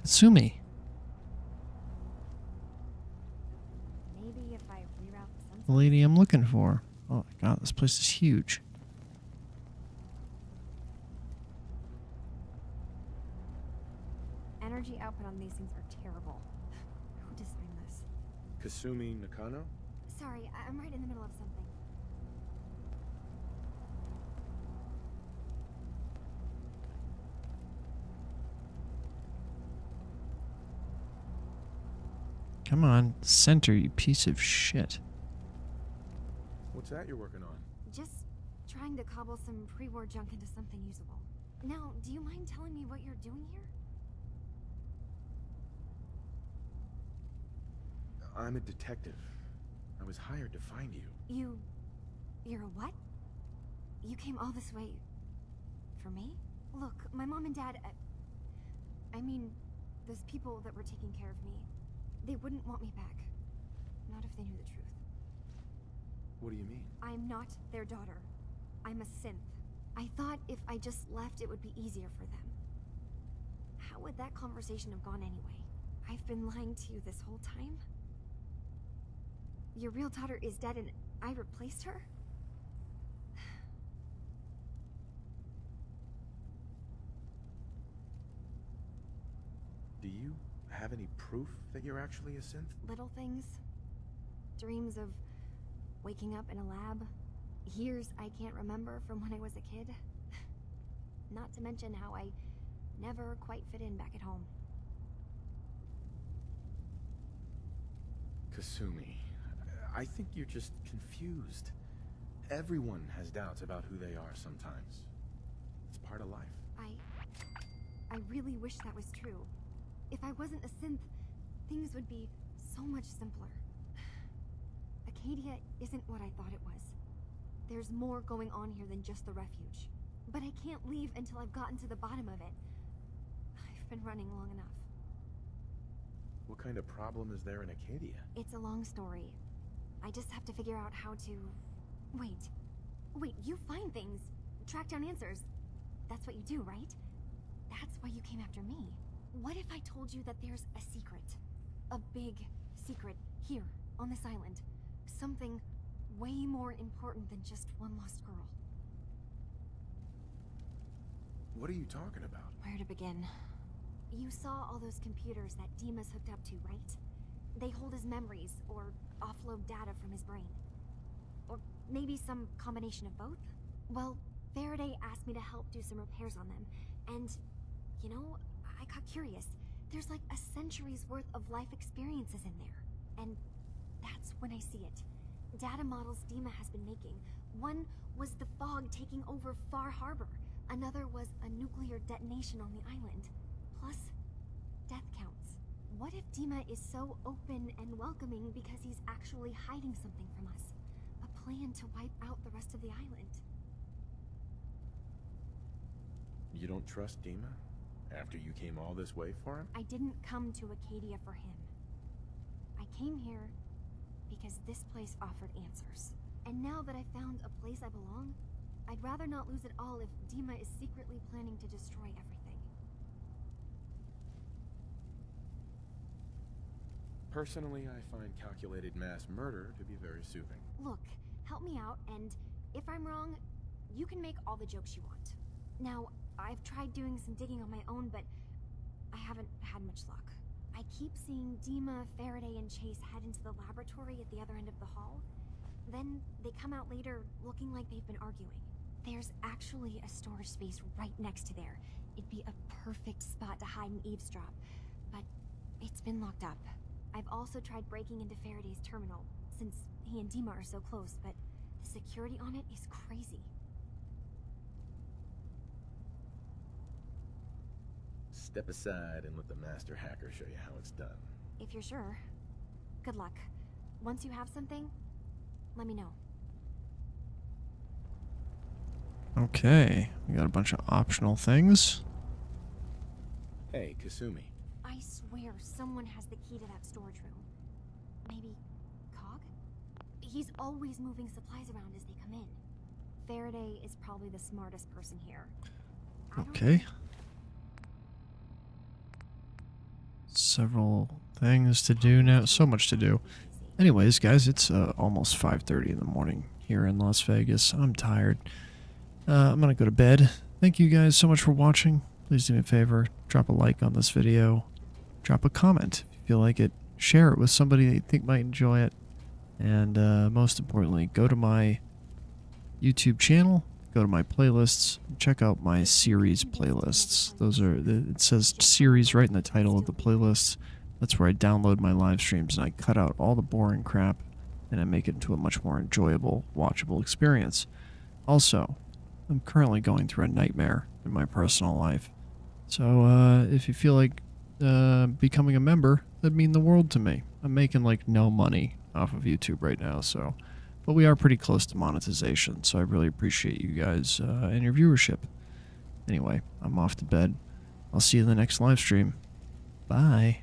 Kasumi. Maybe if I reroute the The lady I'm looking for. Oh my god, this place is huge. energy output on these things are terrible. Who designed this? Kasumi Nakano? Sorry, I'm right in the middle of something. Come on, center, you piece of shit. What's that you're working on? Just trying to cobble some pre-war junk into something usable. Now, do you mind telling me what you're doing here? I'm a detective. I was hired to find you. You're a what? You came all this way... for me? Look, my mom and dad... I mean, those people that were taking care of me, they wouldn't want me back. Not if they knew the truth. What do you mean? I'm not their daughter. I'm a synth. I thought if I just left, it would be easier for them. How would that conversation have gone anyway? I've been lying to you this whole time? Your real daughter is dead and I replaced her? Do you have any proof that you're actually a synth? Little things. Dreams of waking up in a lab. Years I can't remember from when I was a kid. Not to mention how I never quite fit in back at home. Kasumi, I think you're just confused. Everyone has doubts about who they are sometimes. It's part of life. I really wish that was true. If I wasn't a synth, things would be so much simpler. Acadia isn't what I thought it was. There's more going on here than just the refuge. But I can't leave until I've gotten to the bottom of it. I've been running long enough. What kind of problem is there in Acadia? It's a long story. I just have to figure out how to... Wait, you find things. Track down answers. That's what you do, right? That's why you came after me. What if I told you that there's a secret? A big secret here, on this island. Something way more important than just one lost girl. What are you talking about? Where to begin? You saw all those computers that Dima's hooked up to, right? They hold his memories, or offload data from his brain. Or maybe some combination of both? Well, Faraday asked me to help do some repairs on them, and, you know, I got curious. There's like a century's worth of life experiences in there. And that's when I see it. Data models Dima has been making. One was the fog taking over Far Harbor. Another was a nuclear detonation on the island. Plus, death counts. What if Dima is so open and welcoming because he's actually hiding something from us? A plan to wipe out the rest of the island. You don't trust Dima? After you came all this way for him? I didn't come to Acadia for him. I came here because this place offered answers. And now that I found a place I belong, I'd rather not lose it all if Dima is secretly planning to destroy everything. Personally, I find calculated mass murder to be very soothing. Look, help me out, and if I'm wrong, you can make all the jokes you want. Now, I've tried doing some digging on my own, but I haven't had much luck. I keep seeing Dima, Faraday, and Chase head into the laboratory at the other end of the hall. Then they come out later looking like they've been arguing. There's actually a storage space right next to there. It'd be a perfect spot to hide and eavesdrop, but it's been locked up. I've also tried breaking into Faraday's terminal, since he and Dima are so close, but the security on it is crazy. Step aside and let the master hacker show you how it's done. If you're sure. Good luck. Once you have something, let me know. Okay, we got a bunch of optional things. Hey, Kasumi. I swear someone has the key to that storage room. Maybe Cog? He's always moving supplies around as they come in. Faraday is probably the smartest person here. Okay. Several things to do now. So much to do. Anyways, guys, it's almost 5:30 in the morning here in Las Vegas. I'm tired. I'm gonna go to bed. Thank you guys so much for watching. Please do me a favor. Drop a like on this video. Drop a comment if you feel like it. Share it with somebody that you think might enjoy it. And most importantly, go to my YouTube channel. Go to my playlists. Check out my series playlists. Those are, it says series right in the title of the playlist. That's where I download my live streams and I cut out all the boring crap and I make it into a much more enjoyable, watchable experience. Also, I'm currently going through a nightmare in my personal life. So, if you feel like becoming a member, that'd mean the world to me. I'm making like no money off of YouTube right now, so, but we are pretty close to monetization, so I really appreciate you guys and your viewership. Anyway, I'm off to bed. I'll see you in the next live stream. Bye.